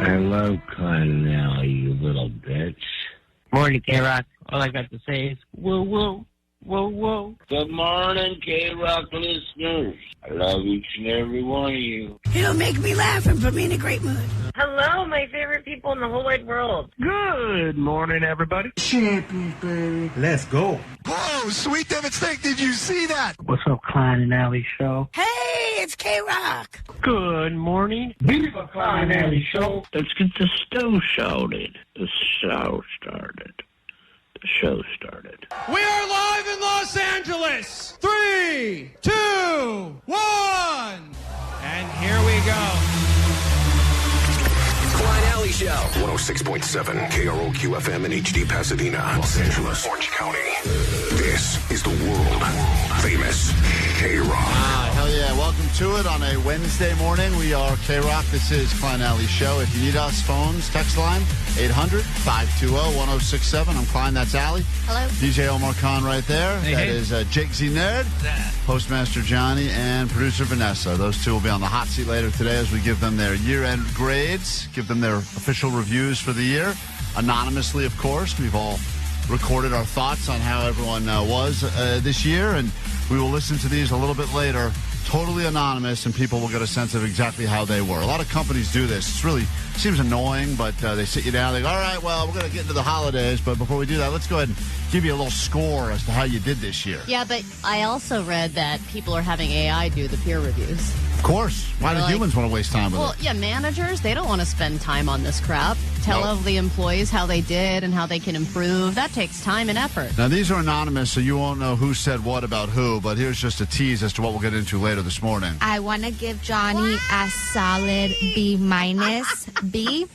I love Klein now, you little bitch. Morning, KROQ. All I got to say is, whoa, whoa, whoa, whoa. Good morning, KROQ listeners. I love each and every one of you. It'll make me laugh and put me in a great mood. Hello, my favorite people in the whole wide world. Good morning, everybody. Champions, baby. Let's go. Whoa, sweet David Steak, did you see that? What's up, Klein and Alley Show? Hey, it's KROQ. Good morning. Viva Klein Alley Show. Let's get the show started. The show started. The show started. We are live in Los Angeles. 3, 2, 1. And here we go. Klein Alley Show. 106.7 KROQ FM in HD Pasadena, Los Angeles, Orange County. This is the world famous KROQ. Hell yeah. Welcome to it on a Wednesday morning. We are KROQ. This is Klein Alley Show. If you need us, phones, text line, 800-520-1067. I'm Klein. That's Alley. Hello. DJ Omar Khan right there. That is Jake Z Nerd, Postmaster Johnny, and producer Vanessa. Those two will be on the hot seat later today as we give them their year-end grades, give them their official reviews for the year. Anonymously, of course. We've all recorded our thoughts on how everyone was this year, and we will listen to these a little bit later, totally anonymous, and people will get a sense of exactly how they were. A lot of companies do this. It's really seems annoying, but they sit you down. They go, all right, well, we're going to get into the holidays, but before we do that, let's go ahead and give you a little score as to how you did this year. Yeah, but I also read that people are having AI do the peer reviews. Of course. Why do humans want to waste time with it? Well, yeah, managers, they don't want to spend time on this crap. Tell all the employees how they did and how they can improve. That takes time and effort. Now, these are anonymous, so you won't know who said what about who, but here's just a tease as to what we'll get into later this morning. I want to give Johnny a solid B-. B.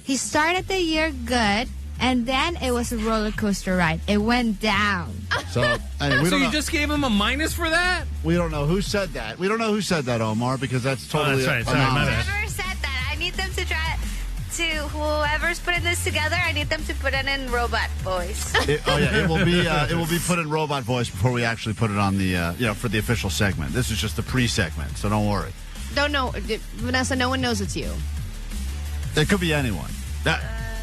He started the year good, and then it was a roller coaster ride. It went down. So, anyway, So you just gave him a minus for that? We don't know who said that. We don't know who said that, Omar, because that's totally that's right. Sorry, my bad. Whoever said that, I need them to try to whoever's putting this together. I need them to put it in robot voice. It will be put in robot voice before we actually put it on the for the official segment. This is just the pre-segment, so don't worry. Don't know, Vanessa, no one knows it's you. It could be anyone.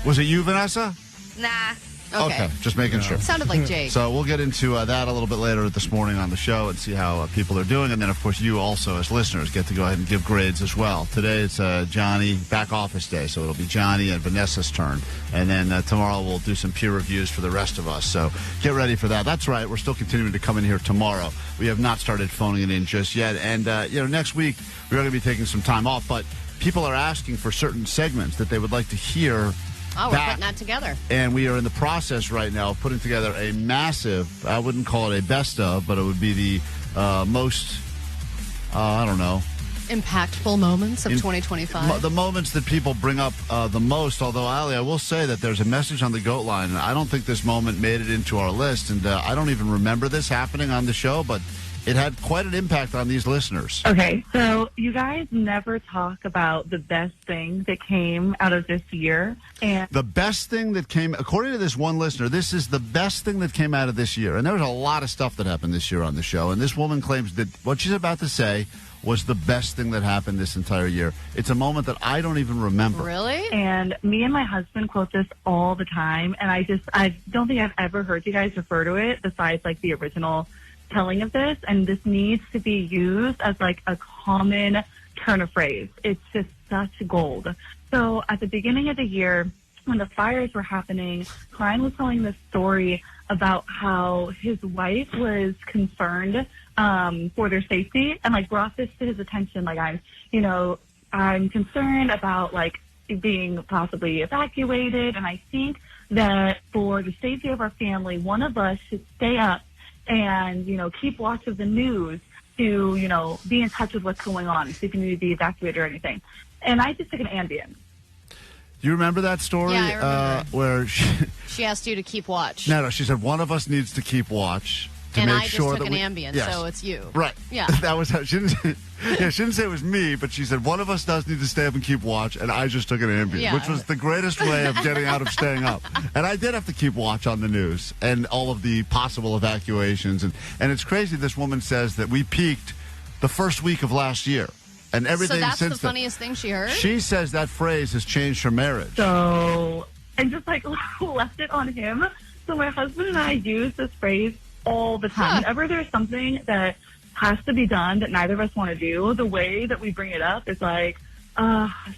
Was it you, Vanessa? Nah. Okay, just making sure. It sounded like Jake. So we'll get into that a little bit later this morning on the show and see how people are doing. And then, of course, you also, as listeners, get to go ahead and give grades as well. Today it's Johnny, back office day, so it'll be Johnny and Vanessa's turn. And then tomorrow we'll do some peer reviews for the rest of us. So get ready for that. That's right. We're still continuing to come in here tomorrow. We have not started phoning it in just yet. And, next week we're going to be taking some time off. But people are asking for certain segments that they would like to hear. Oh, we're putting that together. And we are in the process right now of putting together a massive, I wouldn't call it a best of, but it would be the most, impactful moments of 2025. The moments that people bring up the most, although, Ali, I will say that there's a message on the GOAT line, and I don't think this moment made it into our list, and I don't even remember this happening on the show, but it had quite an impact on these listeners. Okay, so you guys never talk about the best thing that came out of this year. And the best thing that came, according to this one listener, this is the best thing that came out of this year. And there was a lot of stuff that happened this year on the show. And this woman claims that what she's about to say was the best thing that happened this entire year. It's a moment that I don't even remember. Really? And me and my husband quote this all the time. And I don't think I've ever heard you guys refer to it besides like the original telling of this, and this needs to be used as like a common turn of phrase. It's just such gold. So at the beginning of the year, when the fires were happening, Klein was telling this story about how his wife was concerned for their safety and like brought this to his attention. Like, I'm concerned about like being possibly evacuated, and I think that for the safety of our family, one of us should stay up and, keep watch of the news to, be in touch with what's going on, see if you need to be evacuated or anything. And I just took an Ambien. Do you remember that story? Yeah, I remember. Where she asked you to keep watch. No, she said one of us needs to keep watch to and make I sure just took that an Ambien, yes. so it's you. Right. Yeah. That was how she didn't say it was me, but she said one of us does need to stay up and keep watch, and I just took an Ambien, which was the greatest way of getting out of staying up. And I did have to keep watch on the news and all of the possible evacuations. And it's crazy this woman says that we peaked the first week of last year. And everything So that's since the funniest thing she heard? She says that phrase has changed her marriage. So, and just like left it on him. So my husband and I use this phrase all the time. Whenever there's something that has to be done that neither of us want to do, the way that we bring it up is like,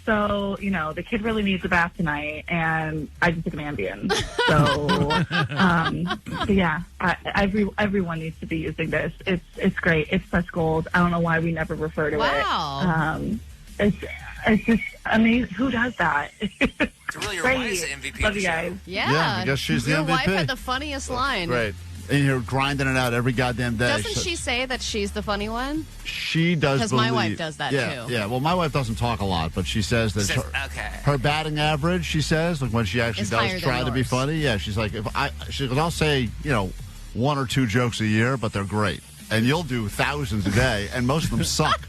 so, the kid really needs a bath tonight, and I just took an Ambien. So, yeah, everyone needs to be using this. It's great. It's such gold. I don't know why we never refer to it. It's just amazing. Who does that? So really, your wife's the MVP. Love you guys. Yeah. I guess she's the Your MVP. wife had the funniest line. Great. And you're grinding it out every goddamn day. Doesn't she say that she's the funny one? She does. Because my wife does that too. Yeah. Well, my wife doesn't talk a lot, but she says that her batting average. She says, like when she actually does try to be funny. Yeah, she's like, I'll say, 1 or 2 jokes a year, but they're great, and you'll do thousands a day, and most of them suck.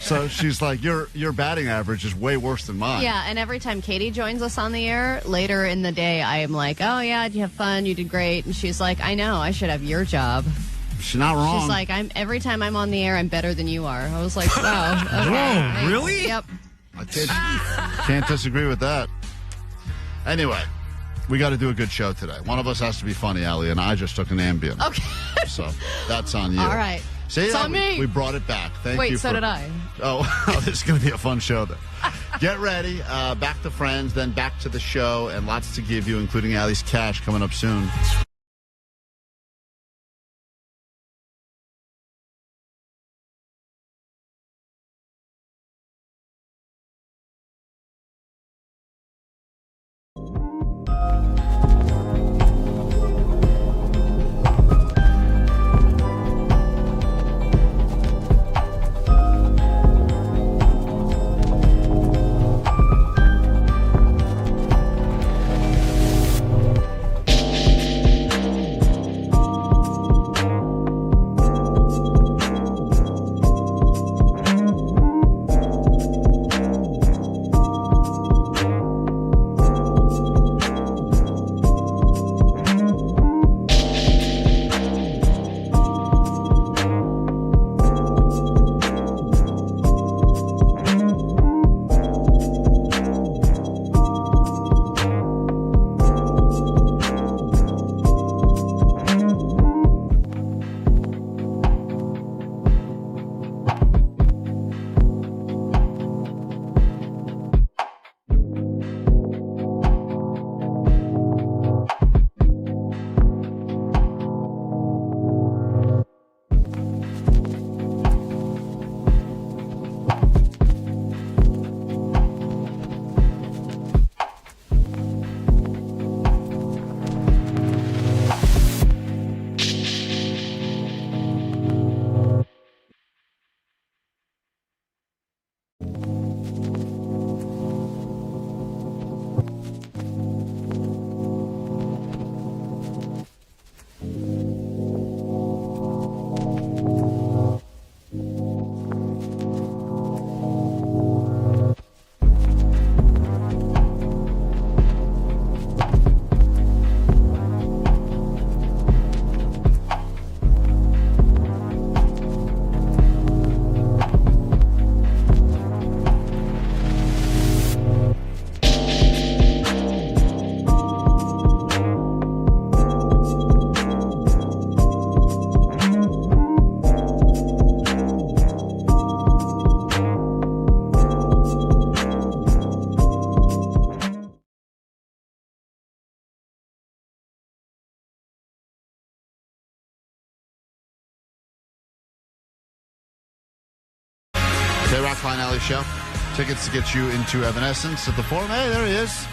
So she's like, your batting average is way worse than mine. Yeah, and every time Katie joins us on the air, later in the day, I am like, oh, yeah, did you have fun? You did great. And she's like, I know, I should have your job. She's not wrong. She's like, every time I'm on the air, I'm better than you are. I was like, wow. Okay, whoa, really? Yep. I can't disagree with that. Anyway, we got to do a good show today. One of us has to be funny, Allie, and I just took an Ambien. Okay. So that's on you. All right. See, it's on me. We brought it back. Thank you. Wait, so did I. Oh, this is going to be a fun show then. Get ready. Back to friends, then back to the show, and lots to give you, including Allie's cash coming up soon. KROQ Klein Alley Show. Tickets to get you into Evanescence at the Forum. Hey, there he is.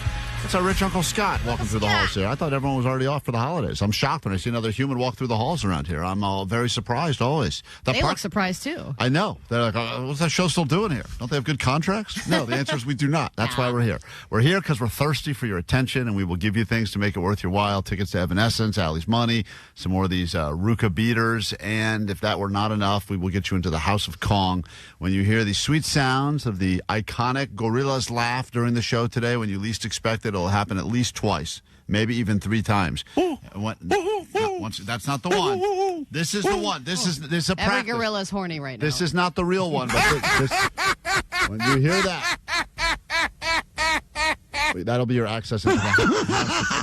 It's our rich Uncle Scott walking through the halls here. I thought everyone was already off for the holidays. I'm shocked when I see another human walk through the halls around here. I'm very surprised always. They look surprised, too. I know. They're like, what's that show still doing here? Don't they have good contracts? No, the answer is we do not. That's why we're here. We're here because we're thirsty for your attention, and we will give you things to make it worth your while. Tickets to Evanescence, Allie's Money, some more of these Ruka beaters, and if that were not enough, we will get you into the House of Kong. When you hear the sweet sounds of the iconic gorilla's laugh during the show today, when you least expect it, it'll happen at least twice, maybe even 3 times. That's not the one. This is the one. This is a practice. Every gorilla's horny right now. This is not the real one, but When you hear that, that'll be your access into the house.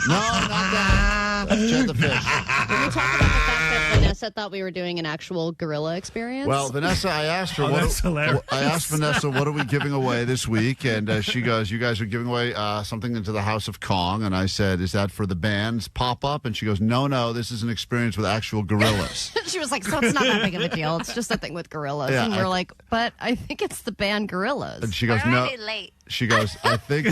No, not that. That's Jed the Fish. Can we talk about the fact that Vanessa thought we were doing an actual gorilla experience? Well, Vanessa, I asked her. That's hilarious. I asked Vanessa, what are we giving away this week? And she goes, you guys are giving away something into the House of Kong. And I said, is that for the band's pop-up? And she goes, no, this is an experience with actual gorillas. She was like, so it's not that big of a deal. It's just a thing with gorillas. Yeah, and we're like, but I think it's the band Gorillas. And she goes, no. late. She goes, I think.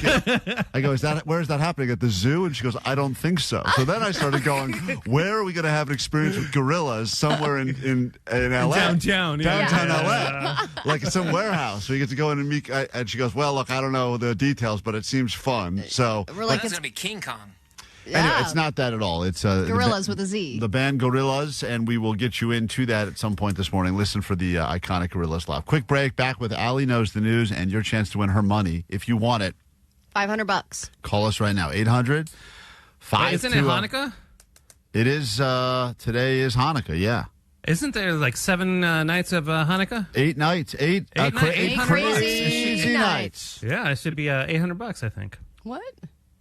I go, where is that happening? At the zoo? And she goes, I don't think so. So then I started going, where are we going to have an experience with gorillas? Somewhere in L.A. Downtown. L.A. Like some warehouse. So you get to go in and meet. And she goes, well, look, I don't know the details, but it seems fun. So we're like, it's going to be King Kong. Yeah. Anyway, it's not that at all. It's Gorillas with a Z. The band Gorillas, and we will get you into that at some point this morning. Listen for the iconic Gorillas laugh. Quick break. Back with Allie Knows the News and your chance to win her money if you want it. $500. Call us right now. 800 520. Isn't it Hanukkah? It is. Today is Hanukkah. Yeah. Isn't there like 7 nights of Hanukkah? 8 nights. Eight crazy nights. Yeah, it should be $800, I think. What?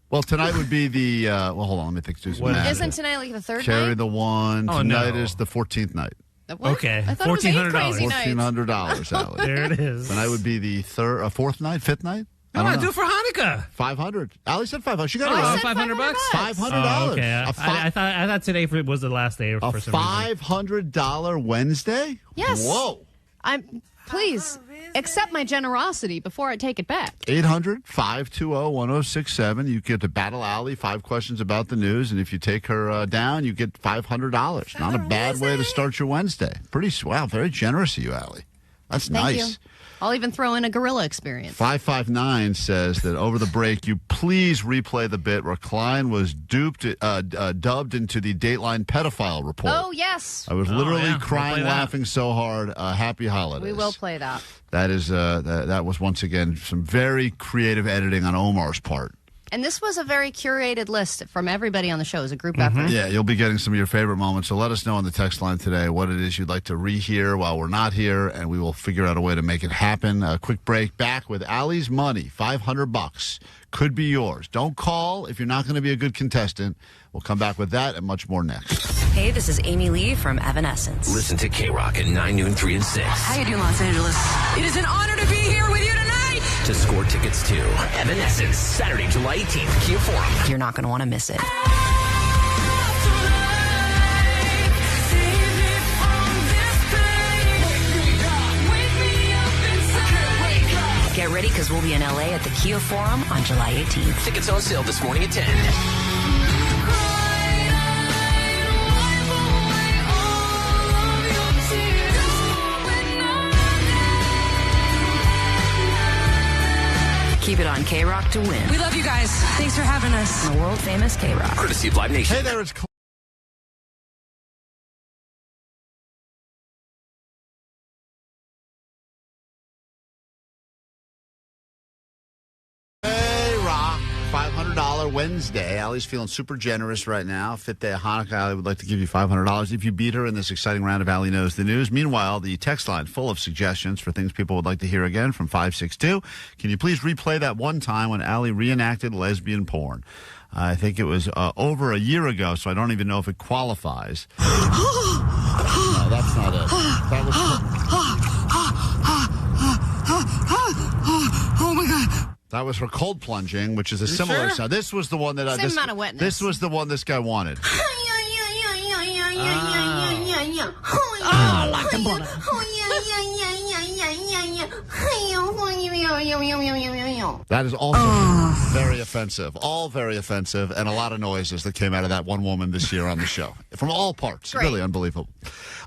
Well, tonight would be the. Well, hold on. Let me think. Do some math. Isn't tonight like the third Carry night? the one. Oh, Tonight no. is the 14th night. What? Okay, I thought it was $1,400. $1,400, Allie. There it is. Tonight would be the fourth night, fifth night. I want to do it for Hanukkah. 500. Allie said 500. She got it Oh, right. $500. $500. Oh, okay. I thought today was the last day for some reason. $500 Wednesday. Yes. Whoa. Please accept my generosity before I take it back. 800-520-1067. You get to battle Allie 5 questions about the news, and if you take her down, you get $500. Not a bad way to start your Wednesday. Pretty wow, very generous of you, Allie. That's Thank nice. you. I'll even throw in a gorilla experience. 559 says that over the break, you please replay the bit where Klein was dubbed into the Dateline pedophile report. Oh, yes. I was literally We'll crying, play that. laughing so hard. Happy holidays. We will play that. That is that was once again some very creative editing on Omar's part. And this was a very curated list from everybody on the show. It was a group effort. Yeah, you'll be getting some of your favorite moments. So let us know on the text line today what it is you'd like to rehear while we're not here, and we will figure out a way to make it happen. A quick break. Back with Allie's money, $500 could be yours. Don't call if you're not going to be a good contestant. We'll come back with that and much more next. Hey, this is Amy Lee from Evanescence. Listen to KROQ at 9, noon, 3, and 6. How you doing, Los Angeles? It is an honor to be here with you tonight. To score tickets to Evanescence, Saturday, July 18th, Kia Forum. You're not going to want to miss it. Get ready because we'll be in LA at the Kia Forum on July 18th. Tickets on sale this morning at 10. Keep it on KROQ to win. We love you guys. Thanks for having us. The world famous KROQ. Courtesy of Live Nation. Hey there, it's $500 Wednesday. Allie's feeling super generous right now. Fifth day of Hanukkah. Allie would like to give you $500 if you beat her in this exciting round of Allie Knows the News. Meanwhile, the text line full of suggestions for things people would like to hear again from 562. Can you please replay that one time when Allie reenacted lesbian porn? I think it was over a year ago, so I don't even know if it qualifies. No, that's not it. That was... Oh, my God. That was her cold plunging, which is a similar sure? sound. This was the one that Same amount of wetness. This was the one this guy wanted. Oh, like a bullet. That is also very offensive. All very offensive, and a lot of noises that came out of that one woman this year on the show. From all parts. Great. Really unbelievable.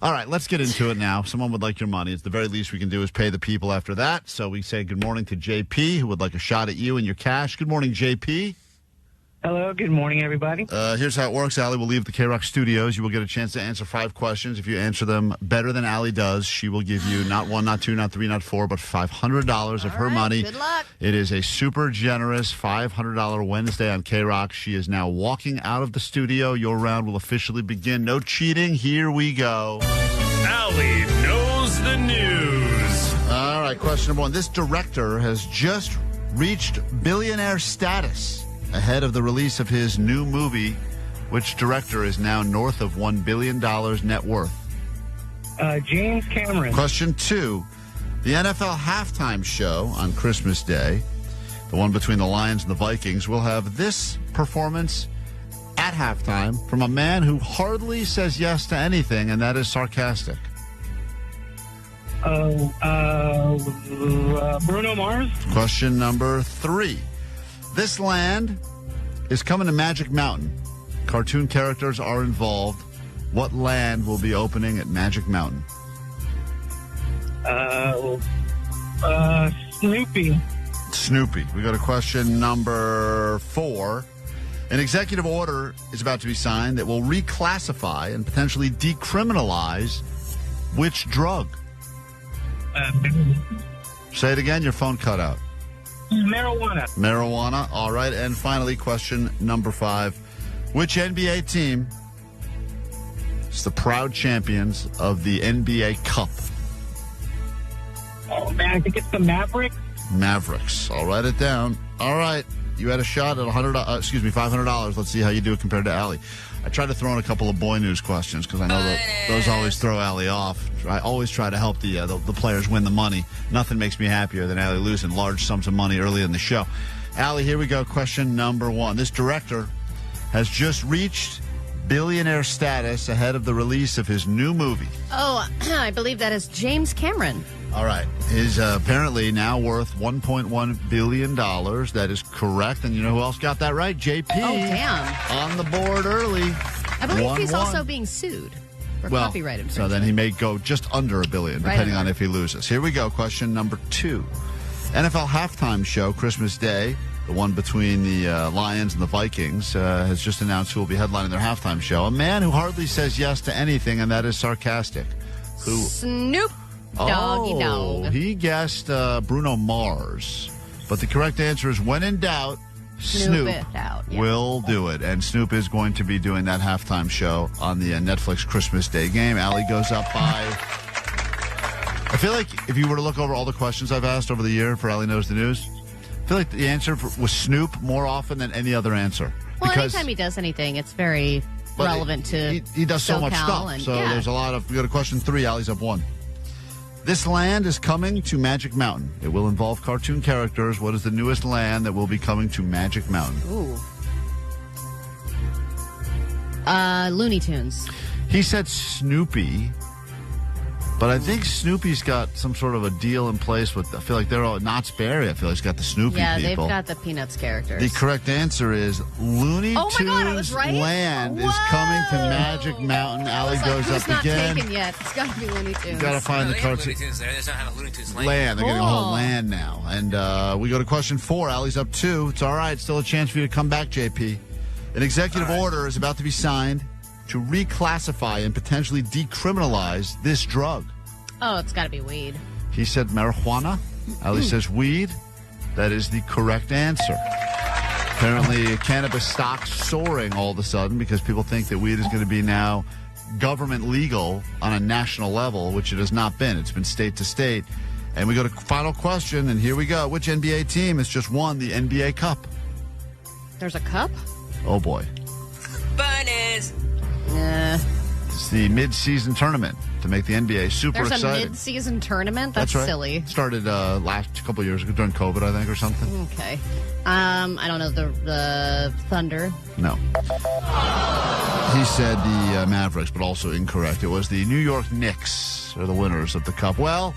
All right, let's get into it now. Someone would like your money. It's the very least we can do is pay the people after that. So we say good morning to JP, who would like a shot at you and your cash. Good morning, JP. Hello, good morning, everybody. Here's how it works. Allie will leave the KROQ studios. You will get a chance to answer 5 questions. If you answer them better than Allie does, she will give you not 1, not 2, not 3, not 4, but $500 of her money. Good luck. It is a super generous $500 Wednesday on KROQ. She is now walking out of the studio. Your round will officially begin. No cheating. Here we go. Allie Knows the News. All right, right, question number 1. This director has just reached billionaire status ahead of the release of his new movie. Which director is now north of $1 billion net worth? James Cameron. Question 2. The NFL halftime show on Christmas Day, the one between the Lions and the Vikings, will have this performance at halftime from a man who hardly says yes to anything, and that is sarcastic. Bruno Mars. Question number 3. This land is coming to Magic Mountain. Cartoon characters are involved. What land will be opening at Magic Mountain? Snoopy. Snoopy. We go to question number 4. An executive order is about to be signed that will reclassify and potentially decriminalize which drug? Say it again. Your phone cut out. Marijuana. Marijuana. All right. And finally, question number 5. Which NBA team is the proud champions of the NBA Cup? Oh, man, I think it's the Mavericks. Mavericks. I'll write it down. All right. You had a shot at $500. Let's see how you do it compared to Allie. I tried to throw in a couple of boy news questions because I know that those always throw Allie off. I always try to help the players win the money. Nothing makes me happier than Allie losing large sums of money early in the show. Allie, here we go. Question number 1. This director has just reached billionaire status ahead of the release of his new movie. Oh, I believe that is James Cameron. All right. Is apparently now worth $1.1 billion. That is correct. And you know who else got that right? JP. Oh, damn. On the board early. I believe he's also being sued for copyright infringement. So then he may go just under $1 billion, depending on if he loses. Here we go. Question number 2. NFL halftime show, Christmas Day. The one between the Lions and the Vikings has just announced who will be headlining their halftime show. A man who hardly says yes to anything, and that is sarcastic. Who? Snoop Doggy Dog. He guessed Bruno Mars. But the correct answer is, when in doubt, Snoop will do it. And Snoop is going to be doing that halftime show on the Netflix Christmas Day game. Allie goes up by... I feel like if you were to look over all the questions I've asked over the year for Allie Knows the News, I feel like the answer was Snoop more often than any other answer. Well, anytime he does anything, it's very relevant to he does so much stuff. There's a lot of... We go to question 3. Allie's up 1. This land is coming to Magic Mountain. It will involve cartoon characters. What is the newest land that will be coming to Magic Mountain? Ooh. Looney Tunes. He said Snoopy. But I think Snoopy's got some sort of a deal in place with, I feel like they're all, Knott's Berry, I feel like he's got the Snoopy people. Yeah, they've got the Peanuts characters. The correct answer is Looney Tunes Land is coming to Magic Mountain. Allie goes up again. It's not taken yet. It's got to be Looney Tunes. You got to find the cartoon. Looney Tunes there. They don't have a Looney Tunes land. They're getting a whole land now. And we go to question 4. Allie's up 2. It's all right. Still a chance for you to come back, JP. An executive order is about to be signed to reclassify and potentially decriminalize this drug. Oh, it's got to be weed. He said marijuana. Allie says weed. That is the correct answer. Apparently, cannabis stocks soaring all of a sudden because people think that weed is going to be now government legal on a national level, which it has not been. It's been state to state. And we go to final question, and here we go. Which NBA team has just won the NBA Cup? There's a cup? Oh, boy. Bunnies. It's the mid-season tournament to make the NBA super exciting. There's a mid-season tournament? That's right. Silly. It started last couple of years ago during COVID, I think, or something. Okay. I don't know, the Thunder? No. He said the Mavericks, but also incorrect. It was the New York Knicks are the winners of the Cup. Well,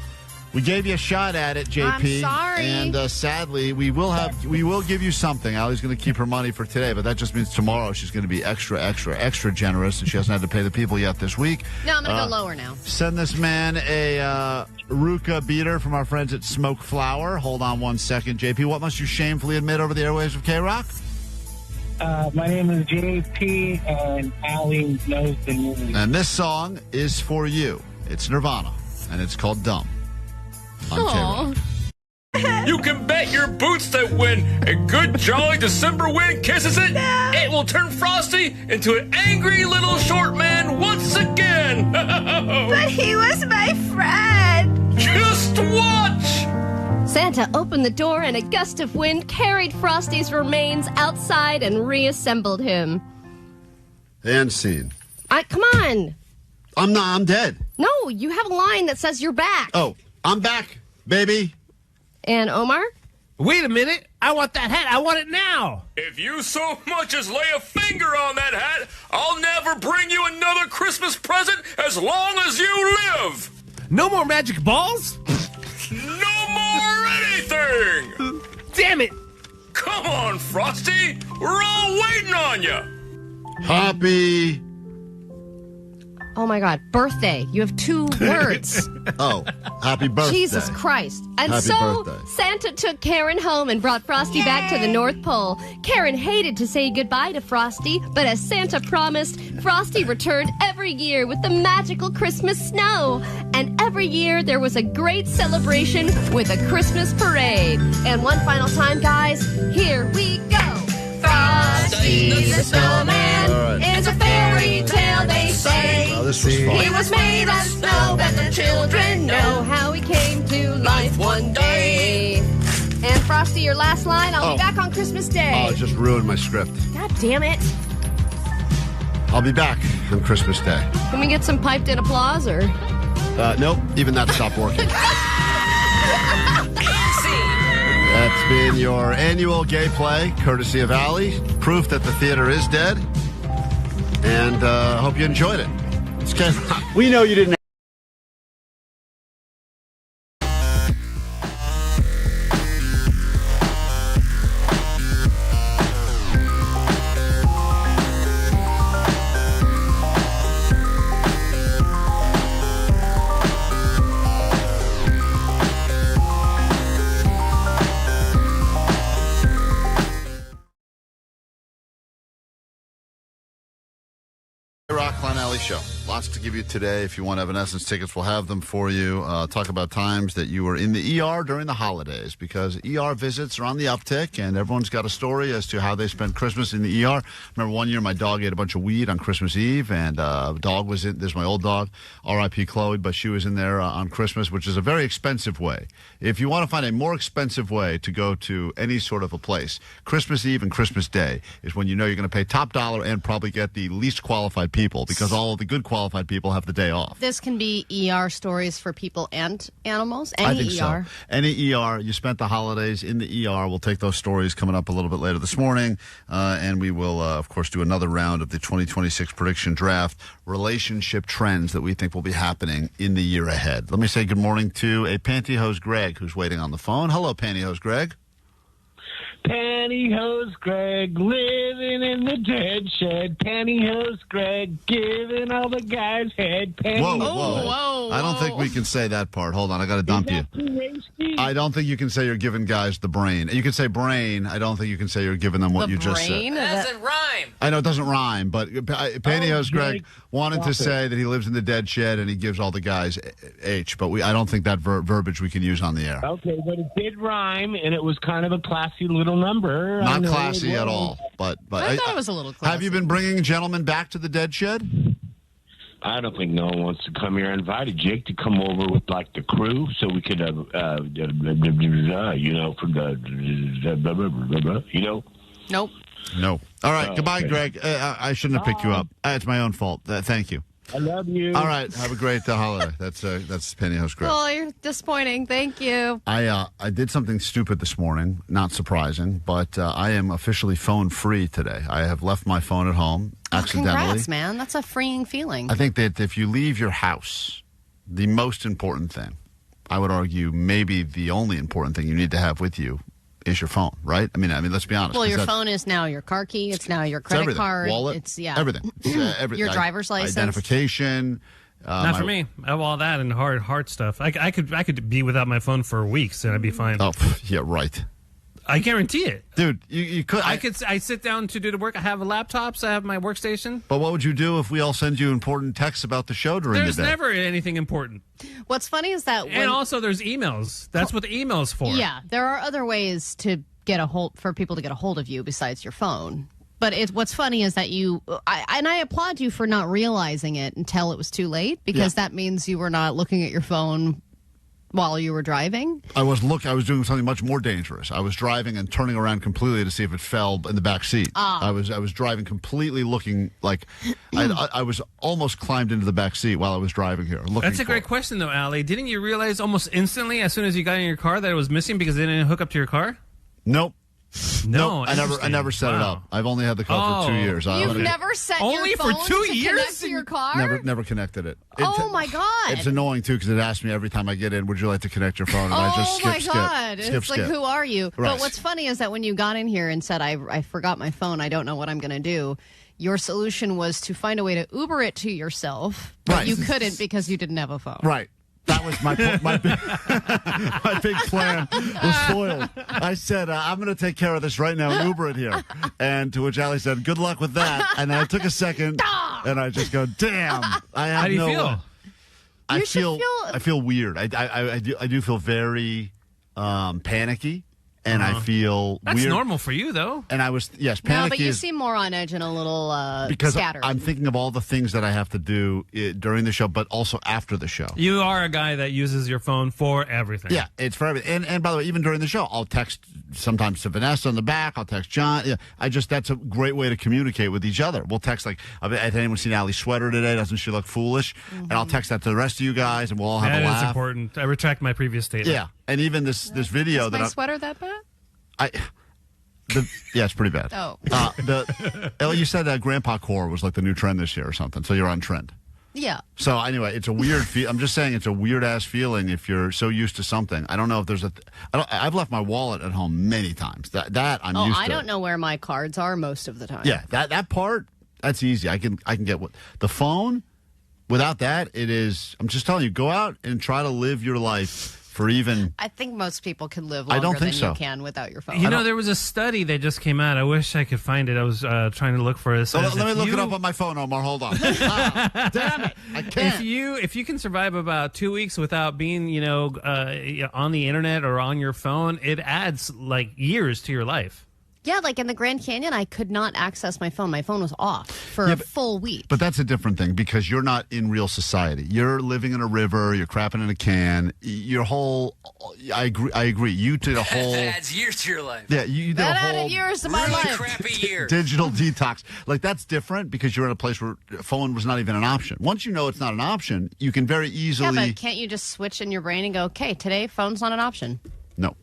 we gave you a shot at it, JP. I'm sorry. And sadly, we will give you something. Allie's going to keep her money for today, but that just means tomorrow she's going to be extra generous, and she hasn't had to pay the people yet this week. No, I'm going to go lower now. Send this man a Ruka beater from our friends at Smoke Flower. Hold on one second, JP. What must you shamefully admit over the airwaves of KROQ? My name is JP, and Allie Knows the News. And this song is for you. It's Nirvana, and it's called Dumb. On KROQ. You can bet your boots that when a good, jolly December wind kisses it, it will turn Frosty into an angry little short man once again. But he was my friend. Just watch! Santa opened the door and a gust of wind carried Frosty's remains outside and reassembled him. And scene. Come on. I'm dead. No, you have a line that says you're back. Oh, I'm back, baby. And Omar? Wait a minute. I want that hat. I want it now. If you so much as lay a finger on that hat, I'll never bring you another Christmas present as long as you live. No more magic balls? No more anything. Damn it. Come on, Frosty. We're all waiting on you. Happy. Oh, my God. Birthday. You have 2 words. Oh, happy birthday. Jesus Christ. And happy so birthday. Santa took Karen home and brought Frosty back to the North Pole. Karen hated to say goodbye to Frosty, but as Santa promised, Frosty returned every year with the magical Christmas snow. And every year there was a great celebration with a Christmas parade. And one final time, guys, here we go. Frosty the Snowman is a fairy tale, they say. Oh, this was fun. He was made of snow, but the children know how he came to life one day. And Frosty, your last line, I'll be back on Christmas Day. Oh, it just ruined my script. God damn it. I'll be back on Christmas Day. Can we get some piped in applause, or? Nope, even that stopped working. That's been your annual gay play, courtesy of Allie. Proof that the theater is dead. And I hope you enjoyed it. It's KROQ. We know you didn't. Klein Alley Show. Lots to give you today. If you want Evanescence tickets, we'll have them for you. Talk about times that you were in the ER during the holidays, because ER visits are on the uptick, and everyone's got a story as to how they spent Christmas in the ER. Remember one year my dog ate a bunch of weed on Christmas Eve, and dog was in. There's my old dog, R.I.P. Chloe, but she was in there on Christmas, which is a very expensive way. If you want to find a more expensive way to go to any sort of a place, Christmas Eve and Christmas Day is when you know you're going to pay top dollar and probably get the least qualified people, because all of the good qualified people have the day off. This can be ER stories for people and animals. Any I think ER. So. Any ER. You spent the holidays in the ER. We'll take those stories coming up a little bit later this morning. And we will, of course, do another round of the 2026 prediction draft, relationship trends that we think will be happening in the year ahead. Let me say good morning to a Pantyhose Greg who's waiting on the phone. Hello, Pantyhose Greg. Pantyhose Greg, living in the dead shed. Pantyhose Greg, giving all the guys head. Whoa. I don't think we can say that part. Hold on, I got to dump you. I don't think you can say you're giving guys the brain. You can say brain. I don't think you can say you're giving them what you just said. That doesn't rhyme. I know it doesn't rhyme, but Pantyhose Greg wanted to say that he lives in the dead shed and he gives all the guys H, but I don't think that verbiage we can use on the air. Okay, but it did rhyme, and it was kind of a classy little number. Not classy at all, but I thought it was a little classy. Have you been bringing gentlemen back to the dead shed? I don't think no one wants to come here. I invited Jake to come over with, like, the crew so we could, for the, Nope. No. All right. Goodbye, okay. Greg. I shouldn't have picked you up. It's my own fault. Thank you. I love you. All right. Have a great holiday. That's Pantyhose Greg. Oh, you're disappointing. Thank you. I did something stupid this morning. Not surprising, but I am officially phone free today. I have left my phone at home accidentally. Congrats, man. That's a freeing feeling. I think that if you leave your house, the most important thing, I would argue maybe the only important thing you need to have with you is your phone, right? I mean, let's be honest. Well, your phone is now your car key. It's now your credit card. Wallet. It's everything. It's, everything. Your driver's license. Identification. Not for me. I have all that and hard stuff. I could be without my phone for weeks and I'd be fine. Oh, yeah, right. I guarantee it, dude. You could. I sit down to do the work. I have laptops. I have my workstation. But what would you do if we all send you important texts about the show during the day? There's never anything important. What's funny is that and also there's emails. That's what the email's for. Yeah, there are other ways to get for people to get a hold of you besides your phone. But what's funny is that I applaud you for not realizing it until it was too late, because that means you were not looking at your phone While you were driving? I was doing something much more dangerous. I was driving and turning around completely to see if it fell in the back seat. I was driving completely looking like I was almost climbed into the back seat while I was driving here. That's a great question, though, Allie. Didn't you realize almost instantly, as soon as you got in your car, that it was missing because they didn't hook up to your car? Nope. No, I never set it up. I've only had the car for 2 years. You've never set only your phone for 2 to years connect to your car? Never connected it. Oh my God! It's annoying too because it asks me every time I get in, "Would you like to connect your phone?" And I just skip. It's like, who are you? Right. But what's funny is that when you got in here and said, "I forgot my phone. I don't know what I'm going to do," your solution was to find a way to Uber it to yourself. But Right. you couldn't because you didn't have a phone. Right. That was my big plan was foiled. I said, I'm going to take care of this right now and Uber it here. And to which Allie said, good luck with that. And then I took a second and I just go, damn. How do you feel? I feel weird. I do feel very panicky. And I feel That's weird. normal for you, though. And I was, yes, No, panicky but you is, seem more on edge and a little because scattered. I'm thinking of all the things that I have to do during the show, but also after the show. You are a guy that uses your phone for everything. Yeah, it's for everything. And by the way, even during the show, I'll text sometimes to Vanessa in the back. I'll text John. Yeah, that's a great way to communicate with each other. We'll text like, has anyone seen Allie's sweater today? Doesn't she look foolish? And I'll text that to the rest of you guys, and we'll all have a laugh. That is important. I retract my previous statement. Yeah, and even this video Is my sweater that bad? Yeah, it's pretty bad. Oh. You said that grandpa core was like the new trend this year or something, so you're on trend. Yeah. So anyway, it's a weird I'm just saying it's a weird-ass feeling if you're so used to something. I don't know if there's I've left my wallet at home many times. That I'm used to. I don't know where my cards are most of the time. Yeah, that part, that's easy. I can get the phone. Without that, it is, I'm just telling you, go out and try to live your life for even... I think most people can live I longer don't think than so. you can without your phone. You know, there was a study that just came out. I wish I could find it. I was trying to look for it. So let me look it up on my phone, Omar. Hold on. Damn it. I can't. If you can survive about 2 weeks without being, on the internet or on your phone, it adds like years to your life. Yeah, like in the Grand Canyon, I could not access my phone. My phone was off for a full week. But that's a different thing because you're not in real society. You're living in a river. You're crapping in a can. Your whole... I agree. You did a whole... That adds years to your life. Yeah, you did that a whole... added years to my really life. crappy year. Digital detox. Like, that's different because you're in a place where phone was not even an option. Once you know it's not an option, you can very easily... Yeah, but can't you just switch in your brain and go, okay, today phone's not an option? No.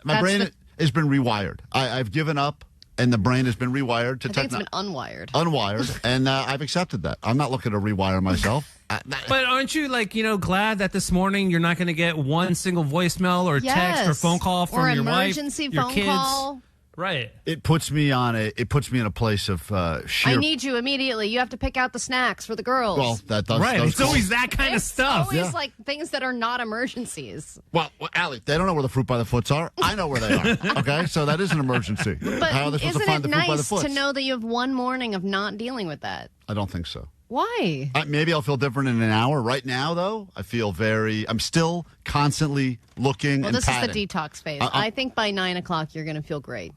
My brain has been rewired. I've given up, and the brain has been rewired to I think it's been unwired. Unwired, and I've accepted that. I'm not looking to rewire myself. But aren't you glad that this morning you're not going to get one single voicemail or text or phone call from your wife, emergency your phone kids? call? Right. It puts me in a place of sheer... I need you immediately. You have to pick out the snacks for the girls. Well, that does... Right. It's always that kind of It's stuff. always like things that are not emergencies. Well, Allie, they don't know where the fruit by the foots are. I know where they are. Okay? So that is an emergency. But How are they supposed isn't to find it the fruit by the nice foots? to know that you have one morning of not dealing with that? I don't think so. Why? Maybe I'll feel different in an hour. Right now, though, I feel I'm still constantly looking Well, and this padding. is the detox phase. I think by 9 o'clock you're going to feel great.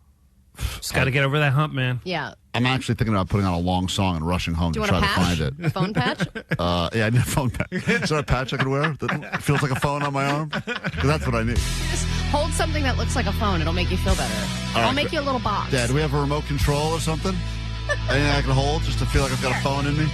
Just got to get over that hump, man. Yeah. I'm actually thinking about putting on a long song and rushing home Do you to want try a to patch? find it. A phone patch? Yeah, I need a phone patch. Is there a patch I can wear that feels like a phone on my arm? Because that's what I need. Just hold something that looks like a phone. It'll make you feel better. All I'll right, make you a little box. Yeah, do we have a remote control or something? Anything I can hold just to feel like I've got a phone in me?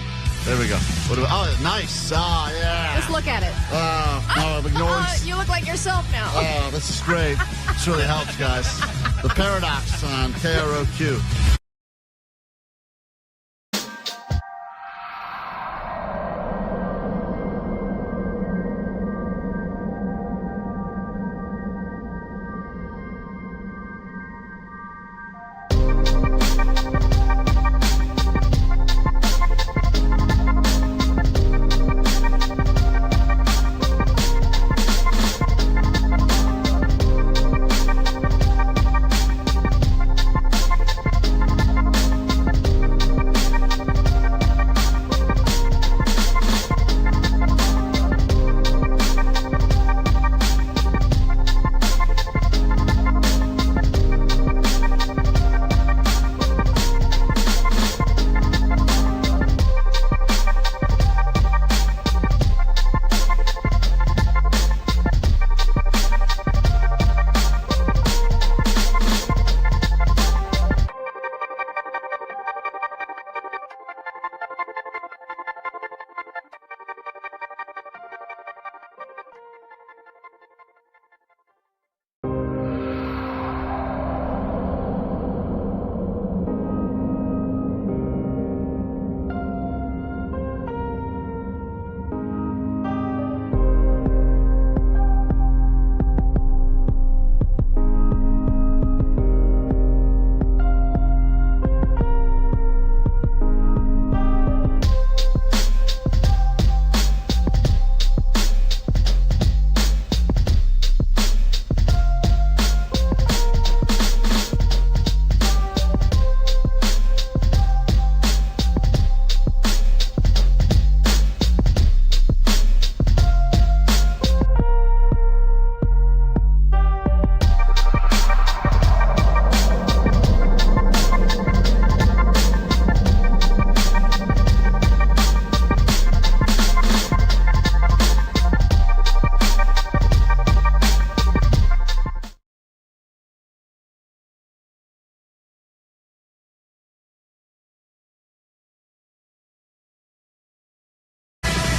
There we go. Oh, nice. Oh, yeah. Just look at it. No, it ignores. You look like yourself now. Oh, this is great. This really helps, guys. The Paradox on KROQ.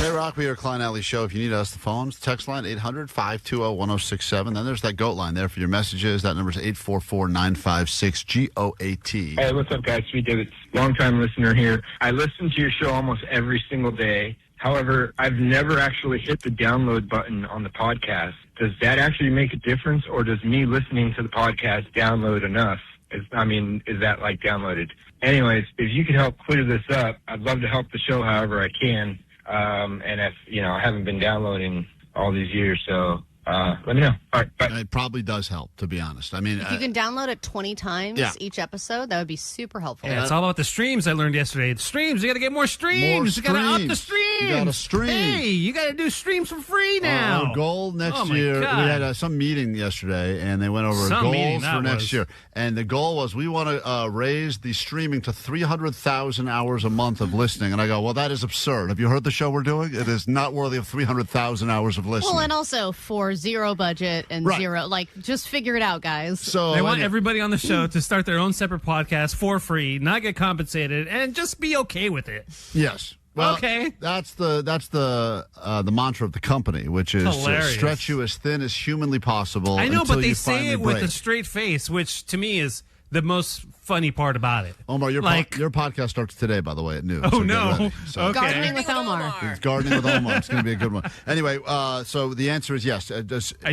K-Rock, we are Klein Alley Show. If you need us, the phones, text line 800-520-1067. Then there's that GOAT line there for your messages. That number is 844-956-GOAT. Hey, what's up, guys? Sweet David, long-time listener here. I listen to your show almost every single day. However, I've never actually hit the download button on the podcast. Does that actually make a difference, or does me listening to the podcast download enough? Is that like downloaded? Anyways, if you could help clear this up, I'd love to help the show however I can. And if, I haven't been downloading all these years, so let me know. All right, bye. It probably does help, to be honest. I mean, if you can download it 20 times each episode, that would be super helpful. Yeah, it's all about the streams I learned yesterday. The streams, you got to get more streams. You got to up the streams. You got to stream. Hey, you got to do streams for free now. Our goal next year, we had some meeting yesterday, and they went over goals for next year. And the goal was we want to raise the streaming to 300,000 hours a month of listening. And I go, well, that is absurd. Have you heard the show we're doing? It is not worthy of 300,000 hours of listening. Well, and also for zero budget and zero, just figure it out, guys. So they want everybody on the show to start their own separate podcast for free, not get compensated, and just be okay with it. Yes. Well, okay. That's the mantra of the company, which is stretch you as thin as humanly possible. I know, until but they you say it break. with a straight face, which to me is the most funny part about it. Omar, your podcast starts today, by the way, at noon. Oh, so no. Okay. Gardening with Omar. It's Gardening with Omar. It's going to be a good one. Anyway, so the answer is yes. I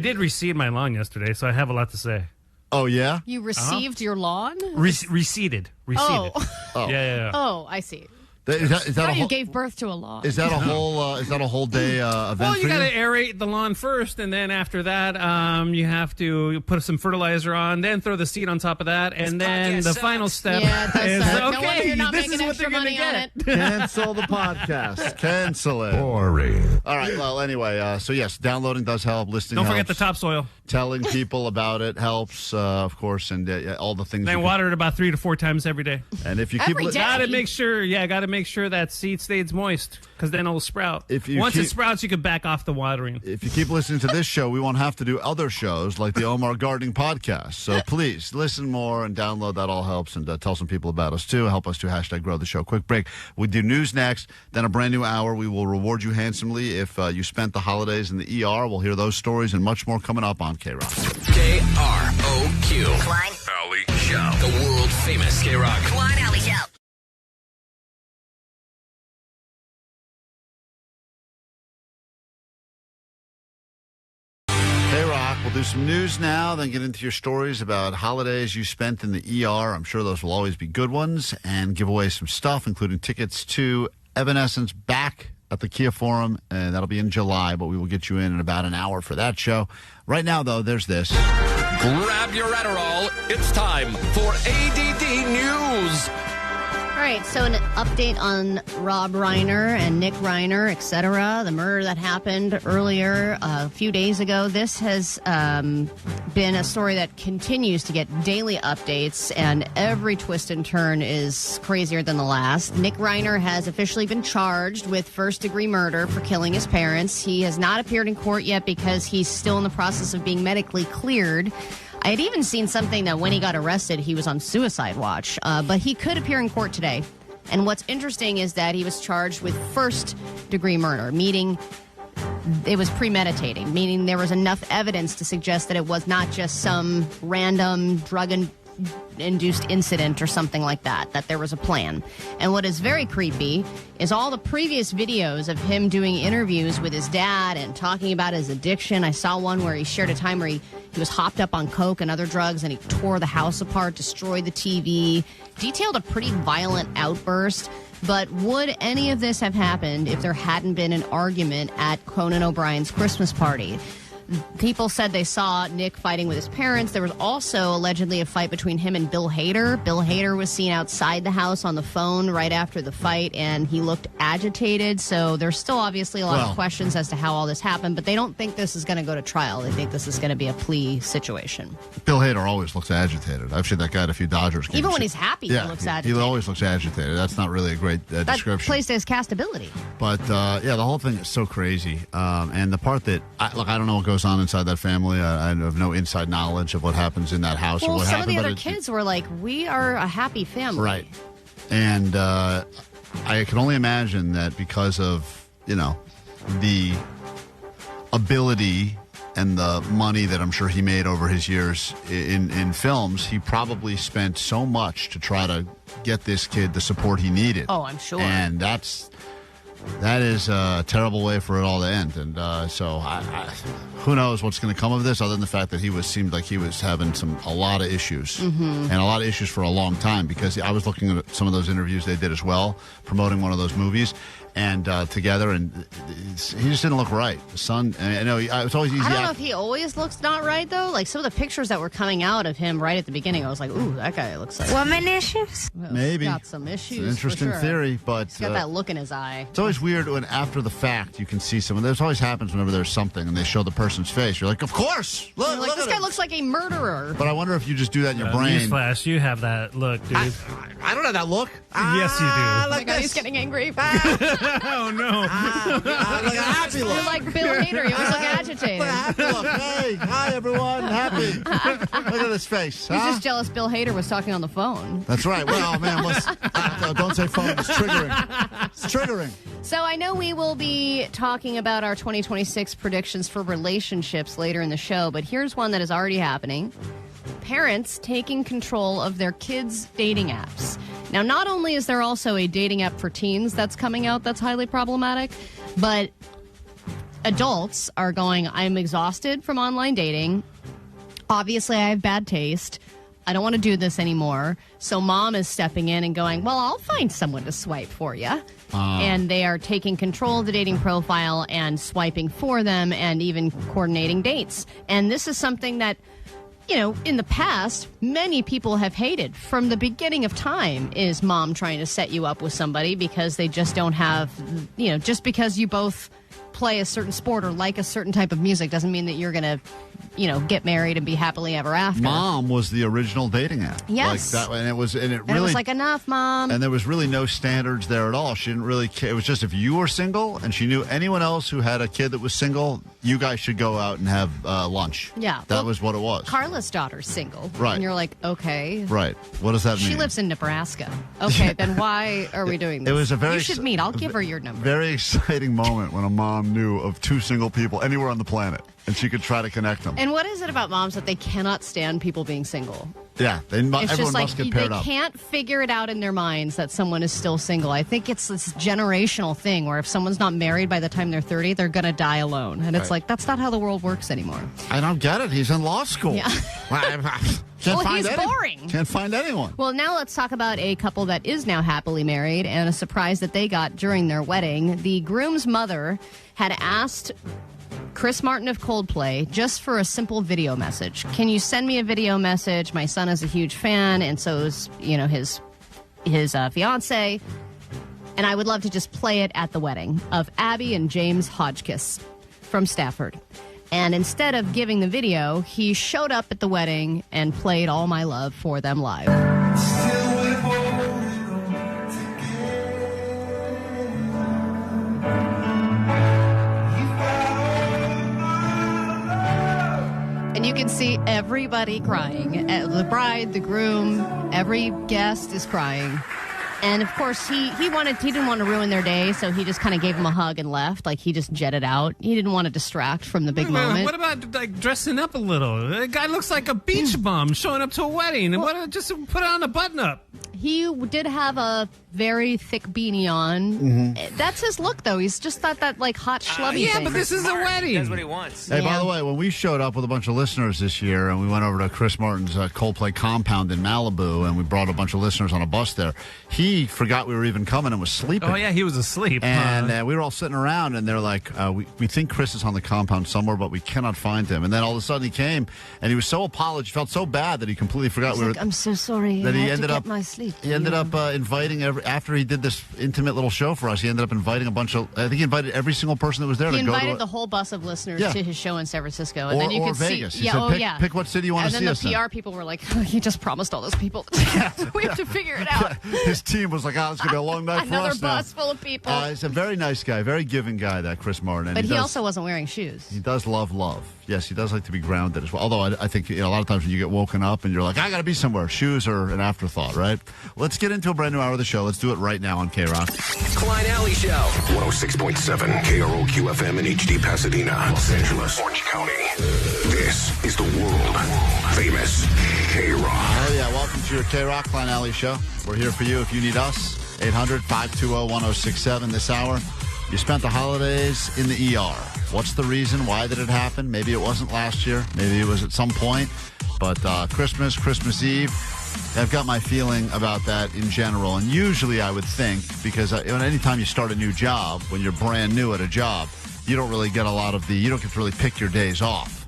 did reseed my lawn yesterday, so I have a lot to say. Oh, yeah? You received your lawn? Reseeded. Oh. Yeah. Oh, I see. Is that you gave birth to a lawn. Is that a whole? Is that a whole day event? Well, you for got to aerate the lawn first, and then after that, you have to put some fertilizer on, then throw the seed on top of that, and then the final step is no wonder you're not making extra money on it. Cancel the podcast. Cancel it. Boring. All right. Well, anyway, so yes, downloading does help. Listening. Don't forget helps. the topsoil. Telling people about it helps, of course, and all the things. Then water it about 3 to 4 times every day. And if you keep gotta make sure that seed stays moist, because then it'll sprout. Once it sprouts, you can back off the watering. If you keep listening to this show, we won't have to do other shows like the Omar Gardening Podcast. So please listen more and download. That all helps, and tell some people about us too. Help us to #grow the show. Quick break. We do news next, then a brand new hour. We will reward you handsomely if you spent the holidays in the ER. We'll hear those stories and much more coming up on KROQ. KROQ. Klein Alley Show. The world famous KROQ. Klein Alley Show. KROQ, we'll do some news now, then get into your stories about holidays you spent in the ER. I'm sure those will always be good ones, and give away some stuff, including tickets to Evanescence back at the Kia Forum, and that'll be in July, but we will get you in about an hour for that show. Right now, though, there's this. Grab your Adderall. It's time for A.D.D. News. All right, so an update on Rob Reiner and Nick Reiner, etc., the murder that happened earlier a few days ago. This has been a story that continues to get daily updates, and every twist and turn is crazier than the last. Nick Reiner has officially been charged with first-degree murder for killing his parents. He has not appeared in court yet because he's still in the process of being medically cleared. I had even seen something that when he got arrested, he was on suicide watch, but he could appear in court today. And what's interesting is that he was charged with first-degree murder, meaning it was premeditating, meaning there was enough evidence to suggest that it was not just some random drug-induced incident or something like that, that there was a plan. And what is very creepy is all the previous videos of him doing interviews with his dad and talking about his addiction. I saw one where he shared a time where he was hopped up on coke and other drugs, and he tore the house apart, destroyed the TV, detailed a pretty violent outburst. But would any of this have happened if there hadn't been an argument at Conan O'Brien's Christmas party? People said they saw Nick fighting with his parents. There was also allegedly a fight between him and Bill Hader. Bill Hader was seen outside the house on the phone right after the fight, and he looked agitated. So there's still obviously a lot of questions as to how all this happened, but they don't think this is going to go to trial. They think this is going to be a plea situation. Bill Hader always looks agitated. I've seen that guy at a few Dodgers games. Even when he's happy, he looks agitated. He always looks agitated. That's not really a great description. That plays to his castability. But, the whole thing is so crazy. And the part that, I don't know what goes on inside that family. I have no inside knowledge of what happens in that house or what happened. Some of the other kids were like, we are a happy family. Right. And I can only imagine that because of, the ability and the money that I'm sure he made over his years in films, he probably spent so much to try to get this kid the support he needed. Oh, I'm sure. And that is a terrible way for it all to end. And so who knows what's going to come of this, other than the fact that seemed like he was having a lot of issues, and a lot of issues for a long time. Because I was looking at some of those interviews they did as well, promoting one of those movies. And together, and he just didn't look right. The son, I know it's always easy. I don't know if he always looks not right, though. Like, some of the pictures that were coming out of him right at the beginning, I was like, ooh, that guy looks like... Woman issues? Well, maybe. He's got some issues, It's an interesting for sure. theory, but... He's got that look in his eye. It's always weird when after the fact you can see someone. This always happens whenever there's something and they show the person's face. You're like, of course! Look, Like, this guy looks like a murderer. But I wonder if you just do that in your brain. Newsflash, you have that look, dude. I don't have that look. Yes, you do. Oh my God, he's getting angry. Oh, no. You're like Bill Hader. You always look agitated. Hey, hi, everyone. Happy. Look at his face. He's just jealous Bill Hader was talking on the phone. That's right. Well, man, don't say phone. It's triggering. It's triggering. So I know we will be talking about our 2026 predictions for relationships later in the show, but here's one that is already happening. Parents taking control of their kids' dating apps. Now, not only is there also a dating app for teens that's coming out that's highly problematic, but adults are going, I'm exhausted from online dating. Obviously, I have bad taste. I don't want to do this anymore. So mom is stepping in and going, well, I'll find someone to swipe for you. And they are taking control of the dating profile and swiping for them and even coordinating dates. And this is something that, you know, in the past, many people have hated from the beginning of time, is mom trying to set you up with somebody because they just don't have, you know, just because you both play a certain sport or like a certain type of music doesn't mean that you're going to, you know, get married and be happily ever after. Mom was the original dating app. Yes. Like that, and it was like, enough, Mom. And there was really no standards there at all. She didn't really care. It was just if you were single and she knew anyone else who had a kid that was single, you guys should go out and have lunch. Yeah. That was what it was. Carla's daughter's single. Right. And you're like, okay. Right. What does that mean? She lives in Nebraska. Okay, then why are we doing this? It was a very... You should meet. I'll give her your number. Very exciting moment when a mom knew of two single people anywhere on the planet, and she could try to connect them. And what is it about moms that they cannot stand people being single? Yeah, It's just everyone like must get paired up. they can't figure it out in their minds that someone is still single. I think it's this generational thing where if someone's not married by the time they're 30, they're going to die alone. And it's like, that's not how the world works anymore. I don't get it. He's in law school. Yeah. He's boring. Can't find anyone. Well, now let's talk about a couple that is now happily married and a surprise that they got during their wedding. The groom's mother had asked Chris Martin of Coldplay just for a simple video message. Can you send me a video message? My son is a huge fan, and so is, you know, his fiance. And I would love to just play it at the wedding of Abby and James Hodgkiss from Stafford. And instead of giving the video, he showed up at the wedding and played All My Love for them live. And you can see everybody crying. The bride, the groom, every guest is crying. And of course, he didn't want to ruin their day, so he just kind of gave him a hug and left. Like, he just jetted out. He didn't want to distract from the big moment. What about like dressing up a little? The guy looks like a beach bum showing up to a wedding. And just put on a button up. He did have a very thick beanie on. Mm-hmm. That's his look, though. He's just that like hot schlubby thing. but this is a wedding. That's what he wants. Hey, by the way, when we showed up with a bunch of listeners this year and we went over to Chris Martin's Coldplay compound in Malibu and we brought a bunch of listeners on a bus there, he forgot we were even coming and was sleeping. Oh, yeah, he was asleep. And we were all sitting around and they're like, we think Chris is on the compound somewhere, but we cannot find him. And then all of a sudden he came and he was so felt so bad that he completely forgot we were... I'm so sorry. That I he had ended to up get my sleep. He ended up inviting after he did this intimate little show for us. He ended up inviting a bunch of. I think he invited every single person that was there. He to go invited to the whole bus of listeners Yeah. to his show in San Francisco, and then you or could Vegas. see. He said, pick what city you want to see us And in. then the PR people were like, "He just promised all those people. We have to figure it out." His team was like, "Oh, it's gonna be a long night for Another us now." bus full of people. He's a very nice guy, very giving guy, that Chris Martin. And but he also wasn't wearing shoes. He does love. Yes, he does like to be grounded as well. Although I think a lot of times when you get woken up and you're like, I got to be somewhere, shoes are an afterthought, right? Let's get into a brand new hour of the show. Let's do it right now on KROQ. Klein Alley Show. 106.7 KROQ FM in HD Pasadena, Los Angeles, Orange County. This is the world famous KROQ. Oh, yeah. Welcome to your KROQ Klein Alley Show. We're here for you if you need us. 800-520-1067 this hour. You spent the holidays in the ER. What's the reason? Why did it happen? Maybe it wasn't last year. Maybe it was at some point. But Christmas Eve, I've got my feeling about that in general. And usually I would think, because anytime you start a new job, when you're brand new at a job, you don't really get you don't get to really pick your days off.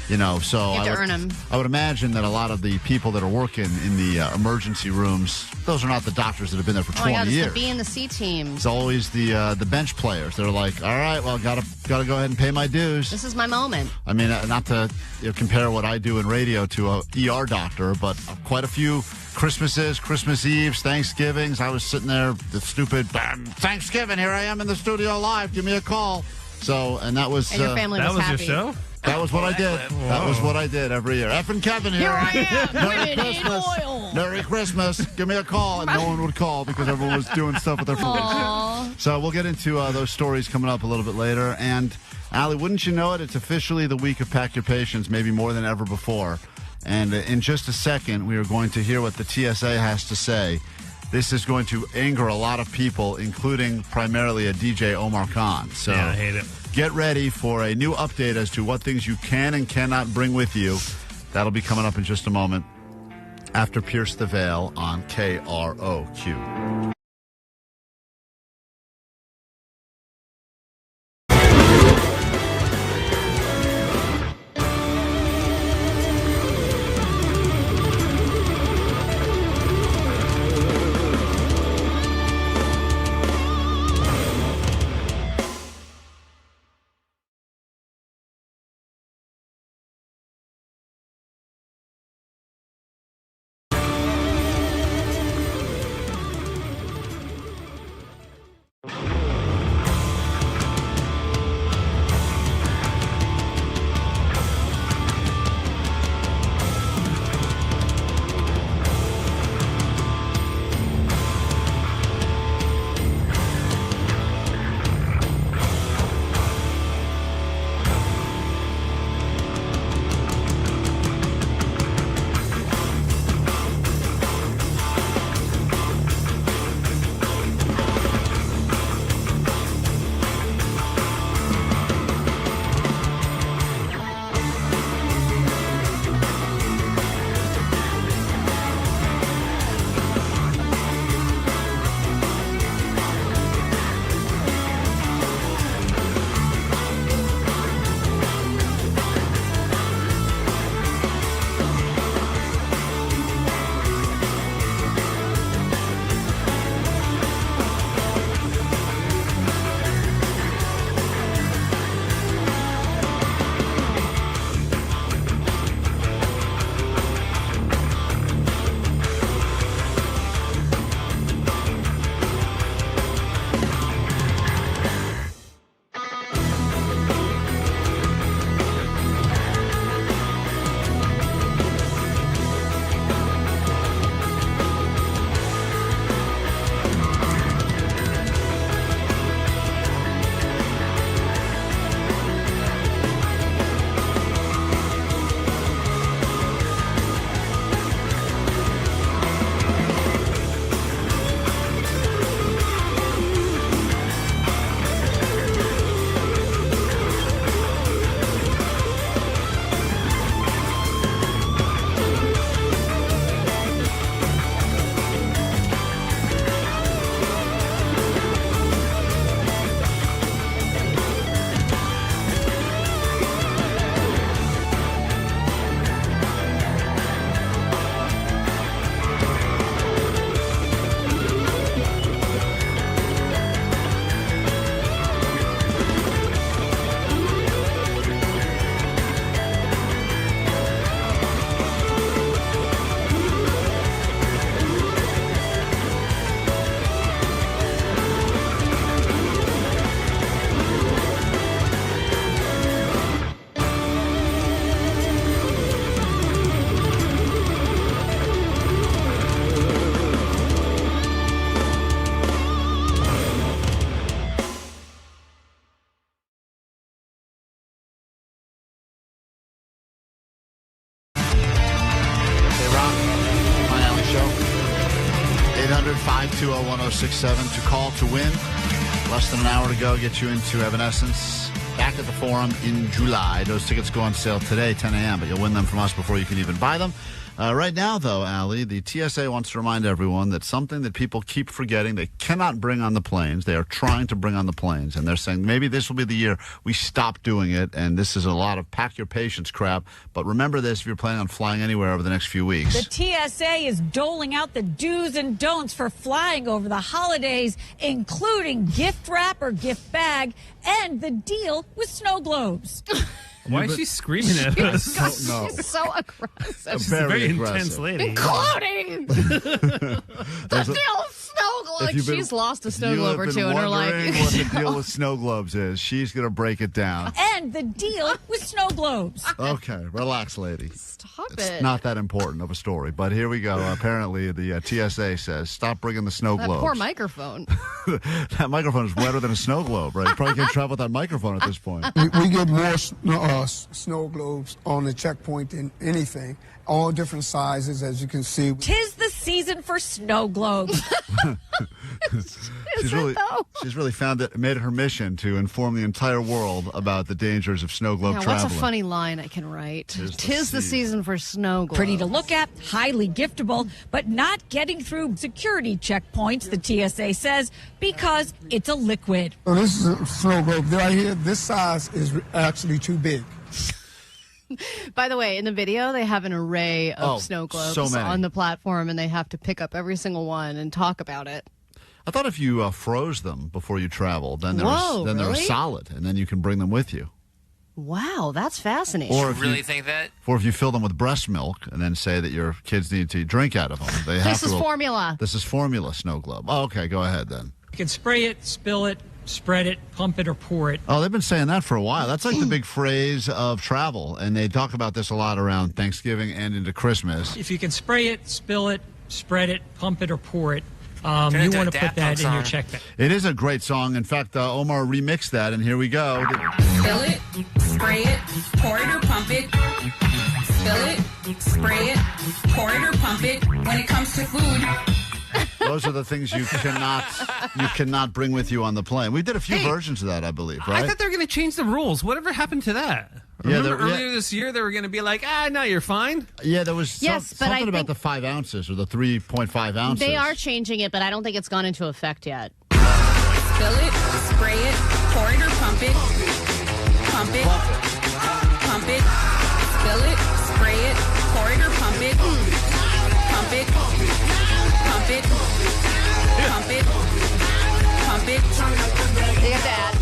So you have to earn them. I would imagine that a lot of the people that are working in the emergency rooms, those are not the doctors that have been there for 20 years. years. It's the B and the C teams. It's always the bench players. They're like, all right, well, gotta go ahead and pay my dues. This is my moment. I mean, not to compare what I do in radio to a ER doctor, but quite a few Christmases, Christmas Eves, Thanksgivings. I was sitting there, the stupid Thanksgiving. Here I am in the studio live. Give me a call. So, and that was and your family was happy. Your show. That was what I did. Whoa. That was what I did every year. Effing Kevin here. Here I am. Merry Christmas. Merry Christmas. Give me a call. And no one would call because everyone was doing stuff with their phones. So we'll get into those stories coming up a little bit later. And, Allie, wouldn't you know it? It's officially the week of Pack Your Patience, maybe more than ever before. And in just a second, we are going to hear what the TSA has to say. This is going to anger a lot of people, including primarily a DJ Omar Khan. So yeah, I hate it. Get ready for a new update as to what things you can and cannot bring with you. That'll be coming up in just a moment after Pierce the Veil on KROQ. 800-520-1067 to call to win. Less than an hour to go. Get you into Evanescence. Back at the Forum in July. Those tickets go on sale today, 10 a.m., but you'll win them from us before you can even buy them. Right now, though, Allie, the TSA wants to remind everyone that something that people keep forgetting they cannot bring on the planes. They are trying to bring on the planes, and they're saying maybe this will be the year we stop doing it, and this is a lot of pack your patience crap. But remember this if you're planning on flying anywhere over the next few weeks. The TSA is doling out the do's and don'ts for flying over the holidays, including gift wrap or gift bag, and the deal with snow globes. Why is she screaming at us? She's so aggressive. She's a very intense lady. Including the deal with snow globes. She's lost a snow globe or two in her life. What the deal with snow globes is, she's going to break it down. And the deal with snow globes. Okay, relax, lady. Stop It's it. not that important of a story, but here we go. Apparently, the TSA says, stop bringing the snow That globes. poor microphone. That microphone is wetter than a snow globe, right? You probably can't travel with that microphone at this point. We get more snow globes on the checkpoint than anything. All different sizes, as you can see. 'Tis the season for snow globes. She's really found it, made it her mission to inform the entire world about the dangers of snow globe traveling. What's a funny line I can write? Tis the season for snow globes. Pretty to look at, highly giftable, but not getting through security checkpoints, the TSA says, because it's a liquid. Oh, this is a snow globe right here. This size is actually too big. By the way, in the video, they have an array of snow globes on the platform, and they have to pick up every single one and talk about it. I thought if you froze them before you traveled, then they're really? solid, and then you can bring them with you. Wow, that's fascinating. Or if really think that? Or if you fill them with breast milk and then say that your kids need to drink out of them. This is formula. This is formula snow globe. Oh, okay, go ahead then. You can spray it, spill it, spread it, pump it, or pour it. Oh, they've been saying that for a while. That's like the big phrase of travel, and they talk about this a lot around Thanksgiving and into Christmas. If you can spray it, spill it, spread it, pump it, or pour it, you want to put that in your check bag. It is a great song. In fact, Omar remixed that, and here we go. Spill it, spray it, pour it or pump it. Spill it, spray it, pour it or pump it. When it comes to food, those are the things you cannot bring with you on the plane. We did a few versions of that, I believe, right? I thought they were going to change the rules. Whatever happened to that? Remember earlier this year they were going to be like, no, you're fine? Yeah, there was something about the 5 ounces or the 3.5 ounces. They are changing it, but I don't think it's gone into effect yet. spill it, spray it, pour it or pump it. Pump it, pump it, spill it, spray it, pour it or pump it. Pump it, pump it, pump it, pump it.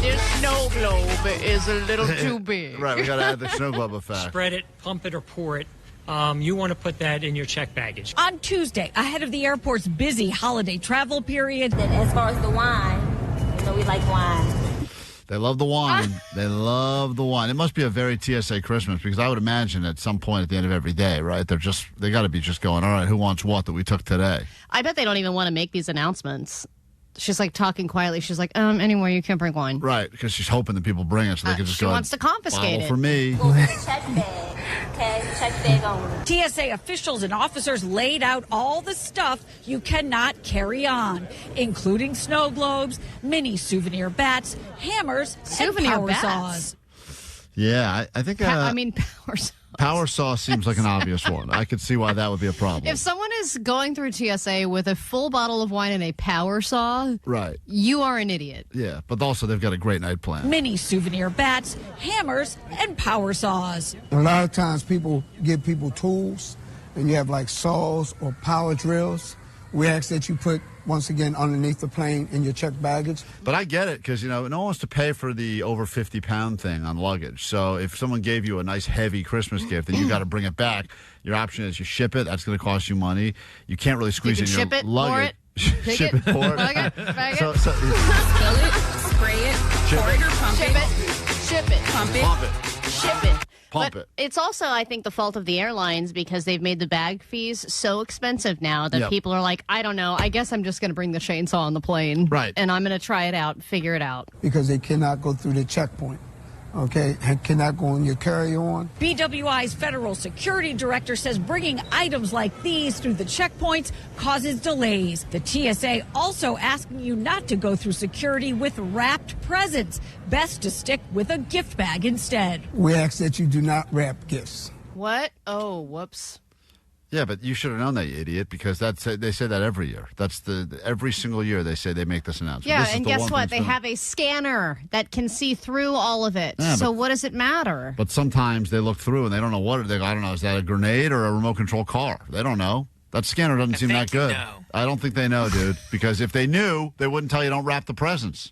This snow globe is a little too big. Right, we got to add the snow globe effect. Spread it, pump it, or pour it. You want to put that in your check baggage. On Tuesday, ahead of the airport's busy holiday travel period. And as far as the wine, we like wine. They love the wine. They love the wine. It must be a very TSA Christmas because I would imagine at some point at the end of every day, right? They got to be just going, all right, who wants what that we took today? I bet they don't even want to make these announcements. She's like talking quietly. She's like, anyway, you can't bring wine. Right, because she's hoping that people bring it so they can just go. She wants to confiscate it. For me. Check bag. Okay, check bag only. TSA officials and officers laid out all the stuff you cannot carry on, including snow globes, mini souvenir bats, hammers, and power saws. Yeah, I think. Power saws. Power saw seems like an obvious one. I could see why that would be a problem. If someone is going through TSA with a full bottle of wine and a power saw, right, you are an idiot. Yeah, but also they've got a great night plan. Mini souvenir bats, hammers, and power saws. A lot of times people give people tools, and you have like saws or power drills. We ask that you put, once again, underneath the plane in your checked baggage. But I get it because, no one wants to pay for the over 50-pound thing on luggage. So if someone gave you a nice heavy Christmas gift and you got to bring it back, your option is you ship it. That's going to cost you money. You can't really squeeze in your luggage. Ship it, pour it. Plug it, bag it. Spill it, spray it, pour it or pump it. Ship it. Pump it. Pump it. Ship it. Pump but it. It's also, I think, the fault of the airlines because they've made the bag fees so expensive now that people are like, I don't know, I guess I'm just going to bring the chainsaw on the plane. Right. And I'm going to try it out, figure it out. Because they cannot go through the checkpoint. okay, cannot go on your carry-on. BWI's federal security director says bringing items like these through the checkpoints causes delays. The TSA also asking you not to go through security with wrapped presents. Best to stick with a gift bag instead. We ask that you do not wrap gifts. What? Oh, whoops. Yeah, but you should have known that, you idiot, because they say that every year. That's every single year they say they make this announcement. Yeah, this and guess what? They have a scanner that can see through all of it. Yeah, so what does it matter? But sometimes they look through and they don't know what they go, I don't know, is that a grenade or a remote control car? They don't know. That scanner doesn't seem that good. I don't think they know, dude, because if they knew, they wouldn't tell you don't wrap the presents.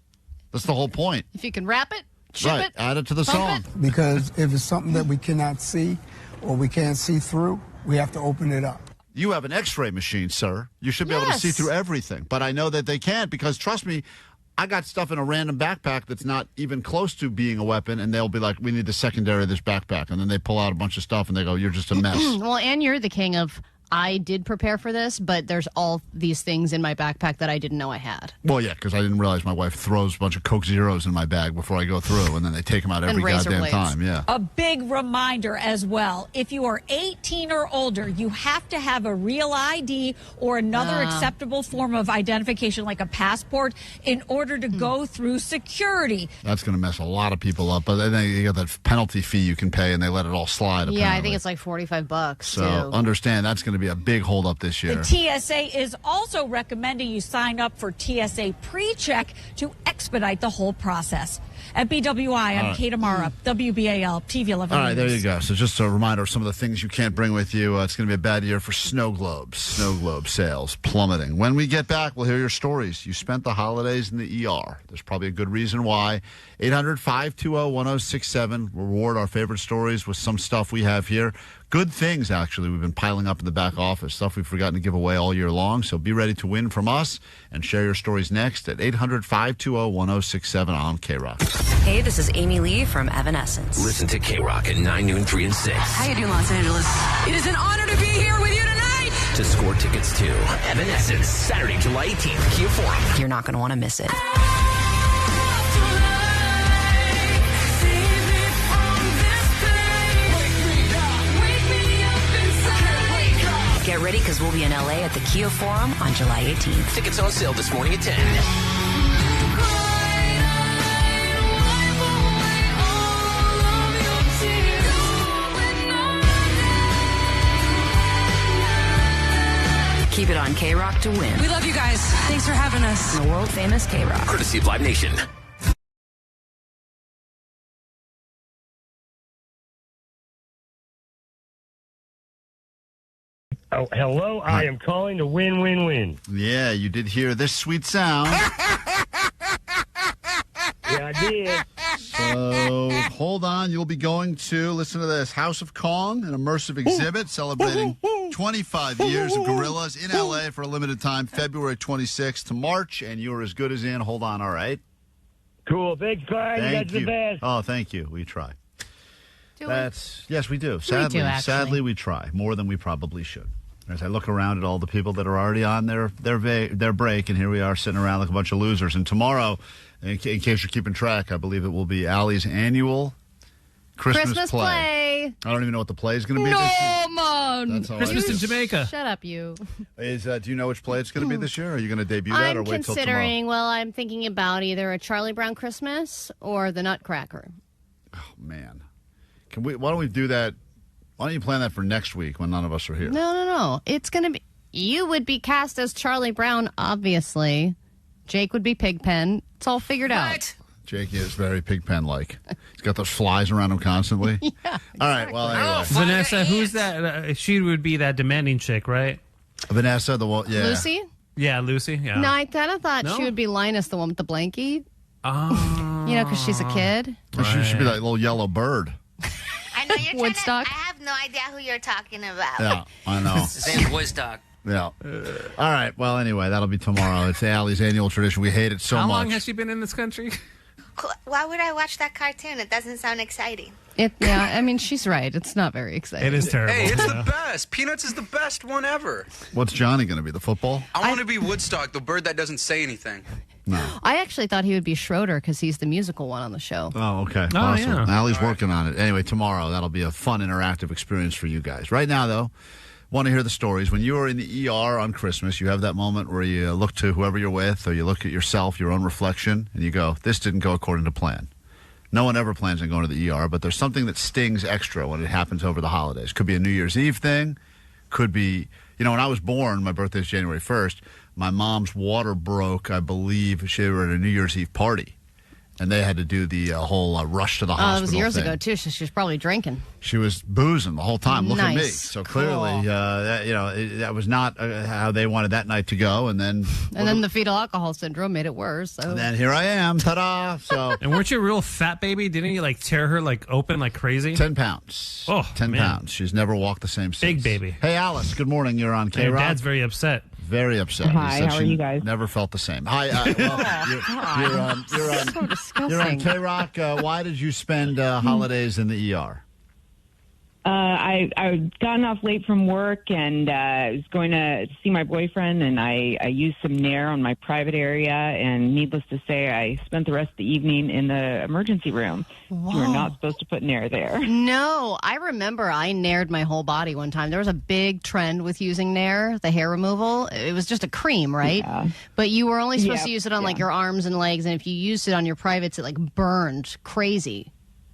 That's the whole point. If you can wrap it, ship right. it, add it to the song. Because if it's something that we cannot see or we can't see through, we have to open it up. You have an X-ray machine, sir. You should be able to see through everything. But I know that they can't because, trust me, I got stuff in a random backpack that's not even close to being a weapon, and they'll be like, we need the secondary of this backpack. And then they pull out a bunch of stuff, and they go, you're just a mess. Well, and you're the king of, I did prepare for this, but there's all these things in my backpack that I didn't know I had. Well, yeah, because I didn't realize my wife throws a bunch of Coke Zeros in my bag before I go through, and then they take them out every goddamn blades. time. Yeah. A big reminder as well. If you are 18 or older, you have to have a real ID or another acceptable form of identification like a passport in order to go through security. That's going to mess a lot of people up. But then you got that penalty fee you can pay, and they let it all slide, apparently. Yeah, I think it's like $45 So too. understand that's going to be a big holdup this year. The TSA is also recommending you sign up for TSA pre-check to expedite the whole process. At BWI, I'm Kate Amara, WBAL, TV 11 All right, News. there you go. So just a reminder of some of the things you can't bring with you. It's going to be a bad year for snow globes. Snow globe sales plummeting. When we get back, we'll hear your stories. You spent the holidays in the ER. There's probably a good reason why. 800-520-1067. Reward our favorite stories with some stuff we have here. Good things, actually, we've been piling up in the back office. Stuff we've forgotten to give away all year long. So be ready to win from us and share your stories next at 800-520-1067 on KROQ. Hey, this is Amy Lee from Evanescence. Listen to KROQ at 9, noon, 3, and 6. How you doing, Los Angeles? It is an honor to be here with you tonight. To score tickets to Evanescence, Saturday, July 18th, Kia Forum. You're not going to want to miss it. Get ready because we'll be in LA at the Kia Forum on July 18th. Tickets on sale this morning at 10. Keep it on KROQ to win. We love you guys. Thanks for having us. The world famous KROQ. Courtesy of Live Nation. Oh, hello. I am calling to win. Yeah, you did hear this sweet sound. Yeah, I did. So hold on. You'll be going to, listen to this, House of Kong, an immersive exhibit celebrating 25 years of gorillas in L.A. for a limited time, February 26th to March, and you're as good as in. Hold on, all right? Cool. Thanks, Klein. You guys are the best. Oh, thank you. We try. Yes, we do. Sadly, we try more than we probably should. As I look around at all the people that are already on their break, and here we are sitting around like a bunch of losers. And tomorrow, in case you're keeping track, I believe it will be Allie's annual Christmas play. I don't even know what the play is going to be. Norman. Christmas in Jamaica. Shut up, you. Do you know which play it's going to be this year? Are you going to debut that or wait till tomorrow? I'm thinking about either a Charlie Brown Christmas or the Nutcracker. Oh, man. Why don't we do that? Why don't you plan that for next week when none of us are here? No. It's going to be... You would be cast as Charlie Brown, obviously. Jake would be Pigpen. It's all figured out. Jake is very Pigpen-like. He's got those flies around him constantly. Yeah. Exactly. All right, well, anyway. Vanessa, who's that? She would be that demanding chick, right? Vanessa, the one... Yeah. Lucy? Yeah, Lucy. Yeah. No, I kind of thought she would be Linus, the one with the blankie. Oh. Because she's a kid. Right. She should be that little yellow bird. I know you're Woodstock. I have no idea who you're talking about. Yeah, I know. His name's Woodstock. Yeah. All right. Well, anyway, that'll be tomorrow. It's Allie's annual tradition. We hate it so much. How long has she been in this country? Why would I watch that cartoon? It doesn't sound exciting. She's right. It's not very exciting. It is terrible. Hey, it's the best. Peanuts is the best one ever. What's Johnny going to be, the football? I want to be Woodstock, the bird that doesn't say anything. No. I actually thought he would be Schroeder because he's the musical one on the show. Oh, okay. Oh, Awesome. yeah. Allie's working on it. Anyway, tomorrow, that'll be a fun, interactive experience for you guys. Right now, though, want to hear the stories. When you are in the ER on Christmas, you have that moment where you look to whoever you're with, or you look at yourself, your own reflection, and you go, this didn't go according to plan. No one ever plans on going to the ER, but there's something that stings extra when it happens over the holidays. Could be a New Year's Eve thing. Could be, when I was born, my birthday is January 1st, my mom's water broke, I believe. She were at a New Year's Eve party, and they had to do the whole rush to the hospital That was years thing. ago, too, so she was probably drinking. She was boozing the whole time. Look at me. Nice. So Cool. clearly, that was not how they wanted that night to go. And then the fetal alcohol syndrome made it worse. So. And then here I am. Ta-da. So, And weren't you a real fat baby? Didn't you tear her open like crazy? 10 pounds. Oh, 10 man. pounds. She's never walked the same since. Big baby. Hey, Alice. Good morning. You're on And your KROQ. dad's very upset. Very upset. Hi, He said how are she you guys? Never felt the same. Hi. So disgusting. You're on KROQ. Why did you spend holidays in the ER? I gotten off late from work and I was going to see my boyfriend, and I used some Nair on my private area, and needless to say, I spent the rest of the evening in the emergency room. Whoa. You were not supposed to put Nair there. No, I remember I Naired my whole body one time. There was a big trend with using Nair, the hair removal. It was just a cream, right? Yeah. But you were only supposed to Yeah, use it on yeah. your arms and legs, and if you used it on your privates, it burned crazy.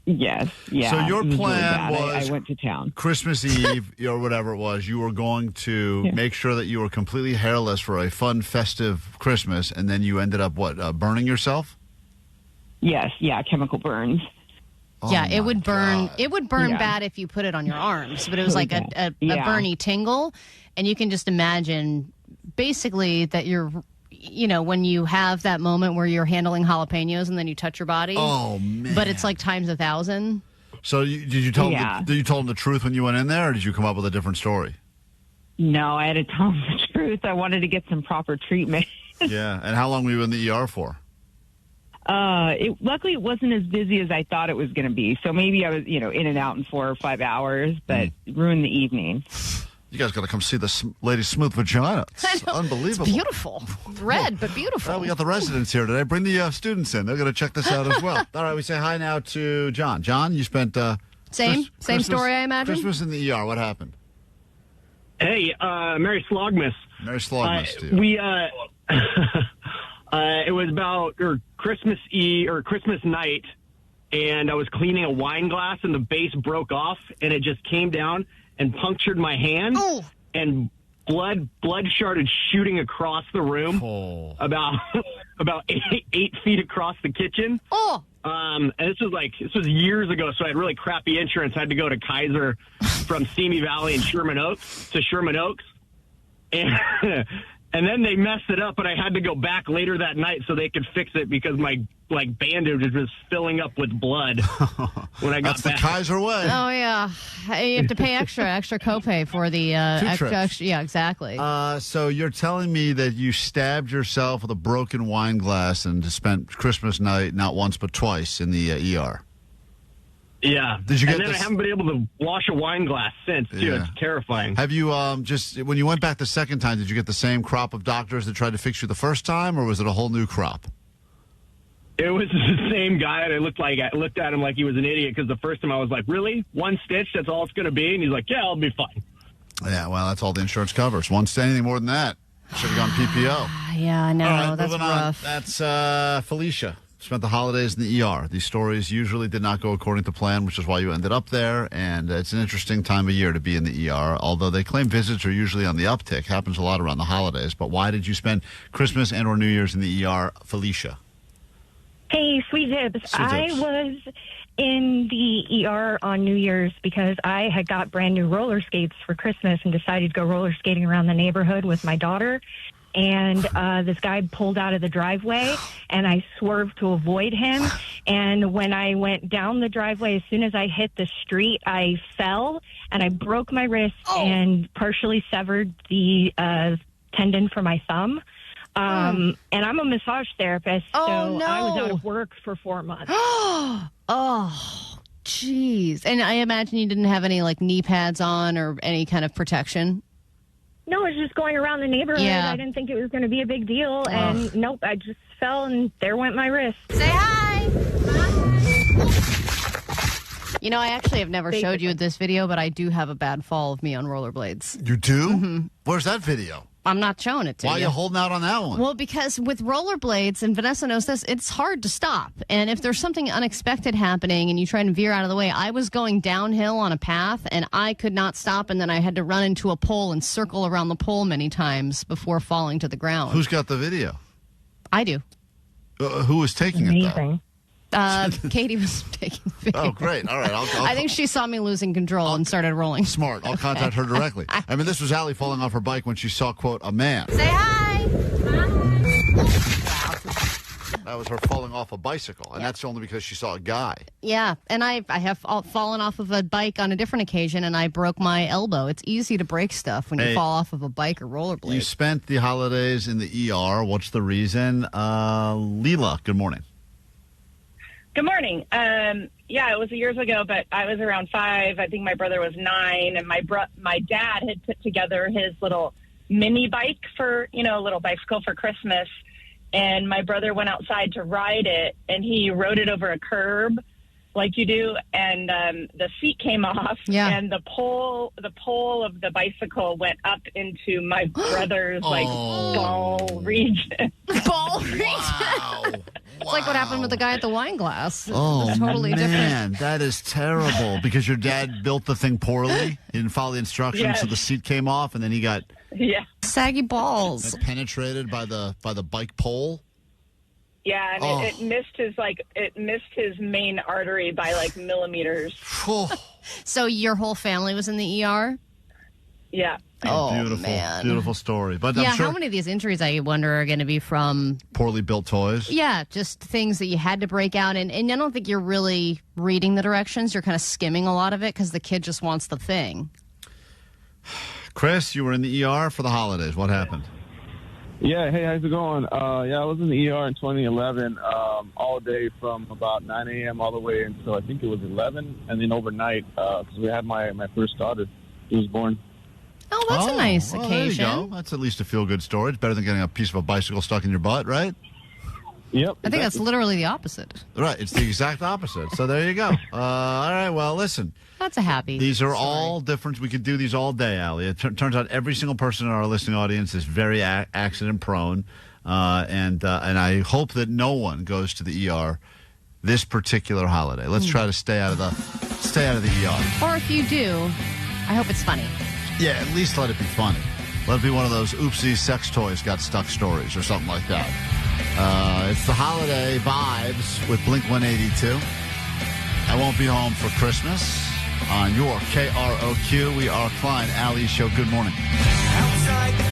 Yes, yeah. So your it was really plan bad. was I went to town. Christmas Eve or whatever it was, you were going to make sure that you were completely hairless for a fun, festive Christmas, and then you ended up, burning yourself? Yes, yeah, chemical burns. Yeah, it would burn. God. It would burn Yeah. bad if you put it on your arms, but it was Really like a bad. Yeah. burny tingle, and you can just imagine, basically, that you're, when you have that moment where you're handling jalapenos and then you touch your body. Oh, man. But it's like times 1,000. So did you tell Yeah. did you tell them the truth when you went in there, or did you come up with a different story? No, I had to tell him the truth. I wanted to get some proper treatment. Yeah. And how long were you in the ER for? Luckily, it wasn't as busy as I thought it was going to be. So maybe I was, in and out in 4 or 5 hours, but ruined the evening. You guys got to come see this lady's smooth vagina. It's unbelievable. It's beautiful. Red, but beautiful. Well, we got the residents here today. Bring the students in. They're going to check this out as well. All right, we say hi now to John. John, you spent Same story, I imagine. Christmas in the ER. What happened? Hey, Merry Slogmas. Merry Slogmas to you. We it was about Christmas Eve or Christmas night, and I was cleaning a wine glass, and the base broke off, and it just came down and punctured my hand, and blood started shooting across the room, about 8 feet across the kitchen. And this was years ago, so I had really crappy insurance. I had to go to Kaiser from Simi Valley and Sherman Oaks, and then they messed it up, and I had to go back later that night so they could fix it because my bandage was just filling up with blood when I got That's back. the Kaiser way. Oh, yeah. You have to pay extra copay for the extra. Yeah, exactly. So you're telling me that you stabbed yourself with a broken wine glass and spent Christmas night not once but twice in the ER. Yeah. Did you get and then this? I haven't been able to wash a wine glass since, too. Yeah. It's terrifying. Have you just when you went back the second time, did you get the same crop of doctors that tried to fix you the first time, or was it a whole new crop? It was the same guy, and I looked at him like he was an idiot because the first time I was like, really? One stitch? That's all it's going to be? And he's like, yeah, I'll be fine. Yeah, well, that's all the insurance covers. Anything more than that, should have gone PPO. Yeah, I know. All right, that's moving rough. on. That's Felicia. Spent the holidays in the ER. These stories usually did not go according to plan, which is why you ended up there. And it's an interesting time of year to be in the ER, although they claim visits are usually on the uptick. Happens a lot around the holidays. But why did you spend Christmas and or New Year's in the ER, Felicia? Hey, Sweet Dibs. I was in the ER on New Year's because I had got brand new roller skates for Christmas and decided to go roller skating around the neighborhood with my daughter. And this guy pulled out of the driveway, and I swerved to avoid him. And when I went down the driveway, as soon as I hit the street, I fell, and I broke my wrist and partially severed the tendon for my thumb. And I'm a massage therapist, so I was out of work for 4 months. Oh, jeez. And I imagine you didn't have any knee pads on or any kind of protection. No, it was just going around the neighborhood. Yeah. I didn't think it was going to be a big deal. And nope, I just fell and there went my wrist. Say hi. You know, I actually have never showed you this video, but I do have a bad fall of me on rollerblades. You do? Mm-hmm. Where's that video? I'm not showing it to you. Why are you holding out on that one? Well, because with rollerblades, and Vanessa knows this, it's hard to stop. And if there's something unexpected happening and you try and veer out of the way, I was going downhill on a path and I could not stop, and then I had to run into a pole and circle around the pole many times before falling to the ground. Who's got the video? I do. Who was taking it, though? Katie was taking the video. Oh, great. All right. I think she saw me losing control and started rolling. Smart. I'll contact her directly. I mean, this was Allie falling off her bike when she saw, quote, a man. Say hi. That was her falling off a bicycle, and that's only because she saw a guy. Yeah, and I have fallen off of a bike on a different occasion, and I broke my elbow. It's easy to break stuff when you fall off of a bike or rollerblade. You spent the holidays in the ER. What's the reason? Leela, good morning. Good morning. Yeah, it was years ago, but I was around 5. I think my brother was 9, and my dad had put together his little mini bike for, a little bicycle for Christmas. And my brother went outside to ride it, and he rode it over a curb like you do, and the seat came off, and the pole of the bicycle went up into my brother's ball region. Ball region. It's like what happened with the guy at the wine glass. Oh, totally man, different. that is terrible because your dad built the thing poorly. He didn't follow the instructions, so the seat came off, and then he got saggy balls penetrated by the bike pole. Yeah, and it missed his main artery by millimeters. So your whole family was in the ER? Yeah. Oh, beautiful, man. beautiful story. But yeah, I'm sure how many of these injuries, I wonder, are going to be from poorly built toys? Yeah, just things that you had to break out. And I don't think you're really reading the directions. You're kind of skimming a lot of it because the kid just wants the thing. Chris, you were in the ER for the holidays. What happened? Yeah, hey, how's it going? I was in the ER in 2011 all day from about 9 a.m. all the way until I think it was 11, and then overnight because we had my first daughter. She was born. Oh, that's a nice occasion. There you go. That's at least a feel-good story. It's better than getting a piece of a bicycle stuck in your butt, right? Yep. I think that's literally the opposite. Right. It's the exact opposite. So there you go. All right. Well, listen. That's a happy These are all different. We could do these all day, Allie. It turns out every single person in our listening audience is very accident-prone, and I hope that no one goes to the ER this particular holiday. Let's try to stay out of the ER. Or if you do, I hope it's funny. Yeah, at least let it be funny. Let it be one of those oopsie sex toys got stuck stories or something like that. It's the holiday vibes with Blink-182. I won't be home for Christmas. On your KROQ, we are Klein Alley Show. Good morning. Outside.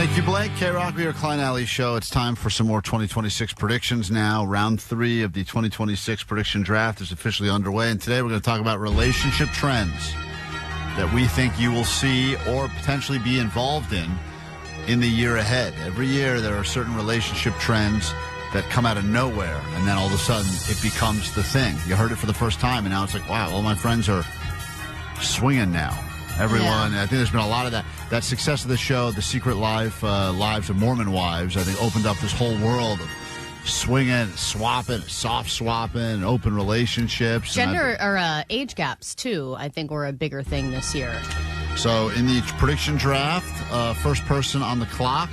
Thank you, Blake. KROQ, your Klein Alley Show. It's time for some more 2026 predictions now. Round 3 of the 2026 prediction draft is officially underway. And today we're going to talk about relationship trends that we think you will see or potentially be involved in the year ahead. Every year there are certain relationship trends that come out of nowhere, and then all of a sudden it becomes the thing. You heard it for the first time, and now it's like, wow, all my friends are swinging now. Everyone, I think there's been a lot of that. That success of the show, the secret lives of Mormon wives, I think opened up this whole world of swinging, swapping, soft swapping, open relationships. Gender or age gaps, too, I think were a bigger thing this year. So in the prediction draft, first person on the clock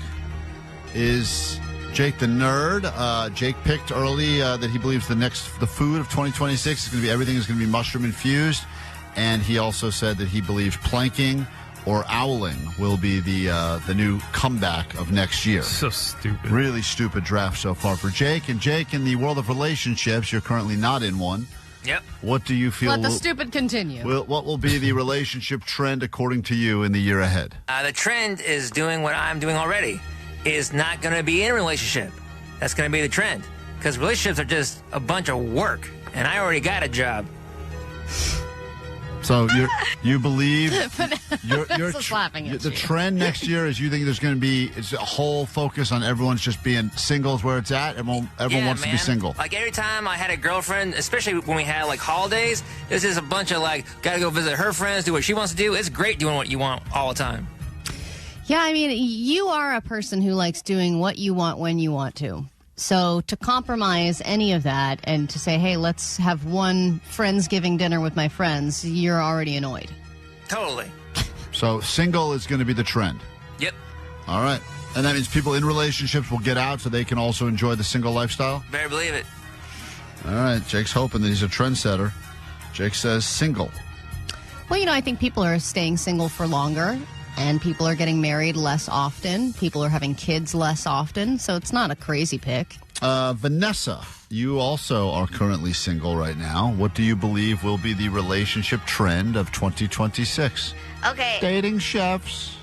is Jake the Nerd. Jake picked early that he believes the food of 2026 is going to be everything is going to be mushroom infused. And he also said that he believes planking or owling will be the new comeback of next year. So stupid. Really stupid draft so far for Jake. And Jake, in the world of relationships, you're currently not in one. Yep. What do you feel? Let the stupid continue. What will be the relationship trend according to you in the year ahead? The trend is doing what I'm doing already. Is not going to be in a relationship. That's going to be the trend. Because relationships are just a bunch of work. And I already got a job. So you believe laughing at the you. trend next year is you think there's going to be a whole focus on everyone's just being singles where it's at. Everyone wants to be single. Like every time I had a girlfriend, especially when we had like holidays, this is a bunch of like gotta go visit her friends, do what she wants to do. It's great doing what you want all the time. Yeah, I mean, you are a person who likes doing what you want when you want to. So to compromise any of that and to say, hey, let's have one Friendsgiving dinner with my friends, you're already annoyed. Totally. So single is going to be the trend. Yep. All right. And that means people in relationships will get out so they can also enjoy the single lifestyle? Better believe it. All right. Jake's hoping that he's a trendsetter. Jake says single. Well, I think people are staying single for longer. And people are getting married less often. People are having kids less often. So it's not a crazy pick. Vanessa, you also are currently single right now. What do you believe will be the relationship trend of 2026? Okay. Dating chefs.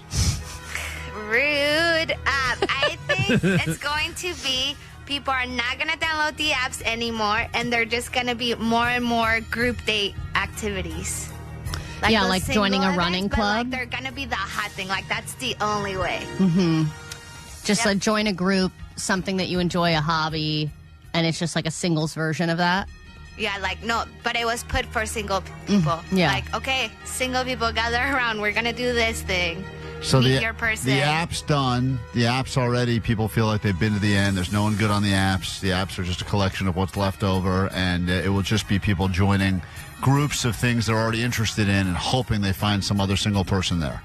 Rude. I think it's going to be people are not going to download the apps anymore. And they're just going to be more and more group date activities. Like joining a running club. They're going to be the hot thing. Like, that's the only way. Mm-hmm. Just join a group, something that you enjoy, a hobby, and it's just like a singles version of that. Yeah, no, but it was put for single people. Yeah. Like, okay, single people, gather around. We're going to do this thing. So Meet your person. The app's done. The app's already, people feel like they've been to the end. There's no one good on the apps. The apps are just a collection of what's left over, and it will just be people joining groups of things they're already interested in and hoping they find some other single person there.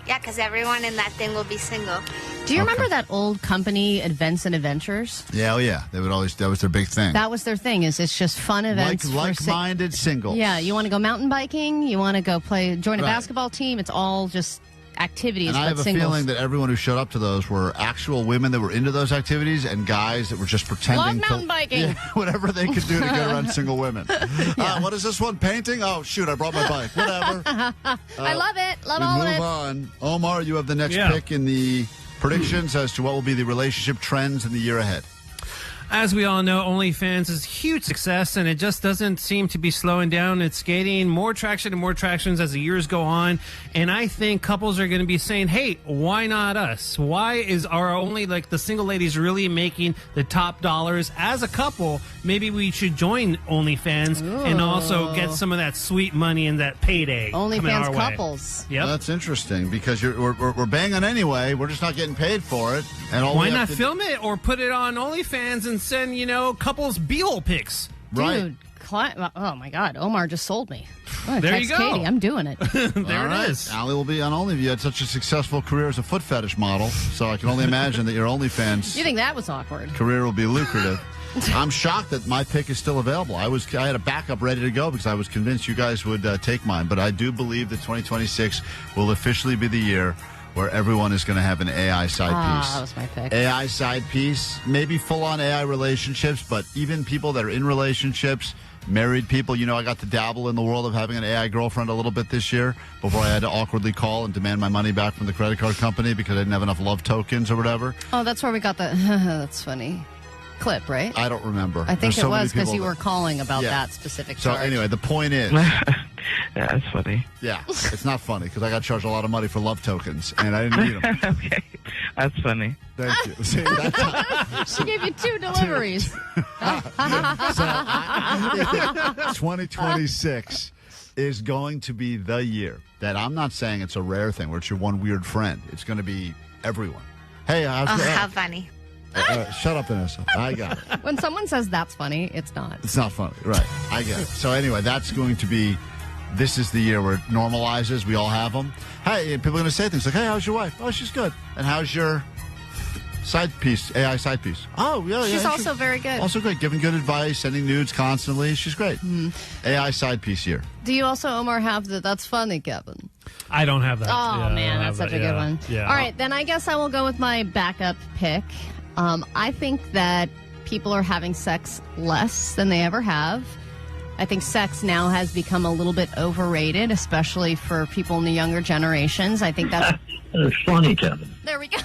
Yeah, because everyone in that thing will be single. Do you remember that old company, Events and Adventures? Yeah, they would always, that was their big thing. That was their thing, is it's just fun events. Like-minded singles. Yeah, you want to go mountain biking, you want to go join a basketball team, it's all just activities, and I have a feeling that everyone who showed up to those were actual women that were into those activities and guys that were just pretending Love mountain biking. Whatever they could do to get around single women. What is this one? Painting? Oh, shoot, I brought my bike. Whatever. I love it. Love all of it. Move on. Omar, you have the next pick in the predictions as to what will be the relationship trends in the year ahead. As we all know, OnlyFans is a huge success, and it just doesn't seem to be slowing down. It's gaining more traction and more tractions as the years go on, and I think couples are going to be saying, hey, why not us? Why are only the single ladies really making the top dollars? As a couple, maybe we should join OnlyFans and also get some of that sweet money and that payday. OnlyFans couples. Yep. That's interesting because we're banging anyway. We're just not getting paid for it. And why not film it or put it on OnlyFans and send, couples b-hole pics? Dude, oh my God, Omar just sold me. There you go. Katie, I'm doing it. There it is. Allie will be on OnlyFans. You had such a successful career as a foot fetish model, so I can only imagine that your OnlyFans You think that was awkward? Career will be lucrative. I'm shocked that my pick is still available. I had a backup ready to go because I was convinced you guys would take mine, but I do believe that 2026 will officially be the year where everyone is going to have an AI side piece. That was my pick. AI side piece, maybe full-on AI relationships, but even people that are in relationships Married people, I got to dabble in the world of having an AI girlfriend a little bit this year before I had to awkwardly call and demand my money back from the credit card company because I didn't have enough love tokens or whatever. Oh, that's where we got the that's funny clip, right? I don't remember. I think it was because you were calling about that specific charge. So anyway, the point is... Yeah, that's funny. Yeah, it's not funny because I got charged a lot of money for love tokens and I didn't need them. Okay, that's funny. Thank you. See, She gave you 2 deliveries. 2026 is going to be the year that I'm not saying it's a rare thing where it's your one weird friend. It's going to be everyone. Hey, how funny. Shut up, Vanessa. I got it. When someone says that's funny, it's not. It's not funny. Right. I get it. So anyway, that's going to be... This is the year where it normalizes. We all have them. Hey, and people are going to say things like, hey, how's your wife? Oh, she's good. And how's your side piece, AI side piece? Oh, yeah. She's also very good. Also great. Giving good advice, sending nudes constantly. She's great. AI side piece year. Do you also, Omar, have the that's funny, Kevin? I don't have that. Oh, man, that's such a good one. Yeah. All right, then I guess I will go with my backup pick. I think that people are having sex less than they ever have. I think sex now has become a little bit overrated, especially for people in the younger generations. I think that's... It's funny, Kevin. There we go.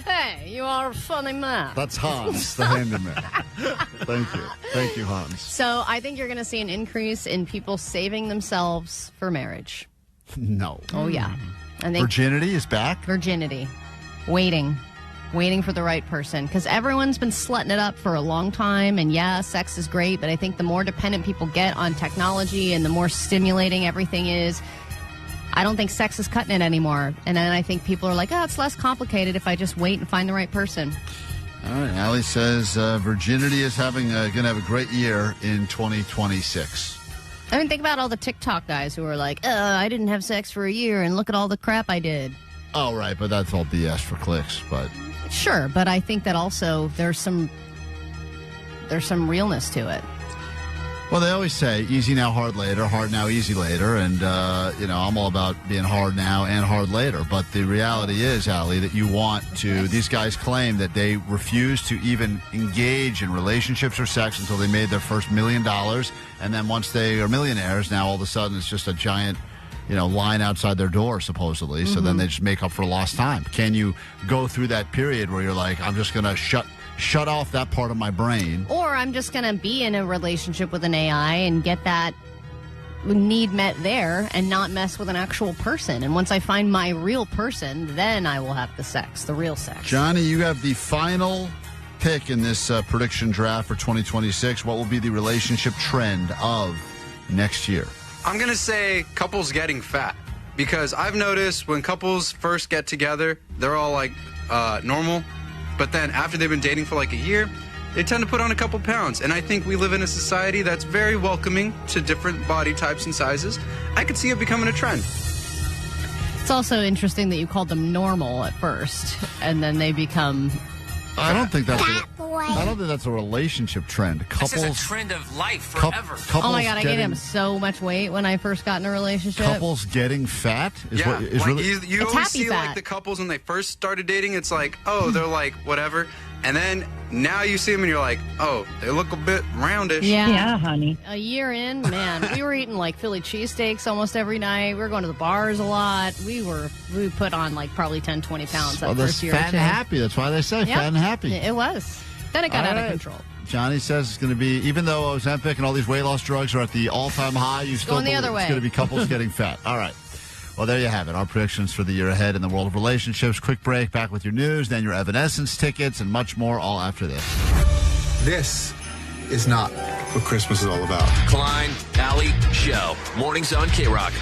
Hey, you are a funny man. That's Hans, the handyman. Thank you. Thank you, Hans. So I think you're going to see an increase in people saving themselves for marriage. No. Oh, yeah. I think Virginity is back? Virginity. Waiting for the right person, because everyone's been slutting it up for a long time, and yeah, sex is great, but I think the more dependent people get on technology and the more stimulating everything is, I don't think sex is cutting it anymore. And then I think people are like, it's less complicated if I just wait and find the right person. All right, Allie says Virginity is going to have a great year in 2026. I mean, think about all the TikTok guys who are like, I didn't have sex for a year and look at all the crap I did. Oh, right, but that's all BS for clicks, but... Sure, but I think that also there's some realness to it. Well, they always say, easy now, hard later, hard now, easy later, and, I'm all about being hard now and hard later, but the reality is, Allie, that you want to... These guys claim that they refuse to even engage in relationships or sex until they made their first $1 million, and then once they are millionaires, now all of a sudden it's just a giant... line outside their door, supposedly. So then they just make up for lost time. Can you go through that period where you're like, I'm just going to shut off that part of my brain? Or I'm just going to be in a relationship with an AI and get that need met there and not mess with an actual person. And once I find my real person, then I will have the sex, the real sex. Johnny, you have the final pick in this prediction draft for 2026. What will be the relationship trend of next year? I'm going to say couples getting fat, because I've noticed when couples first get together, they're all like normal, but then after they've been dating for like a year, they tend to put on a couple pounds. And I think we live in a society that's very welcoming to different body types and sizes. I could see it becoming a trend. It's also interesting that you called them normal at first, and then they become... I don't think that's a relationship trend. Couples, this is a trend of life forever. Oh my God, I gained him so much weight when I first got in a relationship. Couples getting fat is yeah, what is like really. You always see like the couples when they first started dating. It's like, oh, they're like whatever, and then now you see them and you're like, oh, they look a bit roundish. Yeah, honey. A year in, man, we were eating like Philly cheesesteaks almost every night. We were going to the bars a lot. We put on like probably 10, 20 pounds that first year. Fat and happy. That's why they say fat and happy. It was. Then it got out of control. Johnny says it's going to be, even though Ozempic and all these weight loss drugs are at the all-time high, you still going the other way. It's going to be couples getting fat. All right. Well, there you have it. Our predictions for the year ahead in the world of relationships. Quick break, back with your news, then your Evanescence tickets, and much more all after this. This is not what Christmas is all about. Klein, Alley, Show. Mornings on KROQ.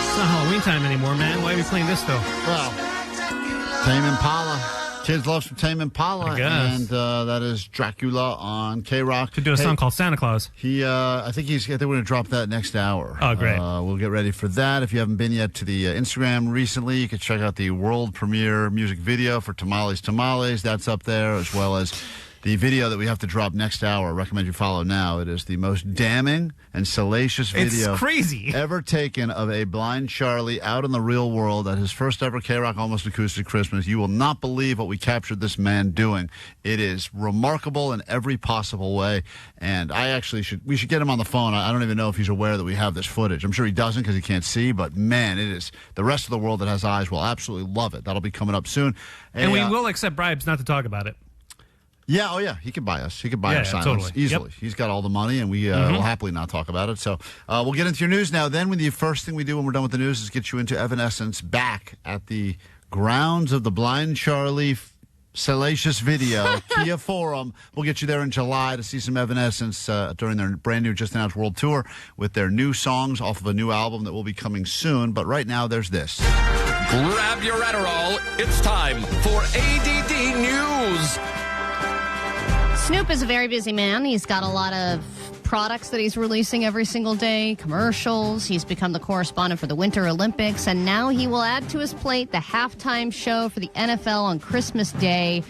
It's not Halloween time anymore, man. Why are we playing this, though? Well, Tame Impala. Kids love some Tame Impala. I guess. And that is Dracula on KROQ. Could do a song called Santa Claus. I think we're going to drop that next hour. Oh, great. We'll get ready for that. If you haven't been yet to the Instagram recently, you can check out the world premiere music video for Tamales Tamales. That's up there, as well as The video that we have to drop next hour, I recommend you follow now. It is the most damning and salacious video crazy. ever taken of a blind Charlie out in the real world at his first ever KROQ Almost Acoustic Christmas. You will not believe what we captured this man doing. It is remarkable in every possible way, and we should get him on the phone. I don't even know if he's aware that we have this footage. I'm sure he doesn't because he can't see, but man, it is. The rest of the world that has eyes will absolutely love it. That'll be coming up soon. And we will accept bribes not to talk about it. Yeah, oh yeah, he can buy us. He can buy our silence totally. easily. Yep. He's got all the money, and we will happily not talk about it. So we'll get into your news now. Then, the first thing we do when we're done with the news is get you into Evanescence back at the grounds of the Blind Charlie salacious video, Kia Forum. We'll get you there in July to see some Evanescence during their brand new just announced world tour with their new songs off of a new album that will be coming soon. But right now, there's this. Grab your Adderall. It's time for A.D.D. News. Snoop is a very busy man. He's got a lot of products that he's releasing every single day, commercials. He's become the correspondent for the Winter Olympics, and now he will add to his plate the halftime show for the NFL on Christmas Day.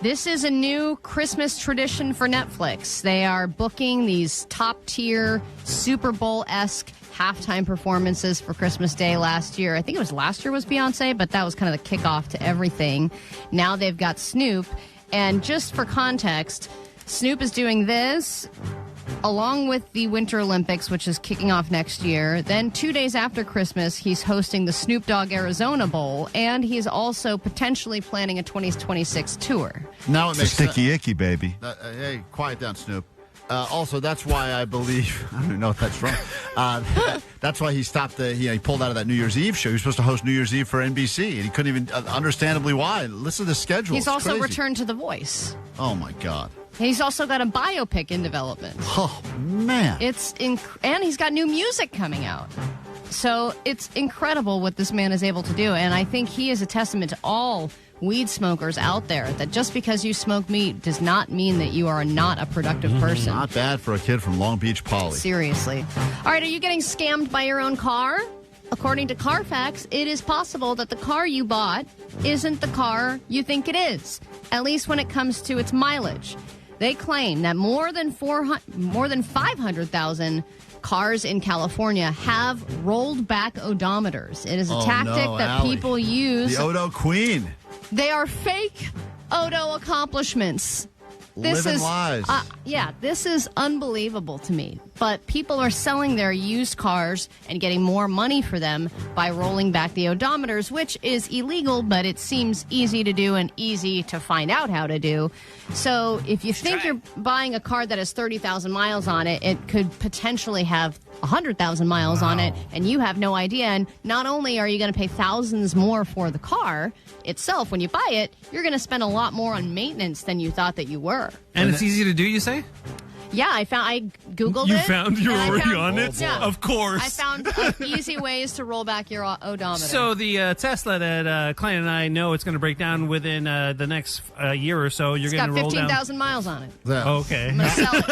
This is a new Christmas tradition for Netflix. They are booking these top-tier Super Bowl-esque halftime performances for Christmas Day last year. I think it was last year was Beyonce, but that was kind of the kickoff to everything. Now they've got Snoop, and just for context, Snoop is doing this along with the Winter Olympics, which is kicking off next year. Then 2 days after Christmas, he's hosting the Snoop Dogg Arizona Bowl, and he's also potentially planning a 2026 tour. Now it makes sticky icky, baby. Hey, quiet down, Snoop. Also, that's why I believe, I don't even know if that's from. That's why he stopped he pulled out of that New Year's Eve show. He was supposed to host New Year's Eve for NBC, and he couldn't even, understandably why. Listen to the schedule. He's it's also crazy. returned to The Voice. Oh, my God. He's also got a biopic in development. Oh, man. And he's got new music coming out. So it's incredible what this man is able to do, and I think he is a testament to all weed smokers out there that just because you smoke weed does not mean that you are not a productive person. Not bad for a kid from Long Beach Poly. Seriously. All right, are you getting scammed by your own car? According to Carfax, it is possible that the car you bought isn't the car you think it is, at least when it comes to its mileage. They claim that more than 500,000 cars in California have rolled back odometers. It is a tactic that people use. The Odo Queen. They are fake Odo accomplishments. Living lies. This is unbelievable to me. But people are selling their used cars and getting more money for them by rolling back the odometers, which is illegal, but it seems easy to do and easy to find out how to do. So if you think you're buying a car that has 30,000 miles on it, it could potentially have 100,000 miles on it, and you have no idea. And not only are you going to pay thousands more for the car itself when you buy it, you're going to spend a lot more on maintenance than you thought that you were. And it's easy to do, you say? Yeah, I Googled it. You found you're already on it? Yeah. Of course. I found easy ways to roll back your odometer. So the Tesla that Klein and I know it's going to break down within the next year or so. You're going to roll down. It's got 15,000 miles on it. Yeah. Okay. I'm going to sell it.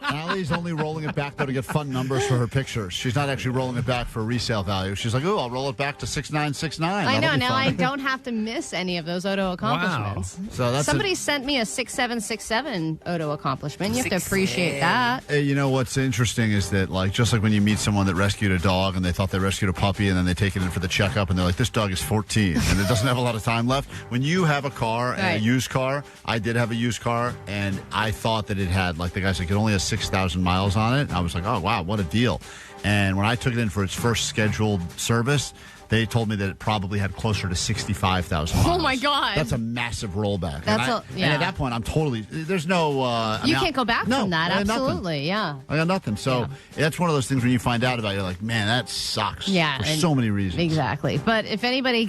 Allie's only rolling it back, though, to get fun numbers for her pictures. She's not actually rolling it back for resale value. She's like, I'll roll it back to 6969. I know. Now I don't have to miss any of those Odo accomplishments. Wow. So Somebody sent me a 6767 Odo accomplishment. You have to appreciate that. You know what's interesting is that, just like when you meet someone that rescued a dog and they thought they rescued a puppy, and then they take it in for the checkup and they're like, this dog is 14 and it doesn't have a lot of time left. When you have a car and a used car, I did have a used car, and I thought that it had, the guy said, it only has 6,000 miles on it. And I was like, oh, wow, what a deal. And when I took it in for its first scheduled service, they told me that it probably had closer to 65,000 miles. Oh, my God. That's a massive rollback. And at that point, I'm totally, there's no... you can't go back from that, Nothing. absolutely, yeah. I got nothing. So that's one of those things when you find out about it, you're like, man, that sucks. Yeah. For so many reasons. Exactly. But if anybody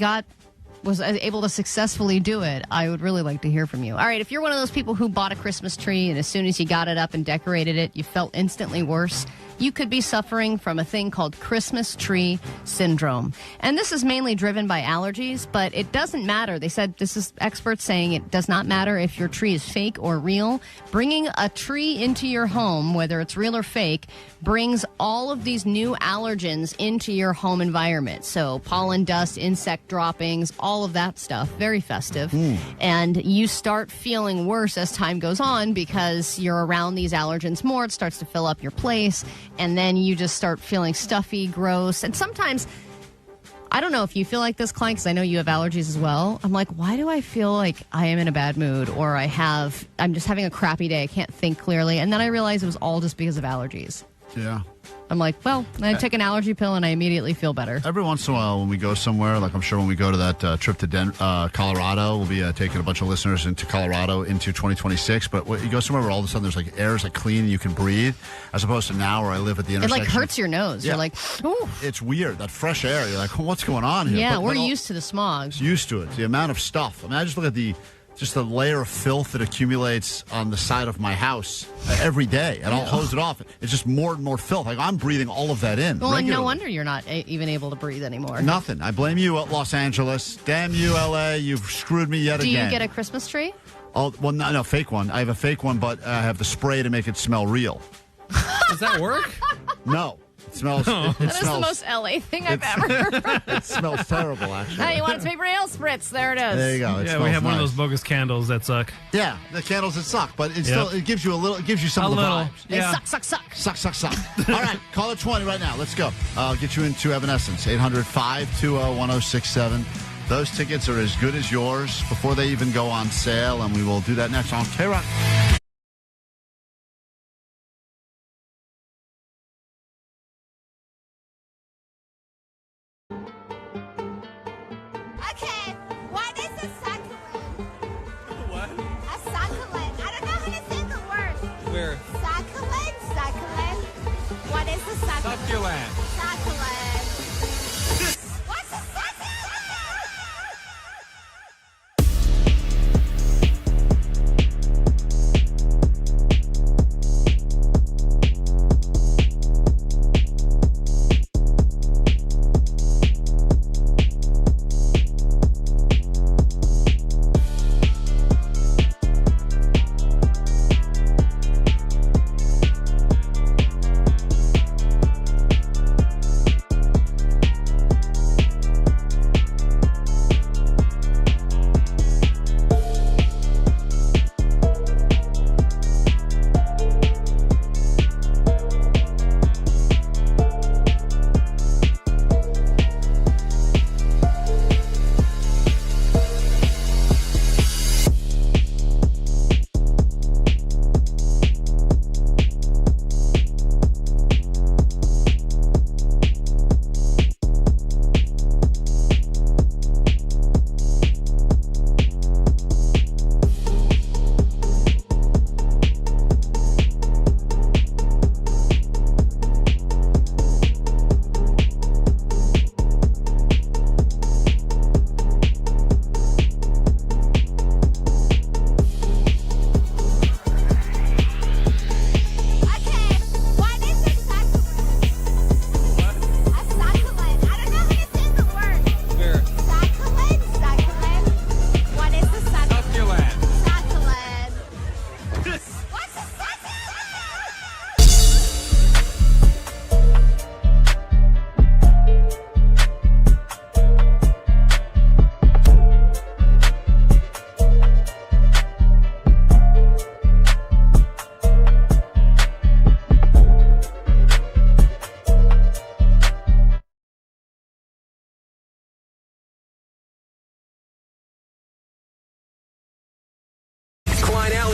was able to successfully do it, I would really like to hear from you. All right, if you're one of those people who bought a Christmas tree and as soon as you got it up and decorated it, you felt instantly worse, you could be suffering from a thing called Christmas tree syndrome. And this is mainly driven by allergies, but it doesn't matter. They said, this is experts saying it does not matter if your tree is fake or real. Bringing a tree into your home, whether it's real or fake, brings all of these new allergens into your home environment. So pollen, dust, insect droppings, all of that stuff. Very festive. And you start feeling worse as time goes on because you're around these allergens more. It starts to fill up your place. And then you just start feeling stuffy, gross. And sometimes, I don't know if you feel like this, Klein, because I know you have allergies as well. I'm like, why do I feel like I am in a bad mood, or I'm just having a crappy day. I can't think clearly. And then I realized it was all just because of allergies. Yeah. I'm like, well, I take an allergy pill and I immediately feel better. Every once in a while when we go somewhere, like I'm sure when we go to that trip to Colorado, we'll be taking a bunch of listeners into Colorado into 2026. But you go somewhere where all of a sudden there's like air is like clean and you can breathe, as opposed to now where I live at the intersection. It like hurts your nose. Yeah. You're like, ooh. It's weird. That fresh air. You're like, what's going on here? Yeah, we're used to the smog. Used to it. The amount of stuff. I mean, I just look at the layer of filth that accumulates on the side of my house every day, and I'll hose it off. It's just more and more filth. Like, I'm breathing all of that in. Well, regularly. and no wonder you're not even able to breathe anymore. Nothing. I blame you, Los Angeles. Damn you, L.A. You've screwed me yet again. Do you get a Christmas tree? Oh, well, no, fake one. I have a fake one, but I have the spray to make it smell real. Does that work? No. It smells. That is the most LA thing I've ever heard. It smells terrible, actually. Hey, you want it to be real? Spritz. There it is. There you go. Yeah, we have one of those bogus candles that suck. Yeah, the candles that suck, but it still it gives you a little. It gives you some of the vibes. Yeah. Suck. All right, call it 20 right now. Let's go. I'll get you into Evanescence. 800-520-1067. Those tickets are as good as yours before they even go on sale, and we will do that next on KROQ.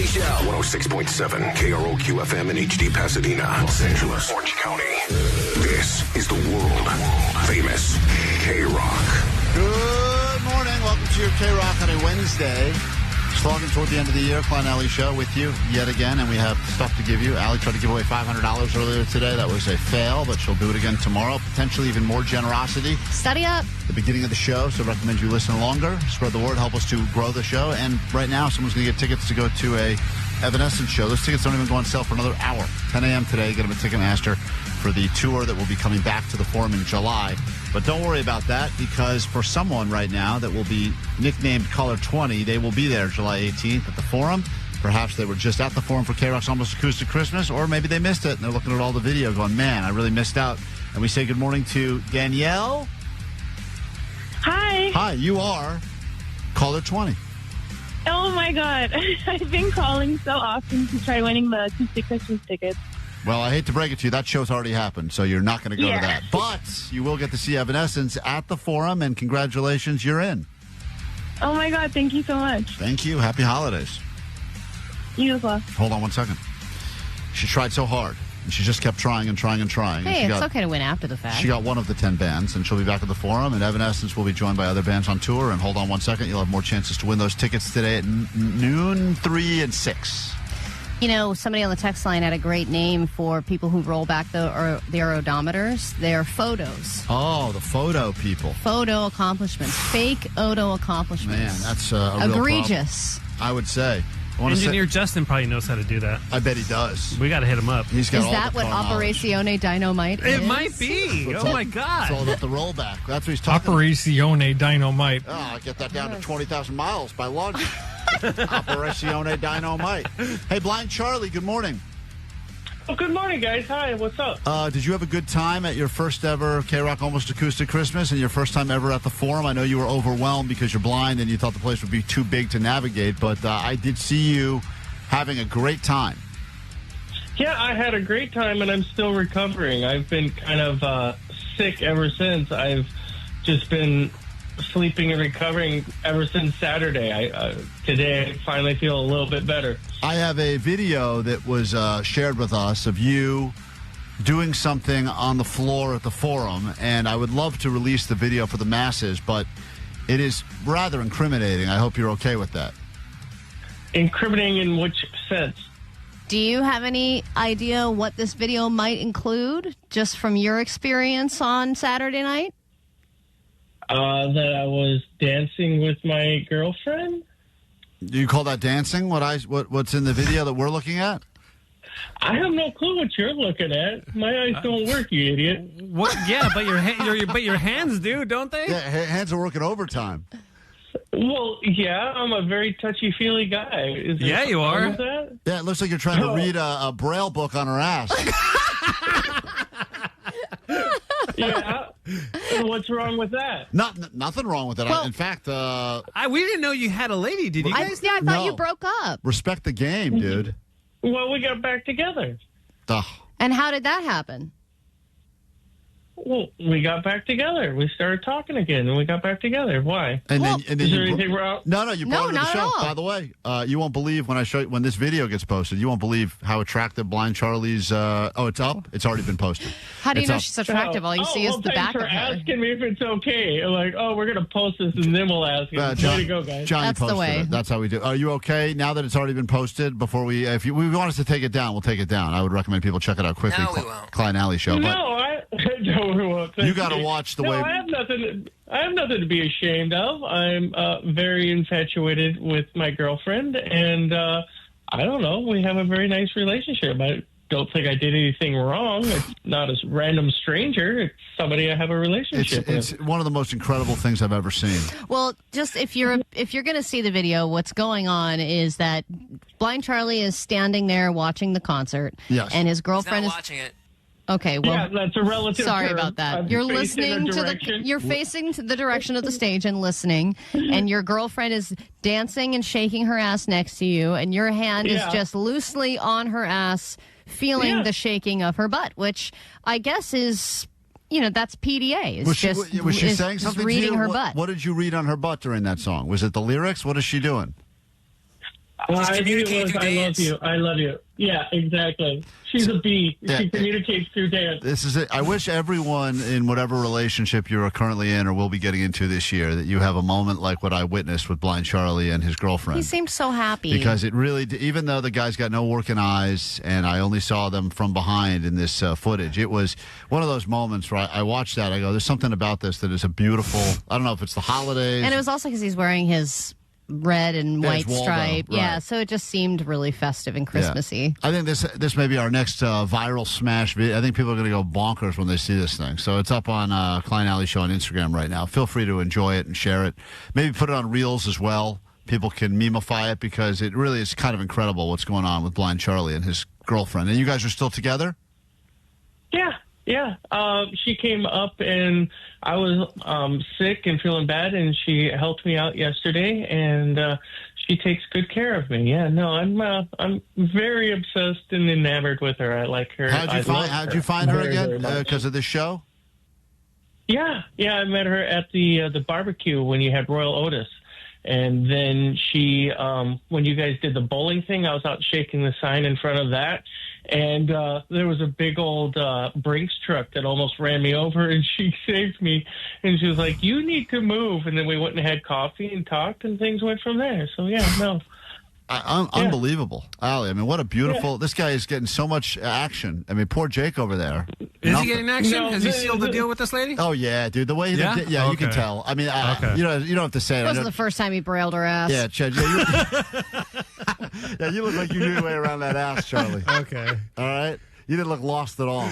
Show. 106.7 KROQ FM in HD Pasadena, Los Angeles, Orange County. This is the world famous KROQ. Good morning. Welcome to your KROQ on a Wednesday. Slogging toward the end of the year. Klein Alley Show with you yet again, and we have stuff to give you. Allie tried to give away $500 earlier today. That was a fail, but she'll do it again tomorrow. Potentially even more generosity. Study up. The beginning of the show, so I recommend you listen longer. Spread the word. Help us to grow the show. And right now, someone's going to get tickets to go to a Evanescence show. Those tickets don't even go on sale for another hour. 10 a.m. today. Get them at Ticketmaster for the tour that will be coming back to the Forum in July. But don't worry about that, because for someone right now that will be nicknamed Caller 20, they will be there July 18th at the Forum. Perhaps they were just at the Forum for KROQ's Almost Acoustic Christmas, or maybe they missed it and they're looking at all the video going, man, I really missed out. And we say good morning to Danielle. Hi. Hi, you are Caller 20. Oh, my God. I've been calling so often to try winning the acoustic Christmas tickets. Well, I hate to break it to you. That show's already happened, so you're not going to go to that. But you will get to see Evanescence at the Forum, and congratulations, you're in. Oh, my God. Thank you so much. Thank you. Happy holidays. You as well. Hold on one second. She tried so hard, and she just kept trying and trying and trying. Hey, and it's okay to win after the fact. She got one of the 10 bands, and she'll be back at the Forum, and Evanescence will be joined by other bands on tour. And hold on one second. You'll have more chances to win those tickets today at noon, 3, and 6. You know, somebody on the text line had a great name for people who roll back their odometers. They're photos. Oh, the photo people. Photo accomplishments. Fake odo accomplishments. Man, that's a real egregious. problem. I would say. Engineer Justin probably knows how to do that. I bet he does. We got to hit him up. He's got Is that what Operazione Dynamite is? It might be. Oh, my God. It's all about the rollback. That's what he's talking Operazione Dynamite. Oh, I get that down to 20,000 miles by lunch. Operazione Dynamite. Hey, Blind Charlie, good morning. Oh, good morning, guys. Hi, what's up? Did you have a good time at your first ever KROQ Almost Acoustic Christmas and your first time ever at the Forum? I know you were overwhelmed because you're blind and you thought the place would be too big to navigate, but I did see you having a great time. Yeah, I had a great time, and I'm still recovering. I've been kind of sick ever since. I've just been sleeping and recovering ever since Saturday. Today, I finally feel a little bit better. I have a video that was shared with us of you doing something on the floor at the Forum, and I would love to release the video for the masses, but it is rather incriminating. I hope you're okay with that. Incriminating in which sense? Do you have any idea what this video might include, just from your experience on Saturday night? That I was dancing with my girlfriend. Do you call that dancing? What's in the video that we're looking at? I have no clue what you're looking at. My eyes don't work, you idiot. What? Yeah, but your hands do, don't they? Yeah, hands are working overtime. Well, yeah, I'm a very touchy-feely guy. Yeah, you are. That? Yeah, it looks like you're trying to read a Braille book on her ass. Yeah. What's wrong with that? Nothing wrong with it. Well, in fact, we didn't know you had a lady, did you guys? I thought you broke up. Respect the game, dude. Well, we got back together. And how did that happen? Well, we got back together. We started talking again, and we got back together. Why? And then is there anything wrong? No, you brought it to the not show. at all. By the way, you won't believe when this video gets posted. You won't believe how attractive Blind Charlie's. It's up. It's already been posted. How do you know she's attractive? All you see is the back of her. Thanks for asking me if it's okay. Like, we're going to post this, and then we'll ask you. Way to go, guys. Johnny That's the posted way. it. That's how we do. Are you okay now that it's already been posted? Before we want us to take it down, we'll take it down. I would recommend people check it out quickly. No, we won't. Klein Alley Show. No, we won't. You got to watch the way. I have nothing to be ashamed of. I'm very infatuated with my girlfriend, and I don't know. We have a very nice relationship. I don't think I did anything wrong. It's not a random stranger. It's somebody I have a relationship with. It's one of the most incredible things I've ever seen. Well, just if you're going to see the video, what's going on is that Blind Charlie is standing there watching the concert, yes, and his girlfriend He's is not watching it. Okay, well, yeah, that's a relative sorry term. about that. I'm You're facing listening you're facing to the direction of the stage and listening, and your girlfriend is dancing and shaking her ass next to you, and your hand is just loosely on her ass, feeling the shaking of her butt, which I guess is, that's PDA. Was she saying something reading to you? her butt. What did you read on her butt during that song? Was it the lyrics? What is she doing? I love you. I love you. Yeah, exactly. She's a bee. She communicates through dance. This is it. I wish everyone in whatever relationship you're currently in or will be getting into this year that you have a moment like what I witnessed with Blind Charlie and his girlfriend. He seemed so happy. Because it really, even though the guy's got no working eyes and I only saw them from behind in this footage, it was one of those moments where I watched that. I go, there's something about this that is a beautiful, I don't know if it's the holidays. And it was also because he's wearing his red and white Waldo, stripe. right. Yeah, so it just seemed really festive and Christmassy. Yeah. I think this may be our next viral smash video. I think people are going to go bonkers when they see this thing. So it's up on Klein Alley Show on Instagram right now. Feel free to enjoy it and share it. Maybe put it on Reels as well. People can memify it because it really is kind of incredible what's going on with Blind Charlie and his girlfriend. And you guys are still together? Yeah. She came up and I was sick and feeling bad, and she helped me out yesterday, and she takes good care of me. Yeah, no, I'm very obsessed and enamored with her. I like her. How'd you find her again? Because of this show? Yeah. I met her at the barbecue when you had Royal Otis. And then she, when you guys did the bowling thing, I was out shaking the sign in front of that. And there was a big old Brinks truck that almost ran me over, and she saved me. And she was like, "You need to move." And then we went and had coffee and talked, and things went from there. So, yeah, no. Unbelievable. Allie, I mean, what a beautiful... Yeah. This guy is getting so much action. I mean, poor Jake over there. Is he getting action? Has he sealed the deal with this lady? Oh, yeah, dude. The way he did... Yeah, you can tell. I mean, you don't have to say it. It wasn't the first time he brailed her ass. Yeah, Chad. Yeah, you look like you knew your way around that ass, Charlie. Okay. All right? You didn't look lost at all.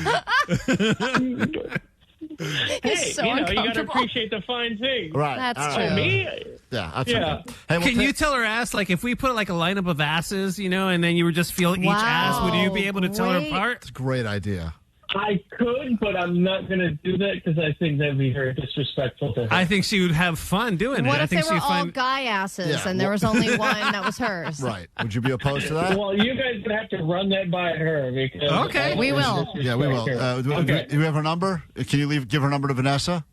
Hey, so you got to appreciate the fine things. Right. That's true. Me? Yeah, that's Yeah. okay. Hey, Can you tell her ass, like, if we put like a lineup of asses, and then you would just feel each ass, would you be able to tell her apart? It's a great idea. I could, but I'm not going to do that because I think that'd be very disrespectful to her. I think she would have fun doing What it. if they were all guy asses and there was only one that was hers? Right. Would you be opposed to that? Well, you guys would have to run that by her because... Okay. We will. Yeah, we will. Do you have her number? Can you give her number to Vanessa?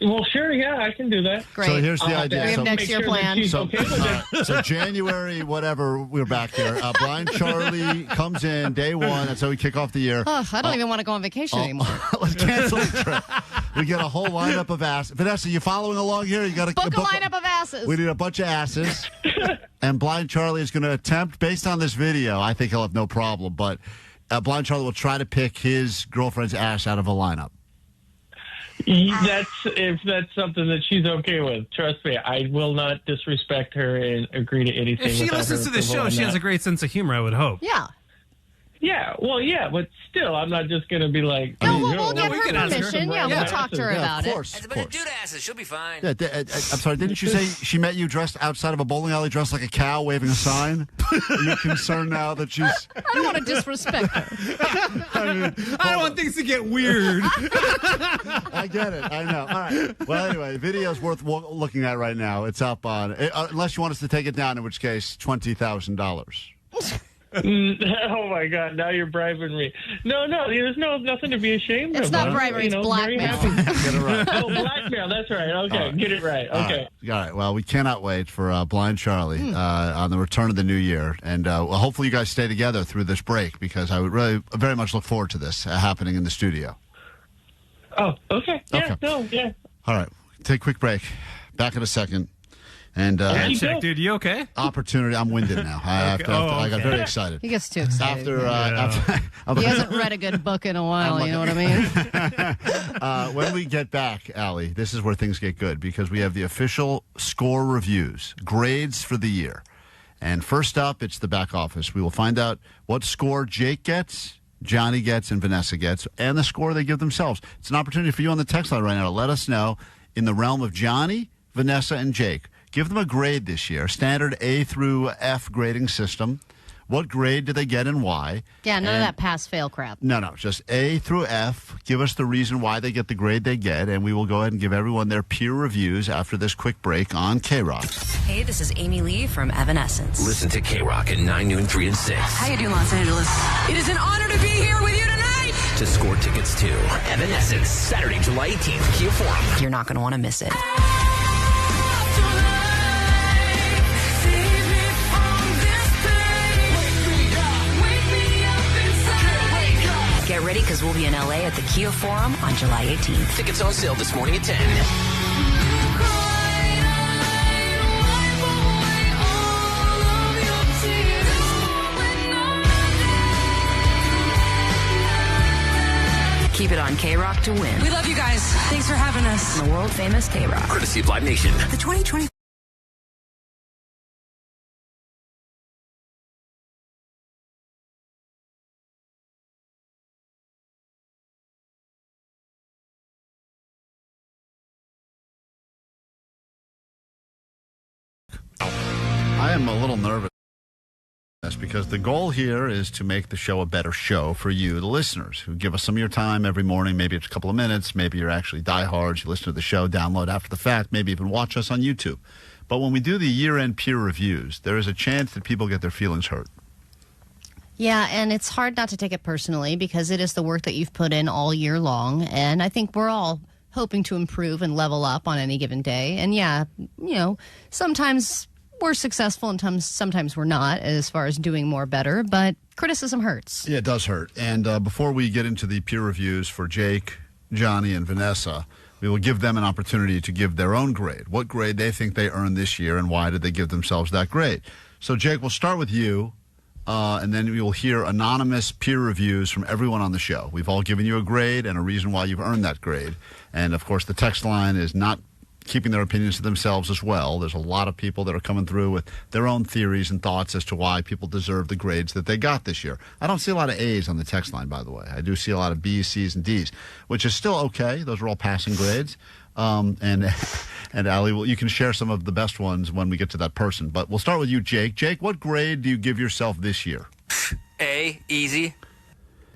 Well, sure, yeah, I can do that. Great. So here's the idea. We have next year plan. So January, whatever, we're back here. Blind Charlie comes in day one. That's how we kick off the year. Oh, I don't even want to go on vacation anymore. Let's cancel the trip. We get a whole lineup of asses. Vanessa, you following along here? You got to book a lineup of asses. We need a bunch of asses. And Blind Charlie is going to attempt, based on this video, I think he'll have no problem, but Blind Charlie will try to pick his girlfriend's ass out of a lineup. If that's something that she's okay with. Trust me, I will not disrespect her and agree to anything. If she listens to the show, she has a great sense of humor, I would hope. Yeah. Yeah, well, yeah, but still, I'm not just going to be like... No, we'll get her permission. Yeah, we'll talk to her about it. Of course. It's a bunch of dude asses. She'll be fine. Yeah, I'm sorry, didn't you say she met you dressed outside of a bowling alley dressed like a cow waving a sign? Are you concerned now that she's... I don't want to disrespect her. I don't want things to get weird. I get it. I know. All right. Well, anyway, the video's worth looking at right now. It's up on... unless you want us to take it down, in which case, $20,000. Oh my God! Now you're bribing me. No, there's nothing to be ashamed of. It's not bribery; it's blackmail. Get it right. Oh, blackmail. That's right. Okay, get it right. Okay. All right. Well, we cannot wait for Blind Charlie on the return of the new year, and hopefully you guys stay together through this break because I would really very much look forward to this happening in the studio. Oh, okay. Yeah. Okay. No. Yeah. All right. Take a quick break. Back in a second. And check, dude. You okay? Opportunity. I'm winded now. I got very excited. He gets too excited. After he hasn't read a good book in a while. You know what I mean? When we get back, Allie, this is where things get good because we have the official score reviews, grades for the year. And first up, it's the back office. We will find out what score Jake gets, Johnny gets, and Vanessa gets, and the score they give themselves. It's an opportunity for you on the text line right now to let us know in the realm of Johnny, Vanessa, and Jake. Give them a grade this year, standard A through F grading system. What grade do they get and why? Yeah, none of that pass-fail crap. No, just A through F. Give us the reason why they get the grade they get, and we will go ahead and give everyone their peer reviews after this quick break on KROQ. Hey, this is Amy Lee from Evanescence. Listen to KROQ at 9, noon, 3, and 6. How you doing, Los Angeles? It is an honor to be here with you tonight. To score tickets to Evanescence, Saturday, July 18th, Kia Forum. You're not going to want to miss it. Get ready because we'll be in LA at the Kia Forum on July 18th. Tickets on sale this morning at 10. Keep it on KROQ to win. We love you guys. Thanks for having us. The world famous KROQ. Courtesy of Live Nation. The 2020 I am a little nervous because the goal here is to make the show a better show for you, the listeners, who give us some of your time every morning. Maybe it's a couple of minutes. Maybe you're actually diehards. You listen to the show, download after the fact, maybe even watch us on YouTube. But when we do the year-end peer reviews, there is a chance that people get their feelings hurt. Yeah, and it's hard not to take it personally because it is the work that you've put in all year long. And I think we're all hoping to improve and level up on any given day. And yeah, sometimes we're successful and sometimes we're not as far as doing more better, but criticism hurts. Yeah, it does hurt. And before we get into the peer reviews for Jake, Johnny, and Vanessa, we will give them an opportunity to give their own grade. What grade they think they earned this year and why did they give themselves that grade? So, Jake, we'll start with you, and then we will hear anonymous peer reviews from everyone on the show. We've all given you a grade and a reason why you've earned that grade. And, of course, the text line is not keeping their opinions to themselves as well. There's a lot of people that are coming through with their own theories and thoughts as to why people deserve the grades that they got this year. I don't see a lot of A's on the text line, by the way. I do see a lot of B's, C's, and D's, which is still okay. Those are all passing grades. And Allie, you can share some of the best ones when we get to that person. But we'll start with you, Jake. Jake, what grade do you give yourself this year? A, easy.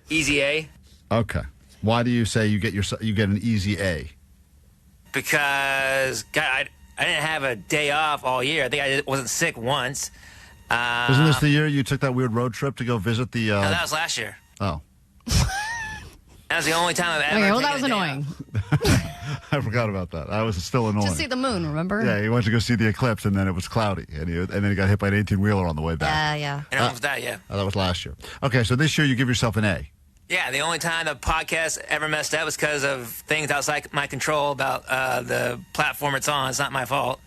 Easy A. Okay. Why do you say you get an easy A? Because God, I didn't have a day off all year. I think I wasn't sick once. Wasn't this the year you took that weird road trip to go visit the... No, that was last year. Oh. That was the only time I've ever Okay, well, that was annoying. I forgot about that. I was still annoying. To see the moon, remember? Yeah, he went to go see the eclipse, and then it was cloudy. And then he got hit by an 18-wheeler on the way back. Yeah. And almost that, yeah. That was last year. Okay, so this year you give yourself an A. Yeah, the only time the podcast ever messed up was because of things outside my control about the platform it's on. It's not my fault.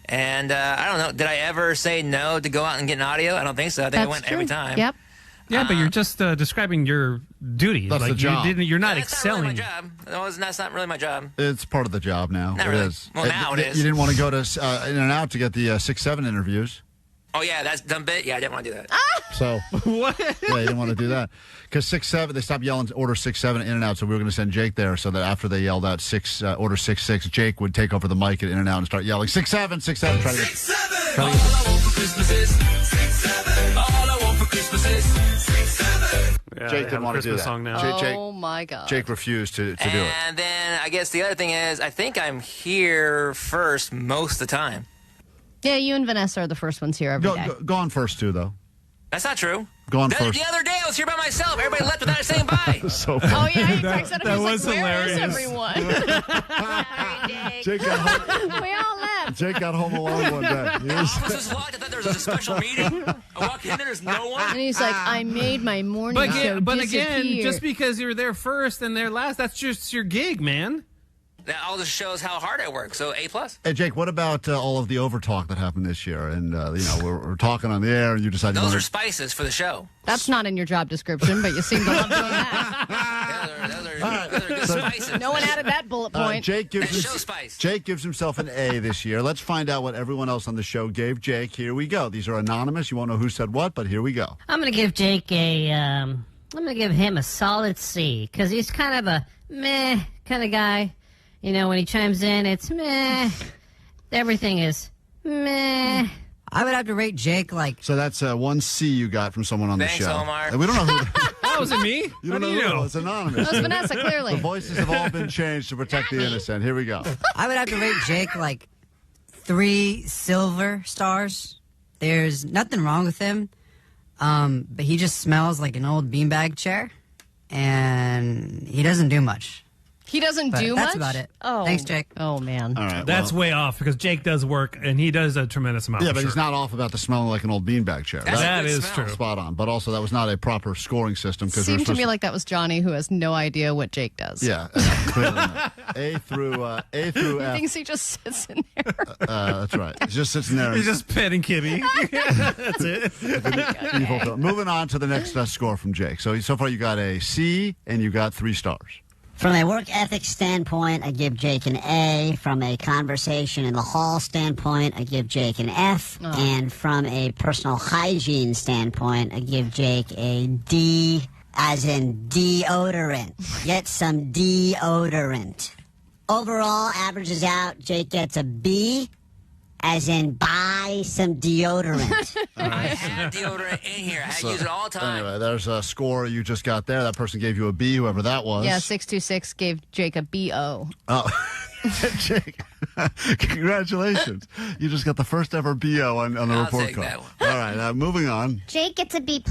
And I don't know. Did I ever say no to go out and get an audio? I don't think so. I think I went every time. Yep. Yeah, but you're just describing your duty. That's the job. You're not That's excelling. Not really my job. That's not really my job. It's part of the job now. Not it really. is. Well, now it is. You didn't want to go to In and Out to get the 6-7 interviews. Oh, yeah, that's dumb bit. Yeah, I didn't want to do that. So, what? Yeah, you didn't want to do that. Because 6-7, they stopped yelling, order 6-7 In and Out, so we were going to send Jake there so that after they yelled out order 6-6, Jake would take over the mic at In and Out and start yelling, 6-7, 6-7. Try to get 6-7. All I want for Christmas is 6-7. All I want for Christmas is 6-7. Yeah, Jake didn't want to do that. Song now. Oh, my God. Jake refused to do it. And then I guess the other thing is I think I'm here first most of the time. Yeah, you and Vanessa are the first ones here every day. Go on first, too, though. That's not true. Go on first. The other day I was here by myself. Everybody left without saying bye. So Oh, yeah, he texted him. That He's was like, where is hilarious. everyone? Jake got home. We all left. Jake got home alone one day. He was- I was just locked. I thought there was a special meeting. I walk in there's no one. And he's like, I made my morning show But again, disappear. just because you're there first and they're last, that's just your gig, man. That all just shows how hard I work. So A+. Hey, Jake, what about all of the overtalk that happened this year? And, we're talking on the air, and you decided Those are spices for the show. That's not in your job description, but you seem to love doing that. Those are good spices. No one added that bullet point. Jake gives That's show spice. Jake gives himself an A this year. Let's find out what everyone else on the show gave Jake. Here we go. These are anonymous. You won't know who said what, but here we go. I'm going to give Jake I'm going to give him a solid C, because he's kind of a meh kind of guy. You know, when he chimes in, it's meh. Everything is meh. I would have to rate Jake like... So that's one C you got from someone on Thanks, the show. Omar. And we don't know who... That wasn't me. You don't know who. It's anonymous. That was Vanessa, clearly. The voices have all been changed to protect the innocent. Here we go. I would have to rate Jake like 3 silver stars. There's nothing wrong with him, but he just smells like an old beanbag chair, and he doesn't do much. He doesn't do much? That's about it. Oh. Thanks, Jake. Oh, man. All right. That's way off because Jake does work and he does a tremendous amount. Yeah, for but he's sure. not off about the smelling like an old beanbag chair. That is true. Spot on. But also, that was not a proper scoring system. Seemed to me like that was Johnny, who has no idea what Jake does. Yeah, clearly not. A through He F. thinks he just sits in there. That's right. He just sits in there. He's just petting Kitty. That's it. Evil. Moving on to the next score from Jake. So far you got a C and you got 3 stars. From a work ethic standpoint, I give Jake an A. From a conversation in the hall standpoint, I give Jake an F. Oh. And from a personal hygiene standpoint, I give Jake a D, as in deodorant. Get some deodorant. Overall, averages out, Jake gets a B, as in buy buy some deodorant. I had deodorant in here. I had to use it all the time. Anyway, there's a score you just got there. That person gave you a B, whoever that was. Yeah, 626 gave Jake a BO. Oh, Jake, congratulations. You just got the first ever BO on the report take card. that one. All right, moving on. Jake gets a B+.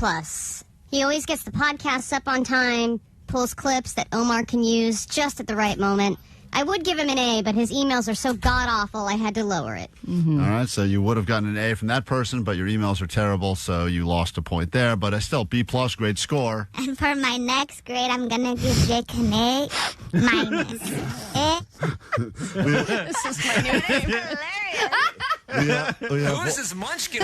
He always gets the podcasts up on time, pulls clips that Omar can use just at the right moment. I would give him an A, but his emails are so god-awful, I had to lower it. All right, so you would have gotten an A from that person, but your emails are terrible, so you lost a point there. But still, B+, great score. And for my next grade, I'm going to give Jake an A-. A. This is my new name. Who is this munchkin?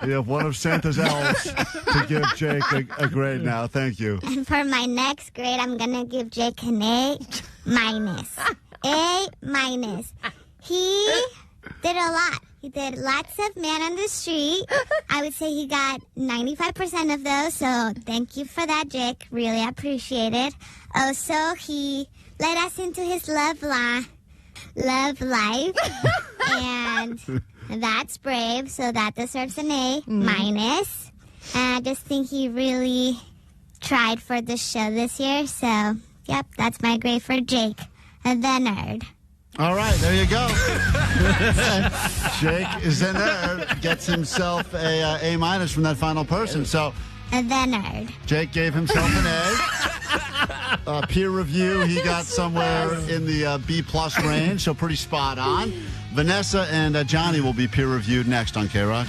We have one of Santa's elves to give Jake a grade now. Thank you. And for my next grade, I'm going to give Jake an A-. A-. He did a lot. He did lots of man on the street. I would say he got 95% of those, so thank you for that, Jake. Really appreciate it. Also, he led us into his love life. And that's brave, so that deserves an A-. And I just think he really tried for the show this year, so, yep, that's my grade for Jake, the nerd. All right, there you go. Jake is a nerd, gets himself a A- from that final person. So The nerd. Jake gave himself an A. Peer review, he got somewhere in the B+ range, so pretty spot on. Vanessa and Johnny will be peer reviewed next on KROQ.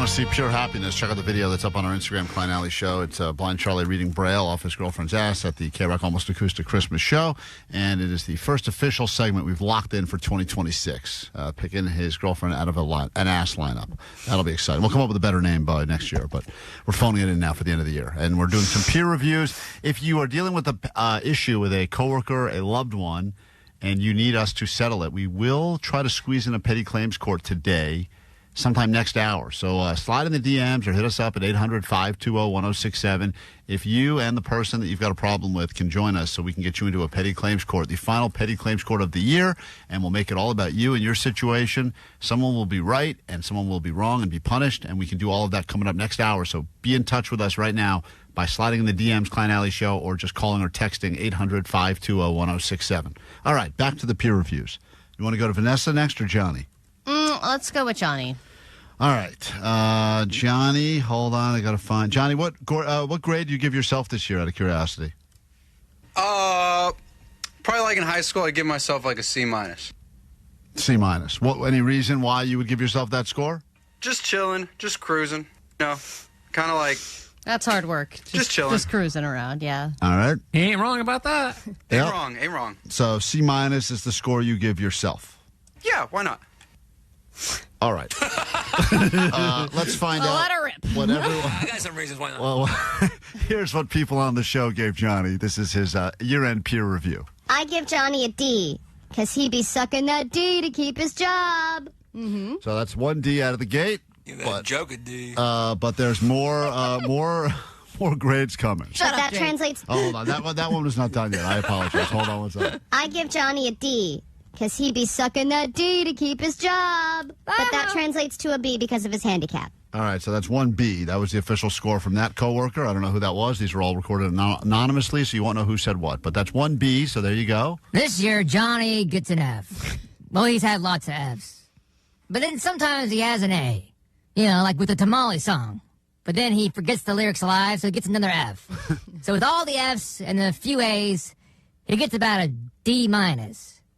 want to see pure happiness, check out the video that's up on our Instagram, Klein Alley Show. It's Blind Charlie reading Braille off his girlfriend's ass at the KROQ Almost Acoustic Christmas Show. And it is the first official segment we've locked in for 2026, picking his girlfriend out of an ass lineup. That'll be exciting. We'll come up with a better name by next year, but we're phoning it in now for the end of the year. And we're doing some peer reviews. If you are dealing with an issue with a coworker, a loved one, and you need us to settle it, we will try to squeeze in a petty claims court today, sometime next hour. So slide in the DMs or hit us up at 800-520-1067 if you and the person that you've got a problem with can join us so we can get you into a petty claims court, the final petty claims court of the year, and we'll make it all about you and your situation. Someone will be right and someone will be wrong and be punished, and we can do all of that coming up next hour. So be in touch with us right now by sliding in the DMs, Klein Alley Show, or just calling or texting 800-520-1067. All right, back to the peer reviews. You want to go to Vanessa next or Johnny? Let's go with Johnny. All right. Johnny, hold on. I got to find. Johnny, what grade do you give yourself this year out of curiosity? Probably like in high school, I'd give myself like a C-. C-. What? Any reason why you would give yourself that score? Just chilling, just cruising. You know, kind of like... That's hard work. Just chilling. Just cruising around, yeah. All right. He ain't wrong about that. Ain't wrong. So C- is the score you give yourself. Yeah, why not? All right. Let's find out. Let her rip. I got some reasons why not. Well, here's what people on the show gave Johnny. This is his year-end peer review. I give Johnny a D, because he be sucking that D to keep his job. Mm-hmm. So that's one D out of the gate. Joke a D. But there's more grades coming. But that translates... Oh, hold on. That one was not done yet. I apologize. Hold on one second. I give Johnny a D, because he be sucking that D to keep his job. But that translates to a B because of his handicap. All right, so that's one B. That was the official score from that coworker. I don't know who that was. These were all recorded anonymously, so you won't know who said what. But that's one B, so there you go. This year, Johnny gets an F. Well, he's had lots of Fs. But then sometimes he has an A. You know, like with the Tamale song. But then he forgets the lyrics alive, so he gets another F. So with all the Fs and a few A's, he gets about a D-,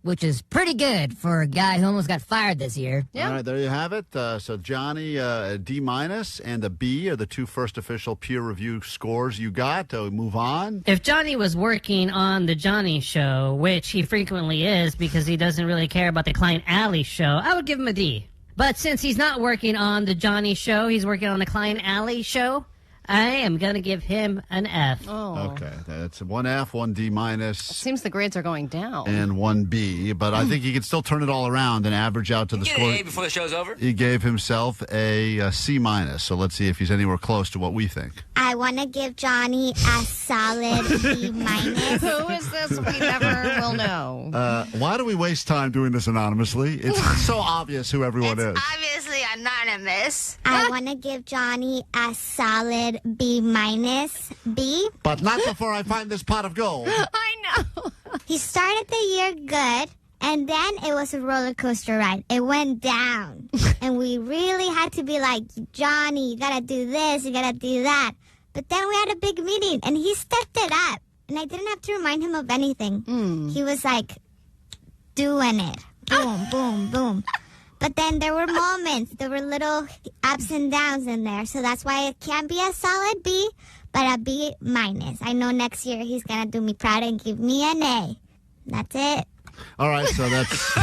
which is pretty good for a guy who almost got fired this year. Yeah. All right, there you have it. So Johnny, a D- and a B are the two first official peer review scores you got. We move on. If Johnny was working on the Johnny Show, which he frequently is because he doesn't really care about the Klein Alley Show, I would give him a D. But since he's not working on the Johnny Show, he's working on the Klein Alley Show, I am going to give him an F. Oh. Okay, that's one F, one D-, Seems the grades are going down. and one B. But I think he can still turn it all around and average out to the Get score. an A before the show's over. He gave himself a C-. So let's see if he's anywhere close to what we think. I want to give Johnny a solid B-. Who is this? We never will know. Why do we waste time doing this anonymously? It's so obvious who everyone is. Obviously anonymous. I want to give Johnny a solid B-. B. But not before I find this pot of gold. I know. He started the year good, and then it was a roller coaster ride. It went down. And we really had to be like, Johnny, you got to do this, you got to do that. But then we had a big meeting, and he stepped it up. And I didn't have to remind him of anything. He was like, doing it. Boom, boom, boom. But then there were moments. There were little ups and downs in there. So that's why it can't be a solid B, but a B-. I know next year he's going to do me proud and give me an A. That's it. All right, so that's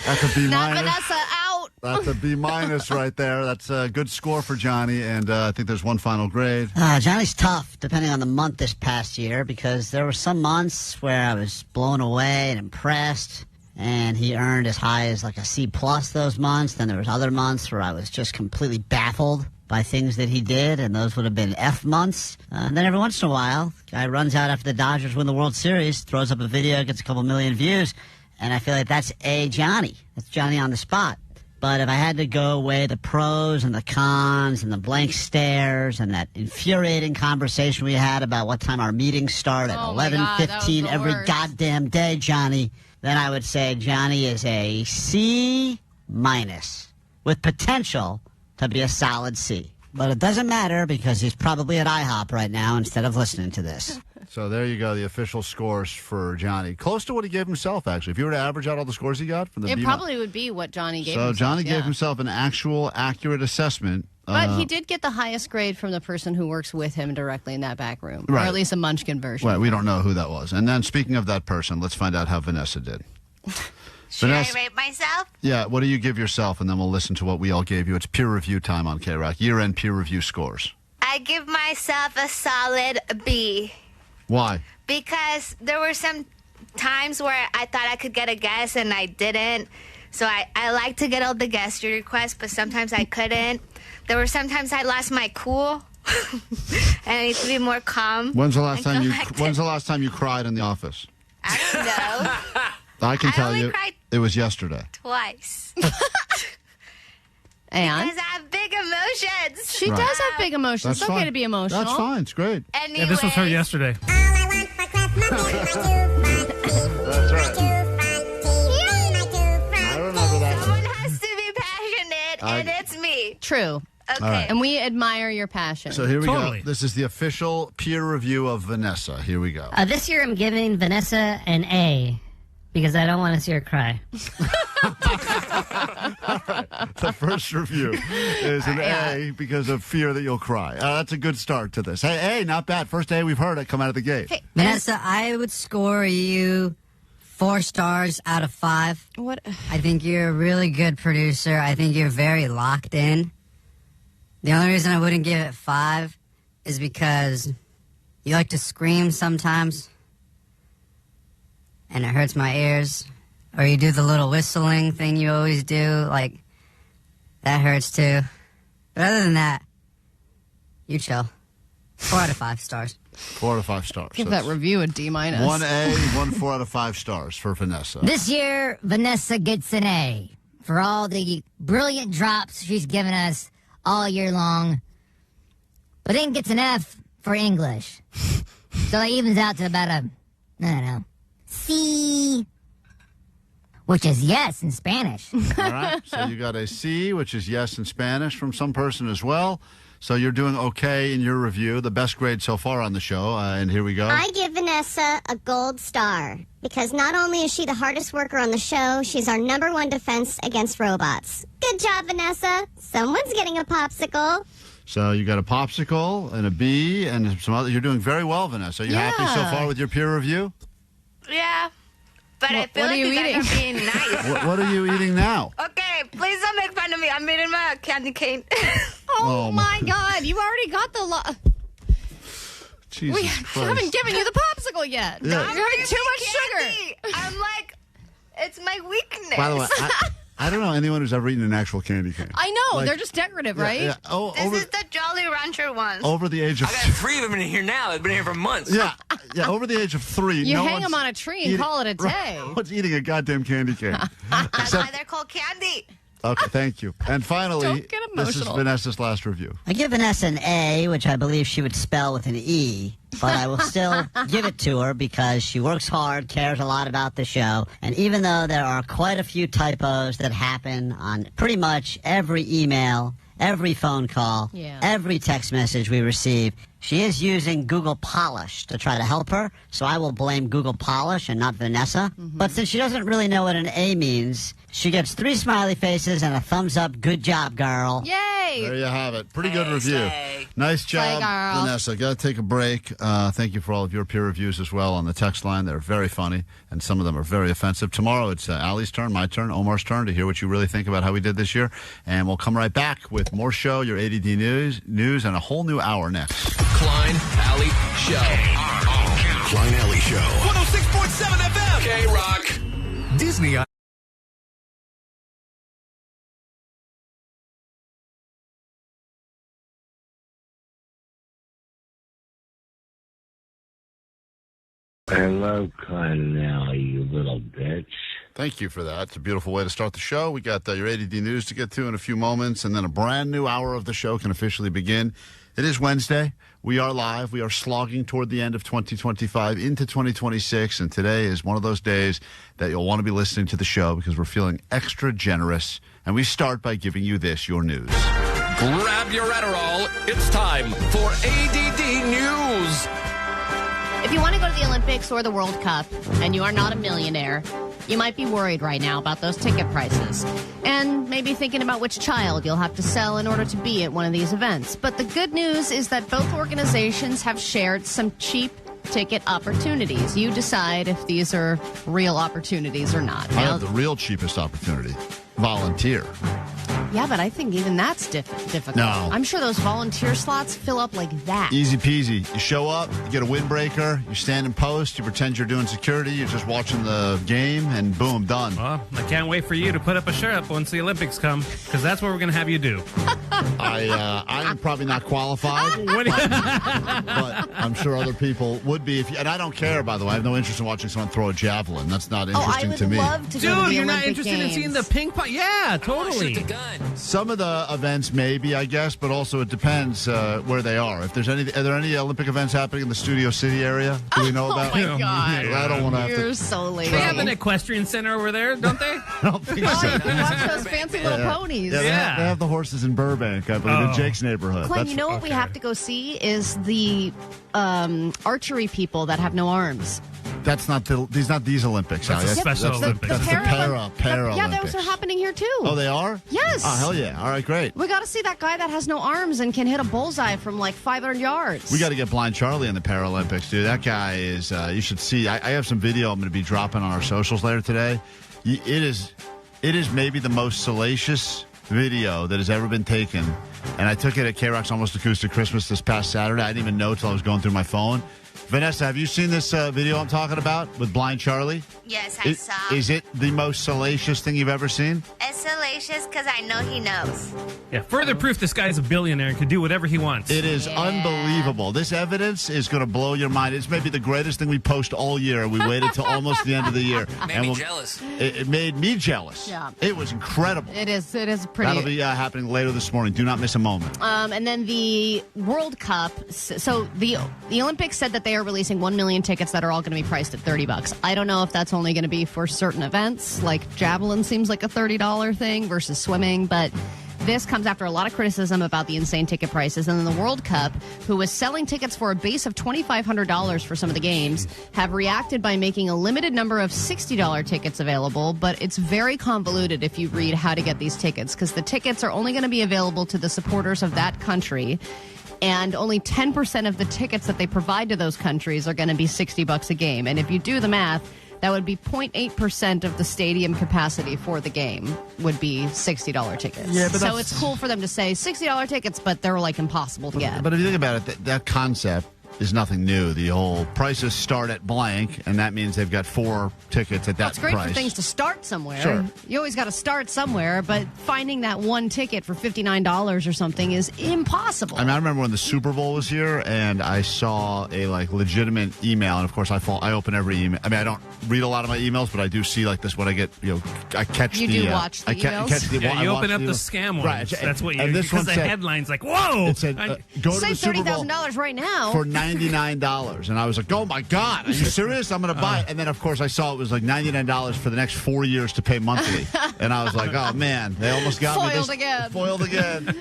that's a B-. Not Vanessa out. That's a B- right there. That's a good score for Johnny, and I think there's one final grade. Johnny's tough, depending on the month this past year, because there were some months where I was blown away and impressed, and he earned as high as like a C+ those months. Then there was other months where I was just completely baffled by things that he did, and those would have been F months. And then every once in a while, guy runs out after the Dodgers win the World Series, throws up a video, gets a couple million views, and I feel like that's a Johnny. That's Johnny on the spot. But if I had to go weigh the pros and the cons and the blank stares and that infuriating conversation we had about what time our meetings start at 11:15 every goddamn day, Johnny, then I would say Johnny is a C- with potential to be a solid C. But it doesn't matter because he's probably at IHOP right now instead of listening to this. So there you go, the official scores for Johnny. Close to what he gave himself, actually. If you were to average out all the scores he got from the It B-. probably would be what Johnny gave So himself. Johnny yeah. gave himself an actual accurate assessment. But he did get the highest grade from the person who works with him directly in that back room. Right. Or at least a Munchkin version. Well, we don't know who that was. And then speaking of that person, let's find out how Vanessa did. Should I rate myself? Yeah, what do you give yourself? And then we'll listen to what we all gave you. It's peer review time on KROQ. Year-end peer review scores. I give myself a solid B. Why? Because there were some times where I thought I could get a guess and I didn't. So I like to get all the guest requests, but sometimes I couldn't. There were sometimes I lost my cool. And I need to be more calm. When's the last time you cried in the office? I don't know. I can tell only you cried it was yesterday. Twice. And? Because I have big emotions. She does have big emotions. That's It's okay fine. to be emotional. That's fine. It's great. Anyway, Yeah, this was her yesterday. That's right. I remember that. Someone has to be passionate, and it's me. True. Okay. All right. And we admire your passion. So here we go. This is the official peer review of Vanessa. Here we go. This year I'm giving Vanessa an A because I don't want to see her cry. The first review is an A because of fear that you'll cry. That's a good start to this. Hey, not bad. First A we've heard it come out of the gate. Vanessa, I would score you 4 stars out of 5. What? I think you're a really good producer. I think you're very locked in. The only reason I wouldn't give it 5 is because you like to scream sometimes, and it hurts my ears. Or you do the little whistling thing you always do, like, that hurts too. But other than that, you chill. 4 out of 5 stars. 4 out of 5 stars. Give So that it's review a D-. 1 A, 1 4 out of 5 stars for Vanessa. This year, Vanessa gets an A for all the brilliant drops she's given us all year long, but then gets an F for English. So it evens out to about I don't know, C, which is yes in Spanish. All right. So you got a C, which is yes in Spanish from some person as well. So you're doing okay in your review, the best grade so far on the show. And here we go. I give Vanessa a gold star because not only is she the hardest worker on the show, she's our #1 defense against robots. Good job, Vanessa. Someone's getting a popsicle. So you got a popsicle and a B and some other. You're doing very well, Vanessa. Are you happy so far with your peer review? Yeah. But I feel what like are you you guys eating? are being nice. What are you eating now? Okay, please don't make fun of me. I'm eating my candy cane. Oh, my God. You've already got the... Jesus we Christ. haven't given you the popsicle yet. Yeah. You're having too much sugar. I'm like, it's my weakness. By the way, I don't know anyone who's ever eaten an actual candy cane. I know. Like, they're just decorative, right? Yeah. Oh, This is the Jolly Rancher one. over the age of I got 3 of them in here now. They've been here for months. yeah, over the age of 3. You no hang one's them on a tree and eating- call it a day. No one's eating a goddamn candy cane. That's why they're called candy. Okay, thank you. And finally, Don't get this is emotional. Vanessa's last review. I give Vanessa an A, which I believe she would spell with an E, but I will still give it to her because she works hard, cares a lot about the show, and even though there are quite a few typos that happen on pretty much every email, every phone call, every text message we receive, she is using Google Polish to try to help her, so I will blame Google Polish and not Vanessa. But since she doesn't really know what an A means, she gets 3 smiley faces and a thumbs up. Good job, girl. Yay! There you have it. Pretty good review. Nice job, girl. Vanessa. Got to take a break. Thank you for all of your peer reviews as well on the text line. They're very funny, and some of them are very offensive. Tomorrow it's Allie's turn, my turn, Omar's turn to hear what you really think about how we did this year. And we'll come right back with more show, your ADD news, and a whole new hour next. Klein Alley Show. Klein Alley Show. 106.7 FM. KROQ. Disney. Hello, Klein Alley, you little bitch. Thank you for that. It's a beautiful way to start the show. We got your ADD news to get to in a few moments, and then a brand new hour of the show can officially begin. It is Wednesday. We are live. We are slogging toward the end of 2025 into 2026, and today is one of those days that you'll want to be listening to the show because we're feeling extra generous, and we start by giving you this, your news. Grab your Adderall. It's time for ADD News. If you want to go to the Olympics or the World Cup and you are not a millionaire, you might be worried right now about those ticket prices and maybe thinking about which child you'll have to sell in order to be at one of these events. But the good news is that both organizations have shared some cheap ticket opportunities. You decide if these are real opportunities or not. I have the real cheapest opportunity. Volunteer. Yeah, but I think even that's difficult. No. I'm sure those volunteer slots fill up like that. Easy peasy. You show up, you get a windbreaker, you stand in post, you pretend you're doing security, you're just watching the game, and boom, done. Well, I can't wait for you to put up a shirt once the Olympics come, because that's what we're going to have you do. I am probably not qualified, but I'm sure other people would be. And I don't care, by the way. I have no interest in watching someone throw a javelin. That's not interesting to me. Love to go to the you're Olympic not interested Games. in seeing the ping pong? Yeah, totally. Shoot the gun. Some of the events, maybe, I guess, but also it depends where they are. If there's are there any Olympic events happening in the Studio City area? Do we know about? Oh my God! I don't want to have You're to. so lazy. They have an equestrian center over there, don't they? I don't think so. You can watch those fancy little ponies. Yeah, they have the horses in Burbank, I believe, in Jake's neighborhood. Klein, you know what we have to go see is the archery people that have no arms. That's not these Olympics. That's a special Olympics. That's the Paralympics. Yeah, those are happening here too. Oh, they are? Yes. Oh, hell yeah. All right, great. We got to see that guy that has no arms and can hit a bullseye from like 500 yards. We got to get Blind Charlie in the Paralympics, dude. That guy is, you should see. I have some video I'm going to be dropping on our socials later today. It is maybe the most salacious video that has ever been taken. And I took it at KROQ's Almost Acoustic Christmas this past Saturday. I didn't even know till I was going through my phone. Vanessa, have you seen this video I'm talking about with Blind Charlie? Yes, I saw. Is it the most salacious thing you've ever seen? It's salacious because I know he knows. Yeah, further proof this guy's a billionaire and can do whatever he wants. It is unbelievable. This evidence is going to blow your mind. It's maybe the greatest thing we post all year. We waited till almost the end of the year. Made me jealous. It made me jealous. Yeah. It was incredible. It is pretty. That'll be happening later this morning. Do not miss a moment. And then the World Cup. So the Olympics said that they are releasing 1 million tickets that are all going to be priced at $30. I don't know if that's only going to be for certain events, like javelin seems like a $30 thing versus swimming, but this comes after a lot of criticism about the insane ticket prices. And then the World Cup, who was selling tickets for a base of $2,500 for some of the games, have reacted by making a limited number of $60 tickets available. But it's very convoluted if you read how to get these tickets, because the tickets are only going to be available to the supporters of that country. And only 10% of the tickets that they provide to those countries are going to be $60 a game. And if you do the math, that would be 0.8% of the stadium capacity for the game would be $60 tickets. Yeah, but so it's cool for them to say $60 tickets, but they're like impossible to get. But if you think about it, that concept is nothing new. The whole prices start at blank, and that means they've got 4 tickets at that It's great price. for things to start somewhere. Sure. You always got to start somewhere, but finding that one ticket for $59 or something is impossible. I mean, I remember when the Super Bowl was here, and I saw a legitimate email, and of course I open every email. I mean, I don't read a lot of my emails, but I do see this when I get I catch you the. You do watch the emails. Yeah, you open up the scam ones. Right. That's what you. And this because one the said, headline's like, whoa! It said, go to the Save Super Bowl $30,000 right now for $99, and I was like, oh my God, are you serious? I'm going to buy it. And then of course I saw it was like $99 for the next 4 years to pay monthly, and I was like, oh man, they almost got me. Foiled again.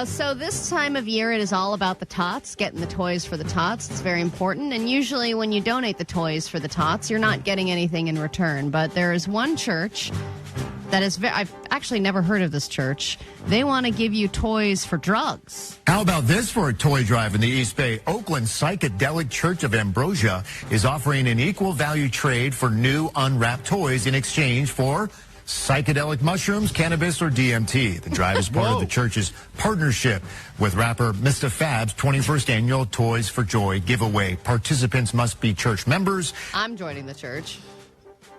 So this time of year, it is all about the tots, getting the toys for the tots. It's very important. And usually when you donate the toys for the tots, you're not getting anything in return. But there is one church that is I've actually never heard of this church. They want to give you toys for drugs. How about this for a toy drive in the East Bay? Oakland Psychedelic Church of Ambrosia is offering an equal value trade for new unwrapped toys in exchange for psychedelic mushrooms, cannabis, or DMT. The drive is part of the church's partnership with rapper Mr. Fab's 21st annual Toys for Joy giveaway. Participants must be church members. I'm joining the church.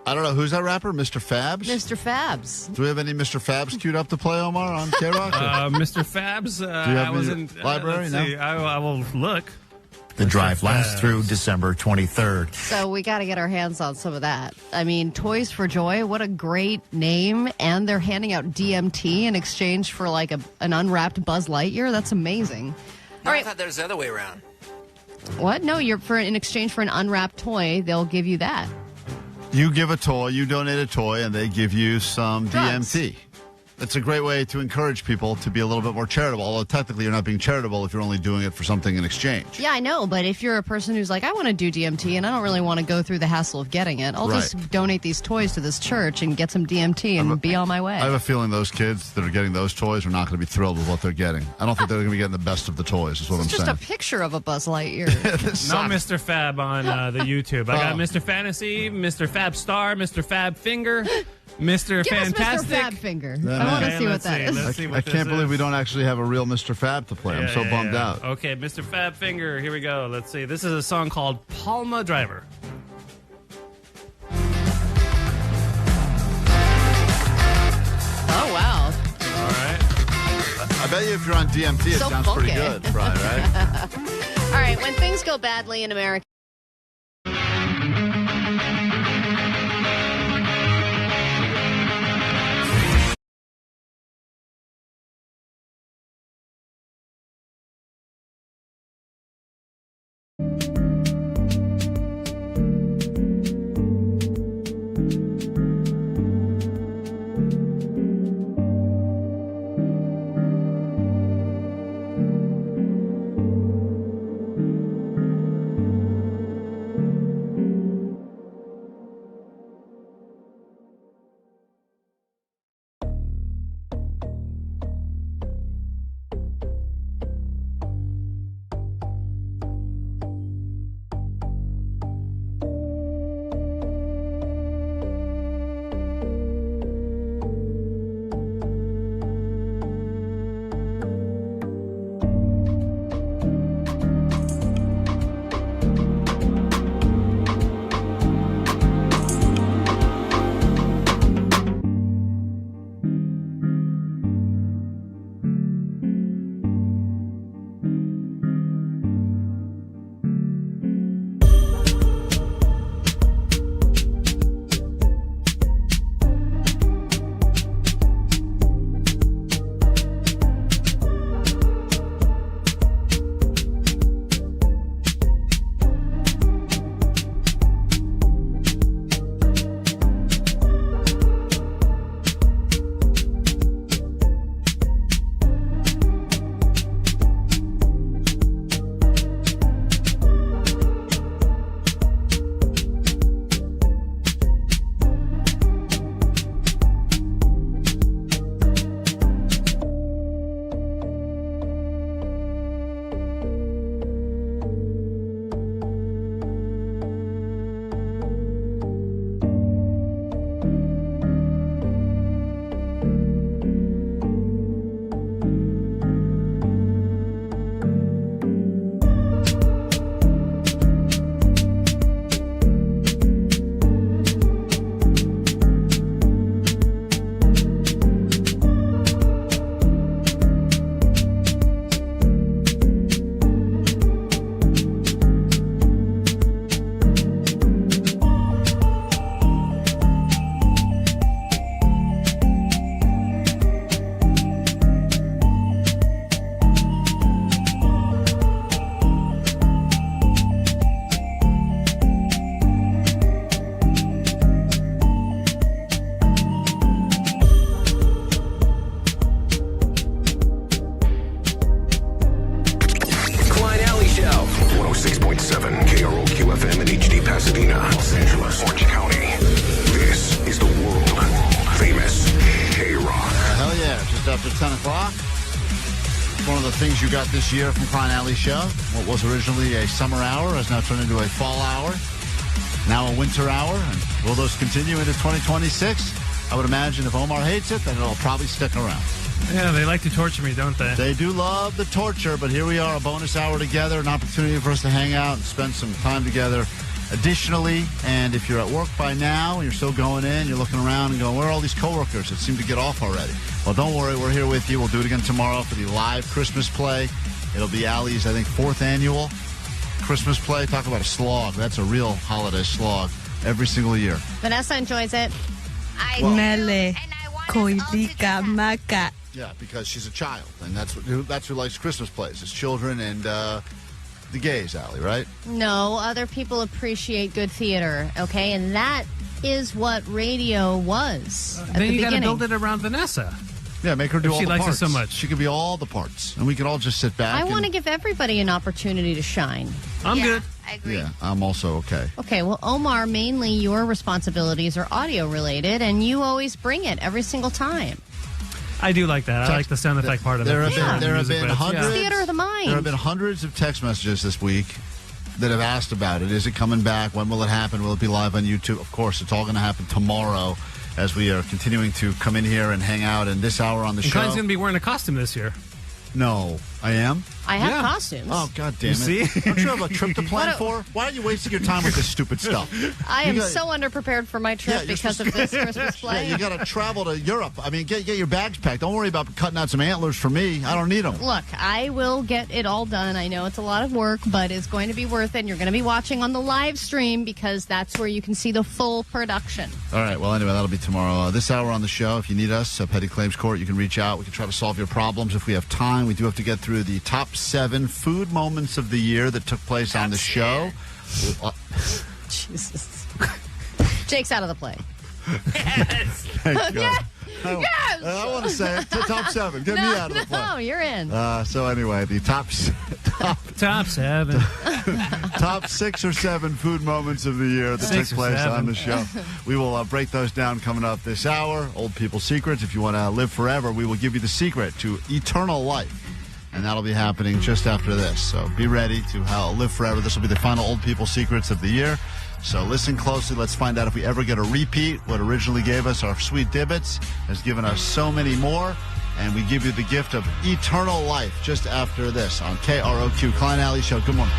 I don't know. Who's that rapper? Mr. Fabs? Mr. Fabs. Do we have any Mr. Fabs queued up to play, Omar, on KROQ? Mr. Fabs? Do you have I was in library? No? I will look. The drive lasts through December 23rd. So we got to get our hands on some of that. I mean, Toys for Joy, what a great name. And they're handing out DMT in exchange for like an unwrapped Buzz Lightyear. That's amazing. No, I thought there was the other way around. What? No, in exchange for an unwrapped toy, they'll give you that. You give a toy, you donate a toy, and they give you some drugs. DMT. it's a great way to encourage people to be a little bit more charitable, although technically you're not being charitable if you're only doing it for something in exchange. Yeah, I know, but if you're a person who's like, I want to do DMT and I don't really want to go through the hassle of getting it, I'll just donate these toys to this church and get some DMT and be on my way. I have a feeling those kids that are getting those toys are not going to be thrilled with what they're getting. I don't think they're going to be getting the best of the toys, is what I'm It's saying. just a picture of a Buzz Lightyear. No Mr. Fab on the YouTube. I got Mr. Fantasy, Mr. Fab Star, Mr. Fab Finger, Mr. Give Fantastic. us Mr. Fab Finger. Yeah, I want to man. see what that is. See I what can't this believe is. we don't actually have a real Mr. Fab to play. I'm so bummed out. Okay, Mr. Fab Finger. Here we go. Let's see. This is a song called Palma Driver. Oh, wow. All right. I bet you if you're on DMT, it So sounds funky. pretty good, Brian, right? All right, when things go badly in America. Pasadena, Los Angeles, Orange County. This is the world famous KROQ. Hell yeah, just after 10 o'clock. One of the things you got this year from Klein Alley Show. What was originally a summer hour has now turned into a fall hour. Now a winter hour. And will those continue into 2026? I would imagine if Omar hates it, then it'll probably stick around. Yeah, they like to torture me, don't they? They do love the torture, but here we are, a bonus hour together, an opportunity for us to hang out and spend some time together. Additionally, and if you're at work by now and you're still going in, you're looking around and going, where are all these coworkers that seem to get off already? Well, don't worry, we're here with you. We'll do it again tomorrow for the live Christmas play. It'll be Allie's, I think, 4th annual Christmas play. Talk about a slog. That's a real holiday slog every single year. Vanessa enjoys it. Yeah, because she's a child, and that's who likes Christmas plays. It's children and the gays, Allie, right? No, other people appreciate good theater, okay? And that is what radio was at Then the you got to beginning. build it around Vanessa. Yeah, make her do all she the likes parts. it so much. She could be all the parts, and we could all just sit back. I want to give everybody an opportunity to shine. I'm good. I agree. Yeah, I'm also okay. Okay, well, Omar, mainly your responsibilities are audio related, and you always bring it every single time. I do like that. I like the sound effect part of There it. have been hundreds. It's theater of the mind. There have been hundreds of text messages this week that have asked about it. Is it coming back? When will it happen? Will it be live on YouTube? Of course, it's all going to happen tomorrow as we are continuing to come in here and hang out. And this hour on the And show. Klein's going to be wearing a costume this year. No, I am. I have costumes. Oh, God damn it. You see? Don't you have a trip to plan for? Why are you wasting your time with this stupid stuff? I am You got- so underprepared for my trip because of this Christmas play. Yeah, you got to travel to Europe. I mean, get your bags packed. Don't worry about cutting out some antlers for me. I don't need them. Look, I will get it all done. I know it's a lot of work, but it's going to be worth it. And you're going to be watching on the live stream because that's where you can see the full production. All right. Well, anyway, that'll be tomorrow. This hour on the show, if you need us, Petty Claims Court, you can reach out. We can try to solve your problems if we have time. We do have to get through the top 7 food moments of the year that took place on the show. Jesus. Jake's out of the play. Thank God. Yes! I want to say it. Top 7. Get me out of the play. No, you're in. So anyway, the top 7. top 6 or 7 food moments of the year that took place on the show. We will break those down coming up this hour. Old people secrets. If you want to live forever, we will give you the secret to eternal life. And that'll be happening just after this. So be ready to live forever. This will be the final old people secrets of the year. So listen closely. Let's find out if we ever get a repeat. What originally gave us our sweet dibbits has given us so many more. And we give you the gift of eternal life just after this on KROQ Klein Alley Show. Good morning.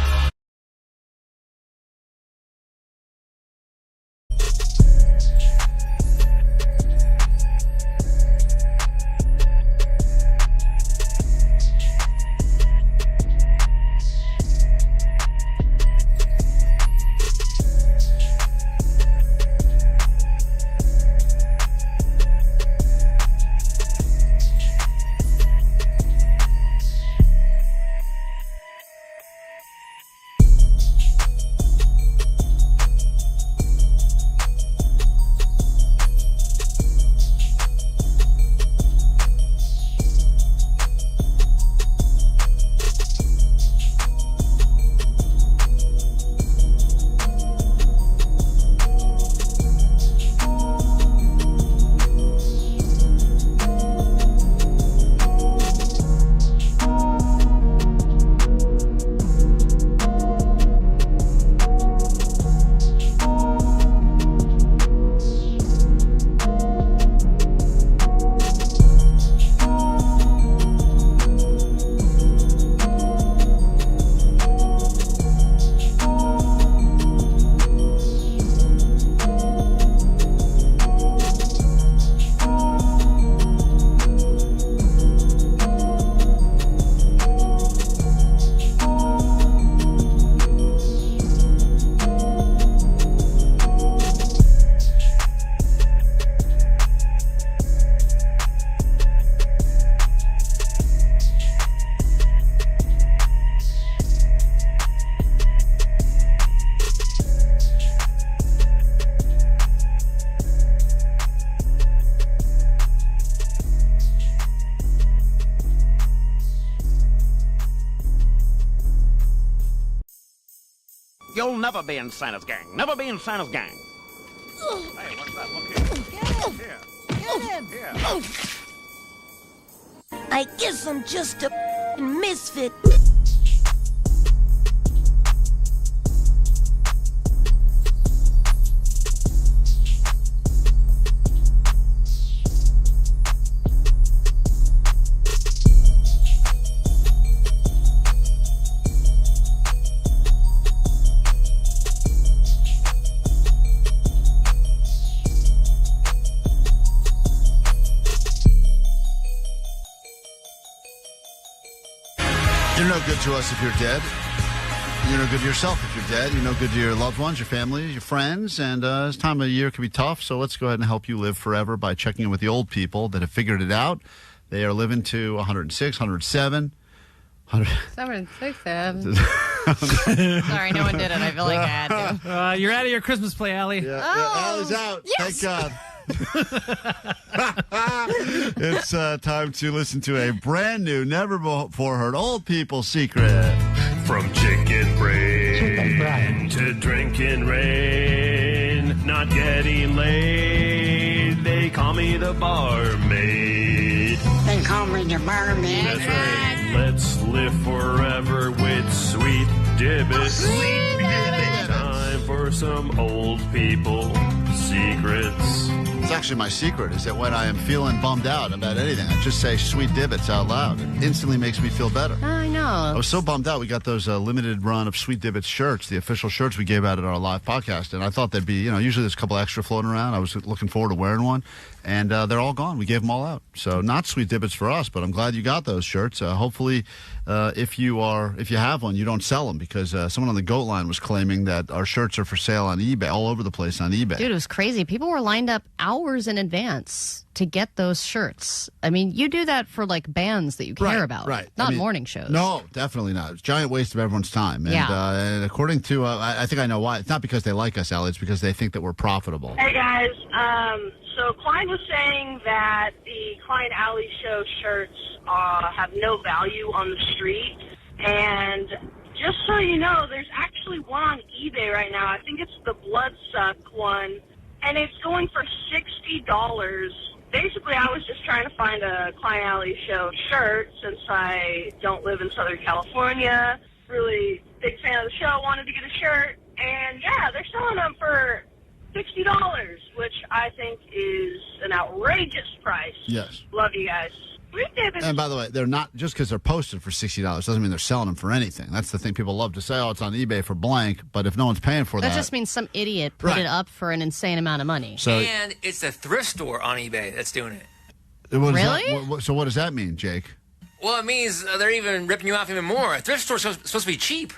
You'll never be in Santa's gang. Never be in Santa's gang. Hey, what's that? Look here. Get him! Here. I guess I'm just a misfit. You're no good to us if you're dead. You're no good to yourself if you're dead. You're no good to your loved ones, your family, your friends. And this time of year can be tough, so let's go ahead and help you live forever by checking in with the old people that have figured it out. They are living to 106, 107. 7, 6, 7. Sorry, no one did it. I feel like I had to. You're out of your Christmas play, Allie. Yeah, Allie's out. Yes. Thank God. It's time to listen to a brand new, never before heard old people secret. From chicken brain to drinking rain, not getting laid. They call me the barmaid. They call me the barmaid. That's right. Let's live forever with sweet dibbits. Sweet dibbits. Time for some old people secrets. It's actually my secret, is that when I am feeling bummed out about anything, I just say sweet dibbits out loud. It instantly makes me feel better. I know. I was so bummed out. We got those limited run of Sweet Dibbits shirts, the official shirts we gave out at our live podcast, and I thought they'd be, usually there's a couple extra floating around. I was looking forward to wearing one, and they're all gone. We gave them all out. So not Sweet Dibbits for us, but I'm glad you got those shirts. Hopefully, if you have one, you don't sell them, because someone on the GOAT line was claiming that our shirts are for sale on eBay, all over the place on eBay. Dude, it was crazy. People were lined up hours in advance to get those shirts. I mean, you do that for like bands that you care about, right? Not morning shows. No, definitely not. It's a giant waste of everyone's time. And, and according to, I think I know why. It's not because they like us, Allie. It's because they think that we're profitable. Hey guys, so Klein was saying that the Klein Alley Show shirts have no value on the street, and just so you know, there's actually one on eBay right now. I think it's the Bloodsuck one, and it's going for $60. Basically, I was just trying to find a Klein Alley Show shirt since I don't live in Southern California. Really big fan of the show, wanted to get a shirt, and yeah, they're selling them for $60, which I think is an outrageous price. Yes. Love you guys. And by the way, they're not, just because they're posted for $60 doesn't mean they're selling them for anything. That's the thing people love to say, oh, it's on eBay for blank, but if no one's paying for that. That just means some idiot put it up for an insane amount of money. So, and it's a thrift store on eBay that's doing it. Really? So what does that mean, Jake? Well, it means they're even ripping you off even more. A thrift store's supposed to be cheap.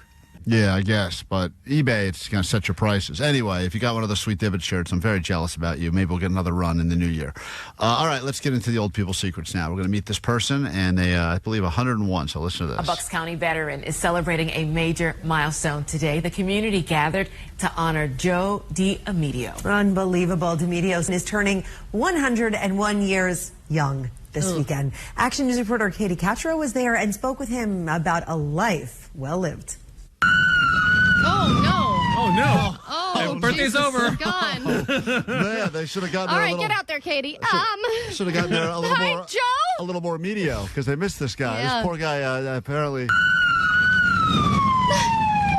Yeah, I guess. But eBay, it's going to set your prices. Anyway, if you got one of those Sweet Dibbit shirts, I'm very jealous about you. Maybe we'll get another run in the new year. All right, let's get into the old people secrets now. We're going to meet this person, and they, I believe, 101. So listen to this. A Bucks County veteran is celebrating a major milestone today. The community gathered to honor Joe D'Amedio. Unbelievable. D'Amedio is turning 101 years young this weekend. Action News reporter Katie Castro was there and spoke with him about a life well lived. Oh, no. Oh, no. Oh, birthday's Jesus, over. He's gone. Man, they should have gotten All there right, a little... get out there, Katie. Should have gotten there a little Hi, more... Joe? A little more medio, because they missed this guy. Yeah. This poor guy, apparently...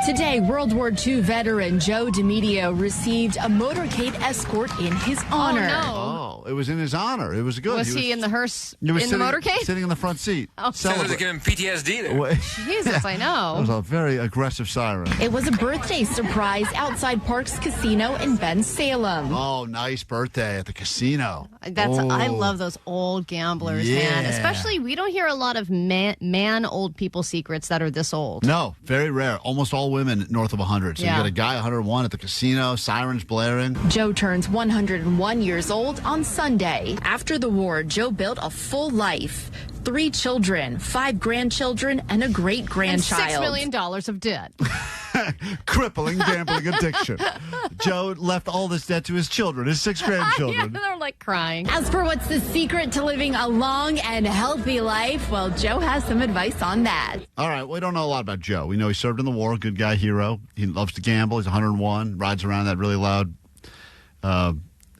Today, World War II veteran Joe D'Amedio received a motorcade escort in his honor. Oh, it was in his honor. It was good. Was he in the hearse He was in sitting, the motorcade? sitting in the front seat. Oh. Sounds like giving PTSD there. Jesus, I know. That was a very aggressive siren. It was a birthday surprise outside Parks Casino in Ben Salem. Oh, nice birthday at the casino. I love those old gamblers, man. Yeah. Especially, we don't hear a lot of man old people secrets that are this old. No, very rare. Almost all women north of 100. So Yeah. you got a guy 101 at the casino, sirens blaring. Joe turns 101 years old on Sunday. After the war, Joe built a full life. 3 children, 5 grandchildren, and a great-grandchild. And $6 million of debt. Crippling gambling addiction. Joe left all this debt to his children, his 6 grandchildren. Yeah, they're like crying. As for what's the secret to living a long and healthy life, well, Joe has some advice on that. All right, we don't know a lot about Joe. We know he served in the war, good guy, hero. He loves to gamble. He's 101, rides around that really loud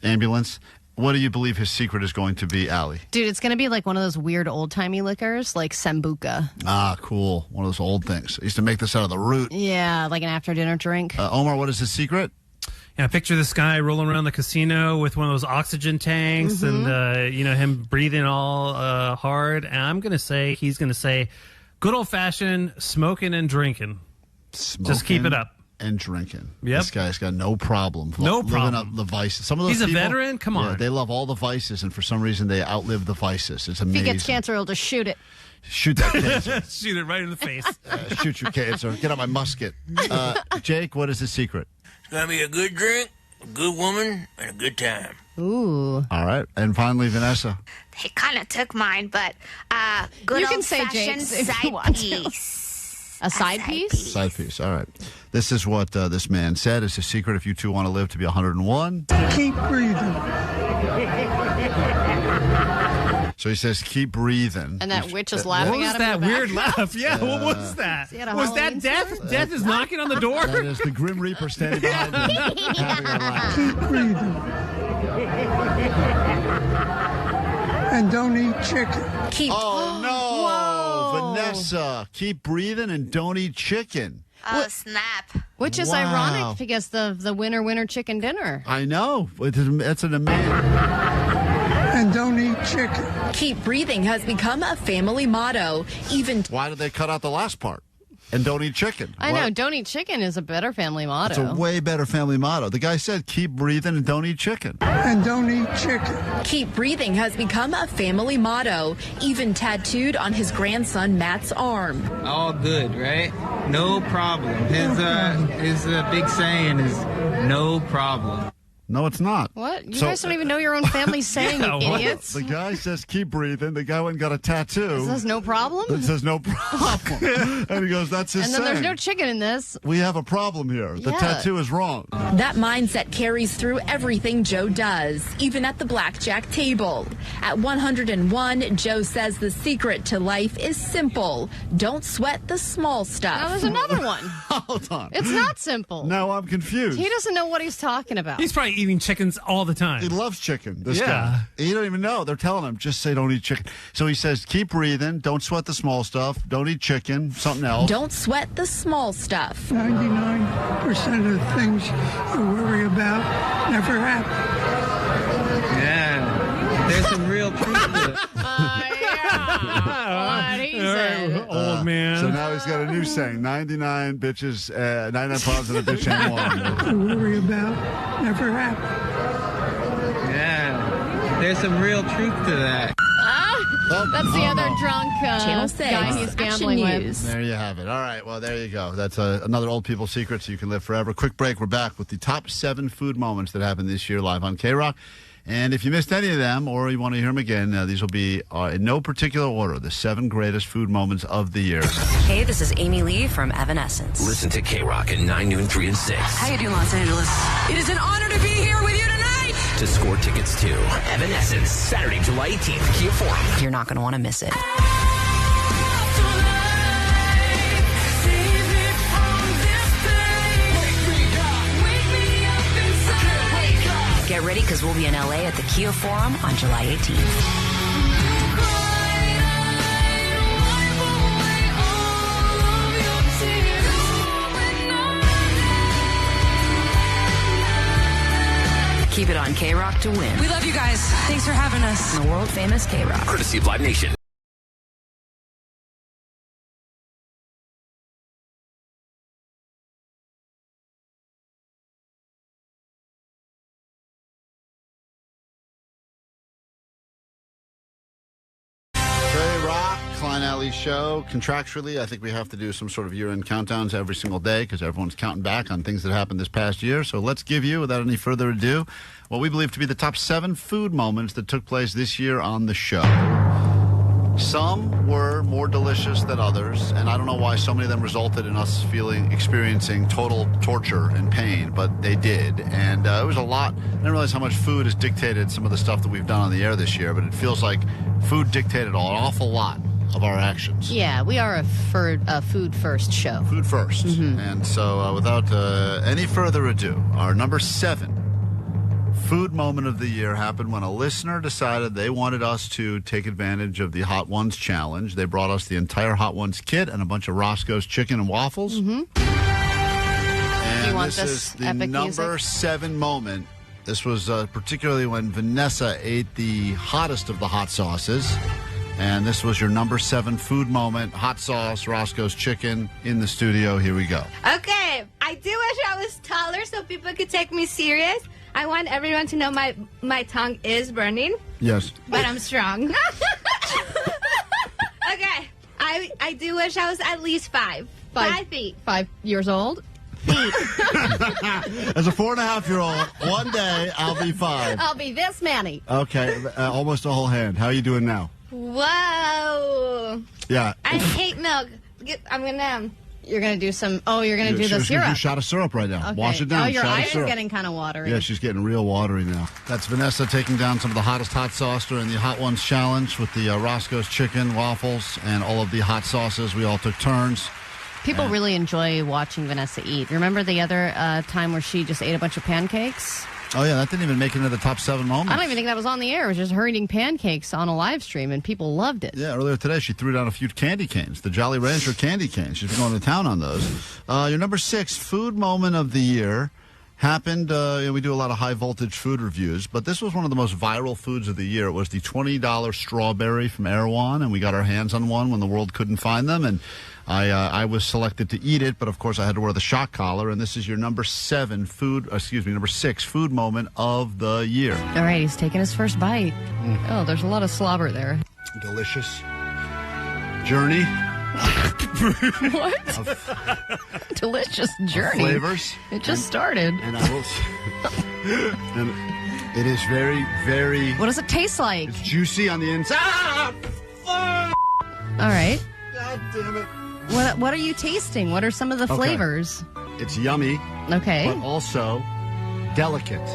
ambulance. What do you believe his secret is going to be, Allie? Dude, it's going to be like one of those weird old-timey liquors, like Sambuca. Ah, cool. One of those old things. I used to make this out of the root. Yeah, like an after-dinner drink. Omar, what is his secret? Yeah, picture this guy rolling around the casino with one of those oxygen tanks and, him breathing all hard. And I'm going to say, he's going to say, good old-fashioned smoking and drinking. Just keep it up. And drinking. Yep. This guy's got no problem. No living problem. up the vices. Some of those He's a people, veteran? Come on. They love all the vices, and for some reason they outlive the vices. It's If amazing. he gets cancer, he'll just shoot it. Shoot that cancer. Shoot it right in the face. Shoot your cancer. Get out my musket. Jake, what is the secret? It's going to be a good drink, a good woman, and a good time. Ooh. All right. And finally, Vanessa. They kind of took mine, but good You can say old-fashioned Jake's if you side want to. piece. A side piece? Side piece. All right. This is what this man said is his secret if you two want to live to be 101. Keep breathing. So he says, keep breathing. And that witch is laughing at him. What was that in the back. weird laugh? Yeah, what was that? He had a Was that Halloween death? store? Death is knocking on the door? That is the Grim Reaper standing behind him. having a laugh. Keep breathing. And don't eat chicken. Oh, no. Vanessa, keep breathing and don't eat chicken. Oh, snap. Which is Wow. ironic because the winner chicken dinner. I know. It's an amazing. And don't eat chicken. Keep breathing has become a family motto. Even Why did they cut out the last part? And don't eat chicken. I know, don't eat chicken is a better family motto. It's a way better family motto. The guy said, keep breathing and don't eat chicken. And don't eat chicken. Keep breathing has become a family motto, even tattooed on his grandson Matt's arm. All good, right? No problem. His big saying is no problem. No, it's not. What? You guys don't even know your own family saying, Yeah, you what? idiots. The guy says, keep breathing. The guy went and got a tattoo. It says no problem? It says no problem. And he goes, that's his And then there's saying. no chicken in this. We have a problem here. The Yeah. tattoo is wrong. That mindset carries through everything Joe does, even at the blackjack table. At 101, Joe says the secret to life is simple. Don't sweat the small stuff. Now there's another one. Hold on. It's not simple. Now I'm confused. He doesn't know what he's talking about. He's probably eating chickens all the time. He loves chicken, this Yeah. guy. He don't even know. They're telling him, just say don't eat chicken. So he says, keep breathing. Don't sweat the small stuff. Don't eat chicken. Something else. Don't sweat the small stuff. 99% of the things you worry about never happen. Yeah. There's some real truth to it. What he said. Old man. So now he's got a new saying, 99 bitches, 99 problems and a bitch ain't one. You worry about never happen. Yeah. There's some real truth to that. That's the other drunk Channel 6, guy he's gambling Action with. News. There you have it. All right, well, there you go. That's another old people secret so you can live forever. Quick break. We're back with the top 7 food moments that happened this year live on KROQ. And if you missed any of them or you want to hear them again, these will be in no particular order, the 7 greatest food moments of the year. Hey, this is Amy Lee from Evanescence. Listen to KROQ at 9, noon, 3, and 6. How you doing, Los Angeles? It is an honor to be here with you tonight. To score tickets to Evanescence, Saturday, July 18th, Kia Forum. You're not going to want to miss it. Get ready because we'll be in LA at the Kia Forum on July 18th. Keep it on KROQ to win. We love you guys. Thanks for having us. The world famous KROQ. Courtesy of Live Nation. Klein Alley Show. Contractually, I think we have to do some sort of year-end countdowns every single day because everyone's counting back on things that happened this past year. So let's give you, without any further ado, what we believe to be the top 7 food moments that took place this year on the show. Some were more delicious than others, and I don't know why so many of them resulted in us experiencing total torture and pain, but they did. And it was a lot. I didn't realize how much food has dictated some of the stuff that we've done on the air this year, but it feels like food dictated an awful lot of our actions. Yeah, we are a food first show. Food first. And so without any further ado, our number 7 food moment of the year happened when a listener decided they wanted us to take advantage of the Hot Ones challenge. They brought us the entire Hot Ones kit and a bunch of Roscoe's chicken and waffles. And Do you want this this is the epic number music? 7 moment. This was particularly when Vanessa ate the hottest of the hot sauces. And this was your number 7 food moment. Hot sauce, Roscoe's chicken in the studio. Here we go. Okay, I do wish I was taller so people could take me serious. I want everyone to know my tongue is burning, Yes. but I'm strong. Okay, I do wish I was at least 5 feet. 5 years old? As a 4.5-year-old, one day I'll be 5. I'll be this many. Okay, almost a whole hand. How are you doing now? Whoa. Yeah. I hate milk. I'm gonna You're going to do some... Oh, you're going to do the She's going to do syrup. a shot of syrup right now. Okay. Wash it down. Oh, your shot eye of is syrup. getting kind of watery. Yeah, she's getting real watery now. That's Vanessa taking down some of the hottest hot sauce during the Hot Ones Challenge with the Roscoe's chicken, waffles, and all of the hot sauces. We all took turns. People really enjoy watching Vanessa eat. Remember the other time where she just ate a bunch of pancakes? Oh, yeah, that didn't even make it into the top 7 moments. I don't even think that was on the air. It was just her eating pancakes on a live stream, and people loved it. Yeah, earlier today she threw down a few candy canes, the Jolly Rancher candy canes. She's been going to town on those. Your number 6 food moment of the year happened. We do a lot of high voltage food reviews, but this was one of the most viral foods of the year. It was the $20 strawberry from Erewhon, and we got our hands on one when the world couldn't find them, and I was selected to eat it, but of course I had to wear the shock collar, and this is your number 6 food moment of the year. All right, he's taking his first bite. Oh, there's a lot of slobber there. Delicious. Journey. What? Delicious journey. Flavors. It just started. And I will... and it is very, very... What does it taste like? It's juicy on the inside. All right. God damn it. What are you tasting? What are some of the flavors? It's yummy. Okay. But also delicate.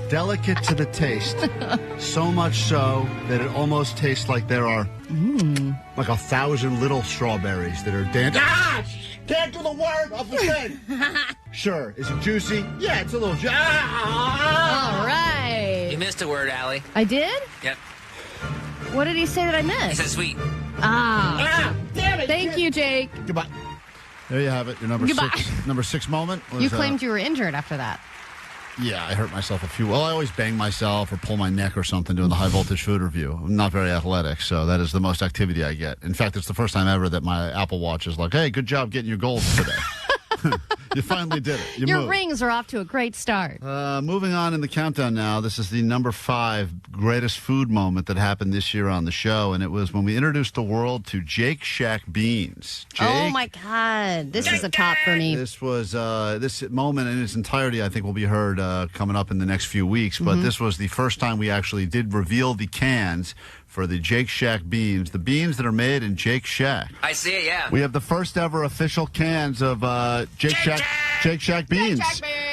Delicate to the taste. So much so that it almost tastes like there are like 1,000 little strawberries that are dancing. Can't do the word of the thing. Sure. Is it juicy? Yeah, it's a little juicy. All right. You missed a word, Allie. I did? Yep. What did he say that I missed? He said sweet. Damn it. Thank you, Jake. Goodbye. There you have it. Your number 6 moment. Was, You claimed you were injured after that. Yeah, I hurt myself I always bang myself or pull my neck or something doing the high voltage food review. I'm not very athletic, so that is the most activity I get. In fact, it's the first time ever that my Apple Watch is like, hey, good job getting your goals today. You finally did it. Your moved. rings are off to a great start. Moving on in the countdown now, this is the number 5 greatest food moment that happened this year on the show, and it was when we introduced the world to Jake Shack Beans. Jake, oh, my God. This is a top for me. This was this moment in its entirety, I think, will be heard coming up in the next few weeks, but this was the first time we actually did reveal the cans for the Jake Shack beans, the beans that are made in Jake Shack. I see it, yeah. We have the first ever official cans of Jake Shack beans.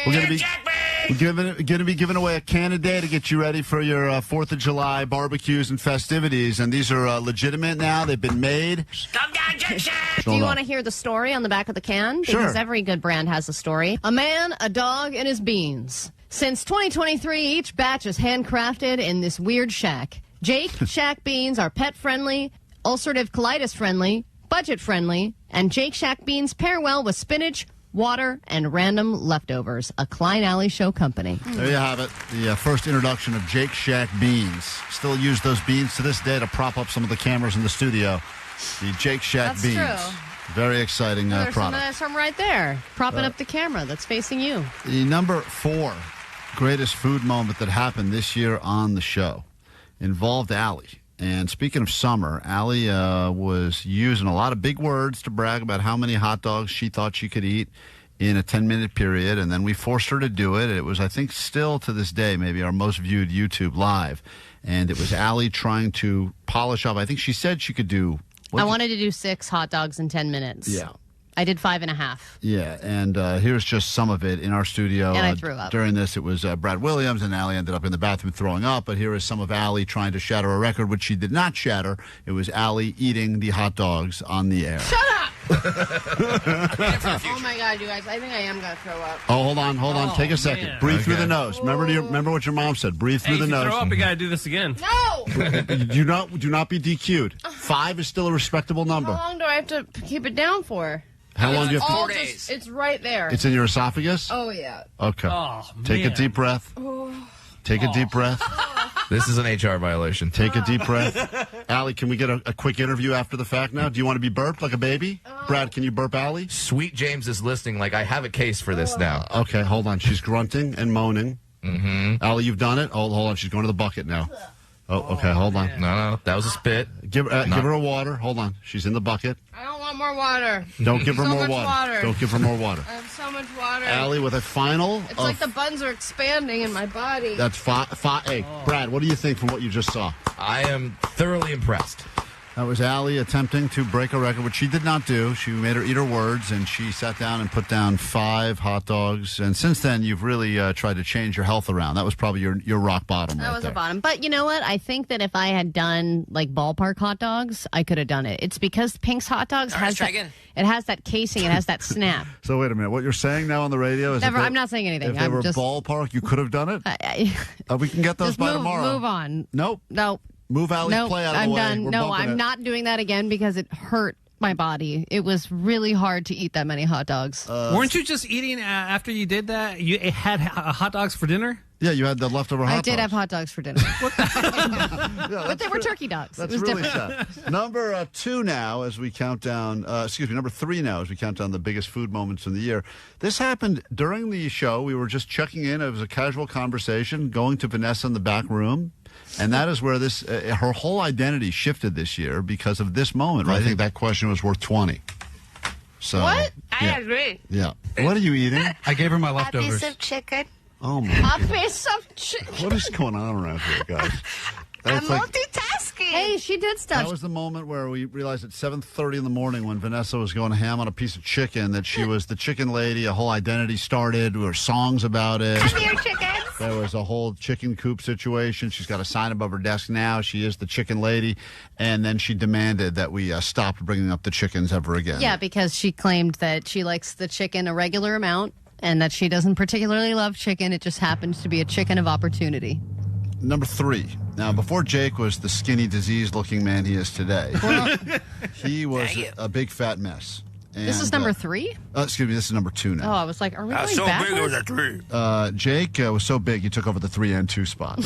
We're going to be giving away a can a day to get you ready for your 4th of July barbecues and festivities, and these are legitimate now. They've been made. Come down, Jake Shack! Do you want to hear the story on the back of the can? Sure. Because every good brand has a story. A man, a dog, and his beans. Since 2023, each batch is handcrafted in this weird shack. Jake Shack beans are pet-friendly, ulcerative colitis-friendly, budget-friendly, and Jake Shack beans pair well with spinach, water, and random leftovers. A Klein Alley Show company. There you have it. The first introduction of Jake Shack beans. Still use those beans to this day to prop up some of the cameras in the studio. The Jake Shack That's beans. True. Very exciting There's product. some right there, propping up the camera that's facing you. The number 4 greatest food moment that happened this year on the show involved Allie. And speaking of summer, Allie was using a lot of big words to brag about how many hot dogs she thought she could eat in a 10-minute period. And then we forced her to do it. It was, I think, still to this day, maybe our most viewed YouTube live. And it was Allie trying to polish up. I think she said she could do... I wanted to do 6 hot dogs in 10 minutes. Yeah. I did 5.5. Yeah, and here's just some of it in our studio. And I threw up. During this, it was Brad Williams, and Allie ended up in the bathroom throwing up. But here is some of Allie trying to shatter a record, which she did not shatter. It was Allie eating the hot dogs on the air. Shut up! Oh, my God, you guys. I think I am going to throw up. Oh, hold on. Take a second. Man. Breathe through the nose. Remember what your mom said. Breathe through the if you nose. throw up, you got to do this again. No! Do not be DQ'd. 5 is still a respectable number. How long do I have to keep it down for? How long do you have to... 4 days. It's right there. It's in your esophagus? Oh, yeah. Okay. Oh, Take a man. deep breath. Take a deep breath. This is an HR violation. Take a deep breath. Allie, can we get a quick interview after the fact now? Do you want to be burped like a baby? Brad, can you burp Allie? Sweet James is listening like I have a case for this now. Okay, hold on. She's grunting and moaning. Mm-hmm. Allie, you've done it? Hold on. She's going to the bucket now. Oh, okay. Hold on. No. That was a spit. Give her a water. Hold on. She's in the bucket. I don't want more water. Don't give her So more much water. water. Don't give her more water. I have so much water. Allie, with a final. It's like the buns are expanding in my body. That's 5. Hey, Brad, what do you think from what you just saw? I am thoroughly impressed. That was Allie attempting to break a record, which she did not do. She made her eat her words, and she sat down and put down 5 hot dogs. And since then, you've really tried to change your health around. That was probably your rock bottom. That right was there. a bottom. But you know what? I think that if I had done like ballpark hot dogs, I could have done it. It's because Pink's hot dogs has that, it has that casing, it has that snap. So wait a minute. What you're saying now on the radio is Never, I'm not saying anything. If they were ballpark, you could have done it? We can get those by tomorrow. Move on. Nope. Move Allie's play out of the way. I'm done. No, I'm not doing that again because it hurt my body. It was really hard to eat that many hot dogs. Weren't you just eating after you did that? You had hot dogs for dinner? Yeah, you had the leftover hot dogs. I did have hot dogs for dinner. But they were turkey dogs. That's it was really different. sad. Number 2 now as we count down, number 3 now as we count down the biggest food moments in the year. This happened during the show. We were just checking in. It was a casual conversation, going to Vanessa in the back room. And that is where this her whole identity shifted this year because of this moment. Right? I think that question was worth 20. So What? yeah. I agree. Yeah. What are you eating? I gave her my A piece of chicken. Oh my! A piece of chicken. What is going on around here, guys? I'm That's like- multitasking. Hey, she did stuff. That was the moment where we realized at 7:30 in the morning when Vanessa was going ham on a piece of chicken that she was the chicken lady. A whole identity started. There were songs about it. Come here, chickens. There was a whole chicken coop situation. She's got a sign above her desk now. She is the chicken lady. And then she demanded that we stop bringing up the chickens ever again. Yeah, because she claimed that she likes the chicken a regular amount and that she doesn't particularly love chicken. It just happens to be a chicken of opportunity. Number 3. Now, before Jake was the skinny, diseased-looking man he is today, he was a big fat mess. And, This is number 3? Excuse me, this is number 2 now. Oh, I was like, are we going backwards? Jake was so big he took over the 3 and 2 spot.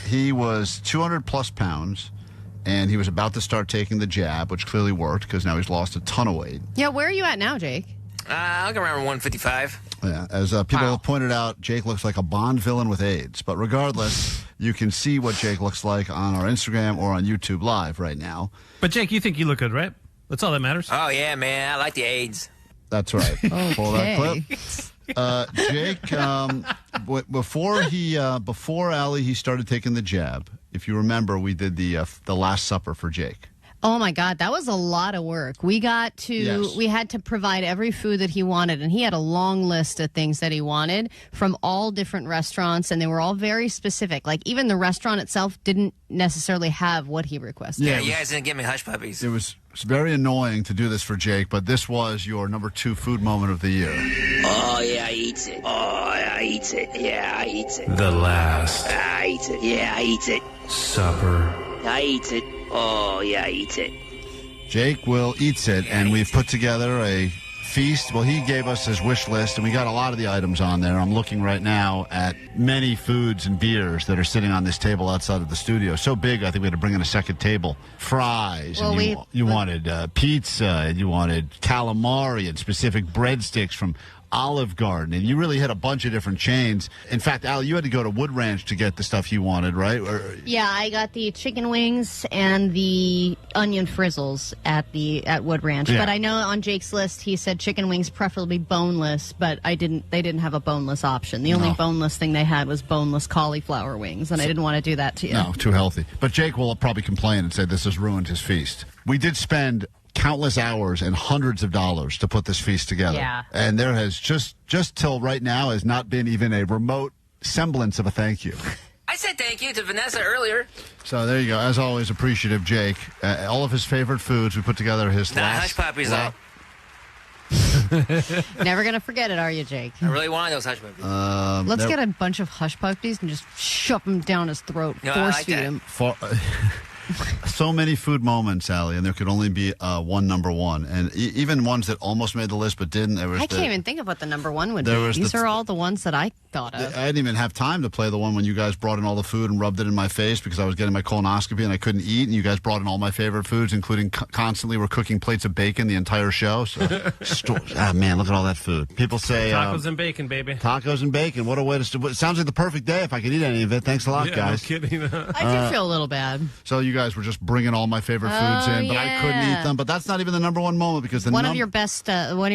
He was 200-plus pounds, and he was about to start taking the jab, which clearly worked because now he's lost a ton of weight. Yeah, where are you at now, Jake? I'll go around 155. Yeah, as people have pointed out, Jake looks like a Bond villain with AIDS. But regardless, you can see what Jake looks like on our Instagram or on YouTube Live right now. But Jake, you think you look good, right? That's all that matters. Oh, yeah, man. I like the AIDS. That's right. Pull that clip. Jake, before Allie, he started taking the jab. If you remember, we did the Last Supper for Jake. Oh my God, that was a lot of work. We had to provide every food that he wanted, and he had a long list of things that he wanted from all different restaurants, and they were all very specific. Like even the restaurant itself didn't necessarily have what he requested. Yeah, you guys didn't give me hush puppies. It was very annoying to do this for Jake, but this was your number 2 food moment of the year. Oh, yeah, I eat it. Oh, I eat it. Yeah, I eat it. The Last I eat it. Yeah, I eat it. Supper. I eat it. Oh, yeah, I eat it. Jake will eats it, and we've put together a feast. Well, he gave us his wish list, and we got a lot of the items on there. I'm looking right now at many foods and beers that are sitting on this table outside of the studio. So big, I think we had to bring in a second table. Fries, Well, and you wanted pizza, and you wanted calamari and specific breadsticks from Olive Garden, and you really hit a bunch of different chains. In fact, Al, you had to go to Wood Ranch to get the stuff you wanted, right? Yeah, I got the chicken wings and the onion frizzles at Wood Ranch. Yeah. But I know on Jake's list he said chicken wings preferably boneless, but they didn't have a boneless option. The only boneless thing they had was boneless cauliflower wings, and I didn't want to do that to you. No, too healthy. But Jake will probably complain and say this has ruined his feast. We did spend countless hours and hundreds of dollars to put this feast together. Yeah. And there has just till right now has not been even a remote semblance of a thank you. I said thank you to Vanessa earlier. So there you go. As always, appreciative Jake. All of his favorite foods. We put together his Hush puppies, though. Never going to forget it, are you, Jake? I really want those hush puppies. Let's get a bunch of hush puppies and just shove them down his throat. No, I Force like feed that. him. So many food moments, Allie, and there could only be one number 1. And even ones that almost made the list but didn't. I can't even think of what the number 1 would be. There was These are all the ones that I thought of. I didn't even have time to play the one when you guys brought in all the food and rubbed it in my face because I was getting my colonoscopy and I couldn't eat, and you guys brought in all my favorite foods, including constantly were cooking plates of bacon the entire show. So, man, look at all that food. People say Tacos and bacon, baby. Tacos and bacon. What a way to... It sounds like the perfect day if I could eat any of it. Thanks a lot, guys. No kidding. I do feel a little bad. So you guys were just bringing all my favorite foods in, but I couldn't eat them. But that's not even the number one moment because one of your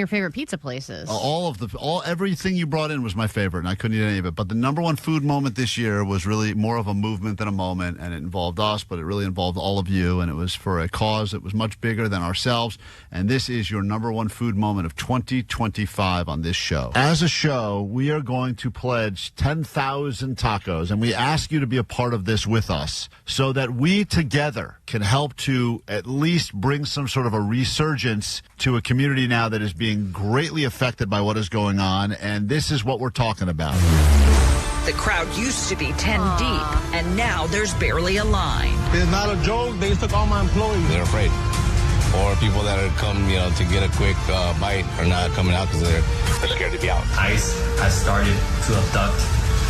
favorite pizza places. Everything you brought in was my favorite, and I couldn't eat any of it. But the number one food moment this year was really more of a movement than a moment, and it involved us, but it really involved all of you, and it was for a cause that was much bigger than ourselves. And this is your number one food moment of 2025 on this show. As a show, we are going to pledge 10,000 tacos, and we ask you to be a part of this with us so that we together can help to at least bring some sort of a resurgence to a community now that is being greatly affected by what is going on, and this is what we're talking about. The crowd used to be 10 deep, and now there's barely a line. It's not a joke. They took all my employees. They're afraid. Or people that are come, to get a quick bite are not coming out because they're scared to be out. ICE has started to abduct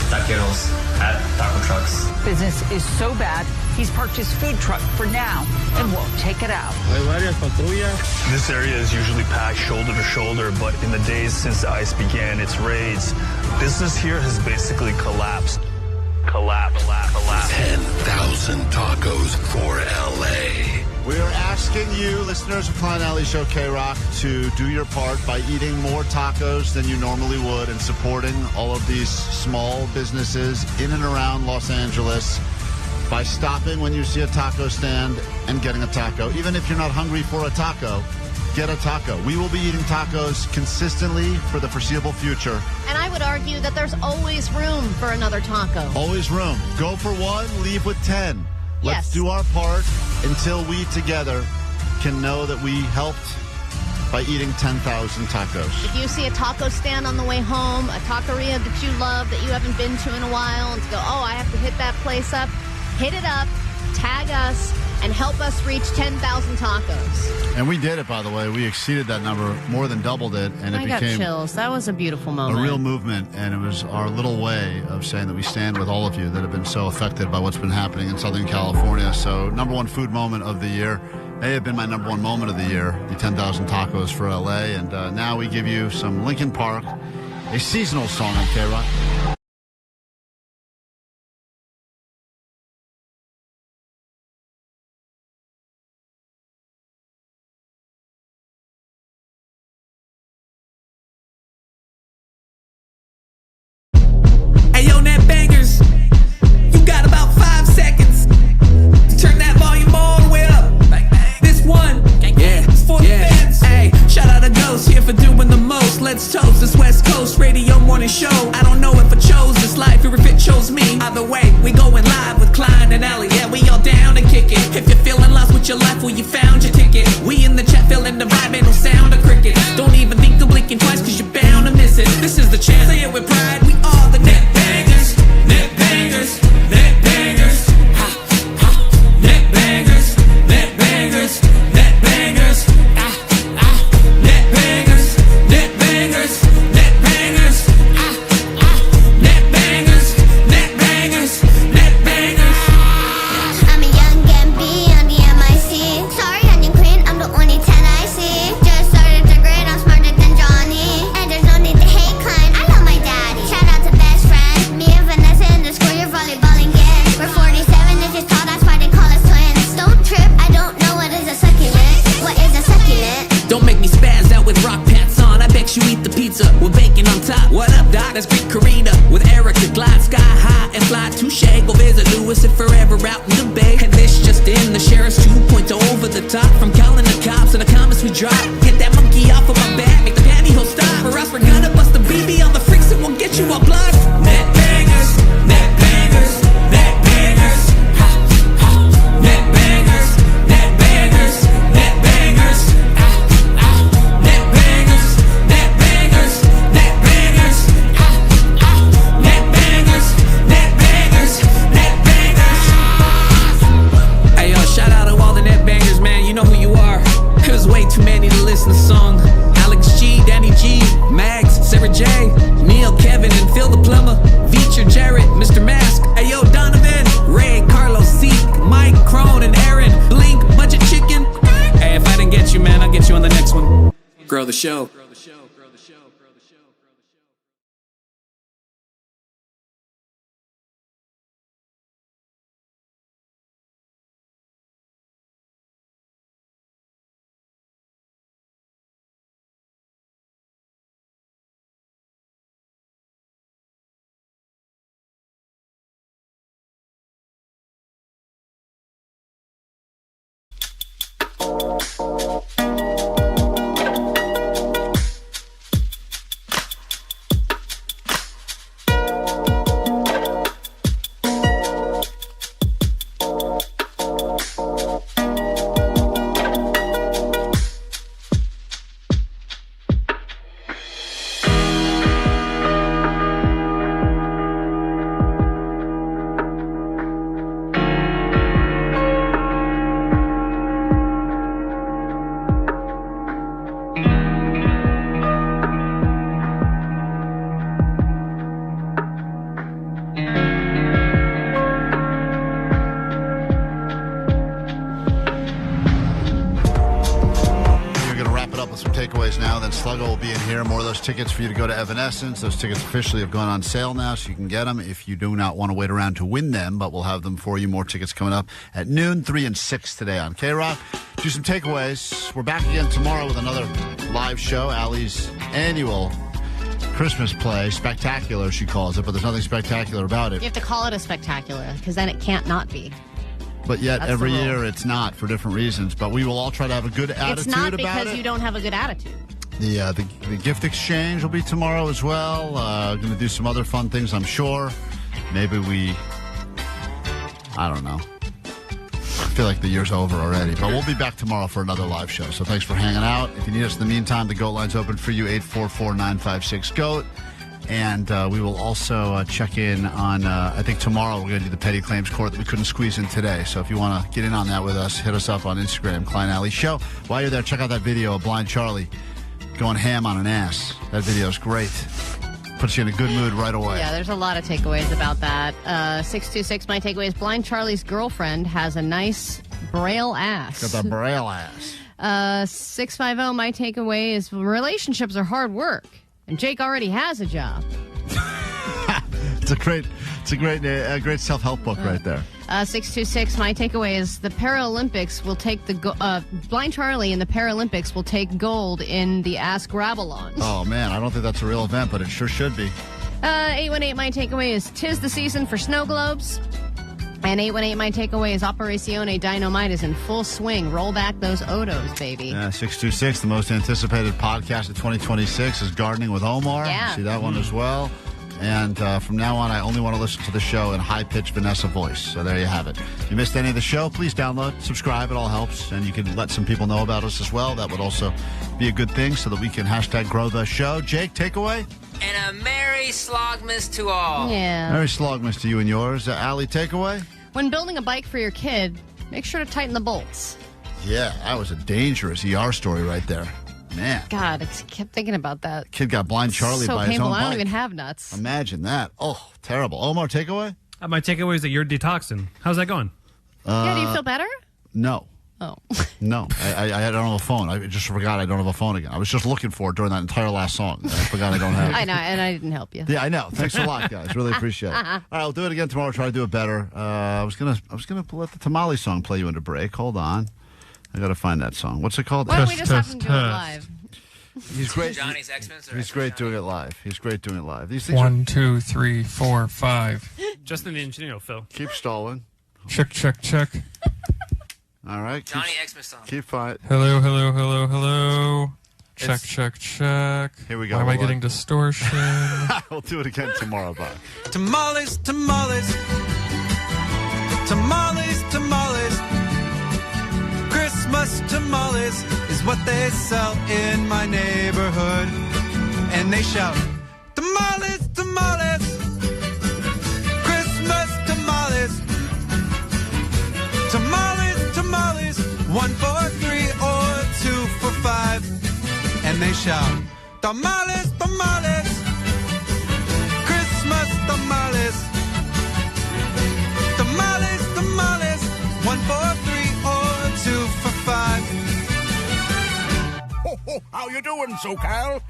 taqueros at taco trucks. Business is so bad, he's parked his food truck for now and won't take it out. This area is usually packed shoulder to shoulder, but in the days since ICE began its raids, business here has basically collapsed. Collapsed. 10,000 tacos for L.A. We are asking you, listeners of Klein Alley Show KROQ, to do your part by eating more tacos than you normally would and supporting all of these small businesses in and around Los Angeles by stopping when you see a taco stand and getting a taco. Even if you're not hungry for a taco, get a taco. We will be eating tacos consistently for the foreseeable future. And I would argue that there's always room for another taco. Always room. Go for one, leave with 10. Let's do our part until we together can know that we helped by eating 10,000 tacos. If you see a taco stand on the way home, a taqueria that you love that you haven't been to in a while, and to go, oh, I have to hit that place up, hit it up, tag us, and help us reach 10,000 tacos. And we did it, by the way. We exceeded that number, more than doubled it, and it got became chills. That was a beautiful moment. A real movement, and it was our little way of saying that we stand with all of you that have been so affected by what's been happening in Southern California. So, number one food moment of the year may have been my number one moment of the year, the 10,000 tacos for L.A., and now we give you some Linkin Park, a seasonal song on KROQ. Let's toast this West Coast radio morning show. I don't know if I chose this life or if it chose me. Either way, we going live with Klein and Alley. Yeah, we all down and kick it. If you're feeling lost with your life, well, you found your ticket. We in the chat feeling the vibe, ain't no sound of cricket. Don't even think of blinking twice, cause you're bound to miss it. This is the chance, say it with pride. We are the net bangers, net bangers, net bangers. Ha, ha. Net bangers, net bangers, net bangers. Net bangers, net bangers, net bangers, net bangers, net bangers, net bangers. I'm a young Gambie on the MIC. Sorry, onion queen, I'm the only 10 I see. Just started to grade, I'm smarter than Johnny. And there's no need to hate Klein, I love my daddy. Shout out to best friend, me and Vanessa in the school, you're volleyballing again. We're 47 inches tall, that's why they call us twins. Don't trip, I don't know what is a succulent. What is a succulent? Don't make me spaz out with rock pants on. I bet you eat the pizza with bacon on top. What up, Doc? That's Greek Karina with Erica. Glide sky high and fly touche. Go visit Lewis and forever out in the bay. And this just in, the sheriff's 2.0 over the top. From calling the cops and the comments we drop. Get that monkey off of my back, make the pantyhose stop. Or else we're gonna bust the BB on the freaks and we'll get you all blood. Net bangers, net bangers, net bangers. Ha, ha. Net bangers, net bangers, net bangers. Net bangers, net bangers, net bangers. Net bangers, net bangers, net bangers. Hey yo, shout out to all the net bangers, man. You know who you are. There's way too many to listen to song. Alex G, Danny G, Mags, Sarah J, Neil, Kevin, and Phil the Plumber. Feature Jarrett, Mr. Mask. Hey yo, Donovan, Ray, Carlos, Zeke, Mike, Crone, and Aaron. Blink, Budget Chicken. Hey, if I didn't get you, man, I'll get you on the next one. Grow the show. some takeaways now. Then Sluggo will be in here. More of those tickets for you to go to Evanescence. Those tickets officially have gone on sale now, so you can get them if you do not want to wait around to win them. But we'll have them for you. More tickets coming up at noon, 3 and 6 today on KROQ. Do some takeaways. We're back again tomorrow with another live show. Allie's annual Christmas play. Spectacular, she calls it, but there's nothing spectacular about it. You have to call it a spectacular, because then it can't not be. But yet, That's every the rule. year, it's not for different reasons. But we will all try to have a good attitude about it. It's not because you don't have a good attitude. The gift exchange will be tomorrow as well. Going to do some other fun things, I'm sure. Maybe I don't know. I feel like the year's over already. But we'll be back tomorrow for another live show. So thanks for hanging out. If you need us in the meantime, the GOAT line's open for you, 844-956-GOAT. And we will also check in on, I think tomorrow we're going to do the petty claims court that we couldn't squeeze in today. So if you want to get in on that with us, hit us up on Instagram, Klein Alley Show. While you're there, check out that video of Blind Charlie going ham on an ass. That video is great. Puts you in a good mood right away. Yeah, there's a lot of takeaways about that. 626, my takeaway is Blind Charlie's girlfriend has a nice braille ass. Got that braille ass. 650, my takeaway is relationships are hard work. And Jake already has a job. It's a great self-help book right there. 626, my takeaway is the Paralympics will take Blind Charlie and the Paralympics will take gold in the ass grab-along. Oh, man, I don't think that's a real event, but it sure should be. 818, my takeaway is 'tis the season for snow globes. And 818, my takeaway is Operazione Dynamite is in full swing. Roll back those Odos, baby. Yeah, 626, the most anticipated podcast of 2026 is Gardening with Omar. Yeah. See that one as well. And from now on, I only want to listen to the show in high-pitched Vanessa voice. So there you have it. If you missed any of the show, please download, subscribe. It all helps. And you can let some people know about us as well. That would also be a good thing so that we can #grow the show. Jake, takeaway? And a Merry Slogmas to all. Yeah. Merry Slogmas to you and yours. Allie, takeaway? When building a bike for your kid, make sure to tighten the bolts. Yeah, that was a dangerous ER story right there. Man. God, I kept thinking about that. Kid got Blind Charlie so by painful. his own bike. I don't even have nuts. Imagine that. Oh, terrible. Omar, takeaway? My takeaway is that you're detoxing. How's that going? Yeah, do you feel better? No. Oh. No. I don't have a phone. I just forgot I don't have a phone again. I was just looking for it during that entire last song. I forgot I don't have it. I know, and I didn't help you. Yeah, I know. Thanks a lot, guys. Really appreciate it. All right, I'll do it again tomorrow. Try to do it better. I was gonna let the tamale song play you into break. Hold on. I gotta find that song. What's it called? Why don't we just have him do it live? He's great. Johnny's X-Men. He's great doing it live. He's great doing it live. These things 1, 2, 3, 4, 5. Justin the engineer, Phil. Keep stalling. Check, check, check. All right. Johnny Xmas song. Keep fine. Hello, hello, hello, hello. Check, check, check. Here we go. Why am I getting distortion? We'll do it again tomorrow. Bye. Tamales, tamales. Tamales, tamales. Christmas tamales is what they sell in my neighborhood. And they shout, tamales, tamales. Christmas tamales. Tamales, tamales. 1 for 3 or 2 for 5. And they shout, tamales, tamales. Christmas tamales. Tamales, tamales. 1 for 3 or 2 for 5. Ho, ho, how you doing, SoCal?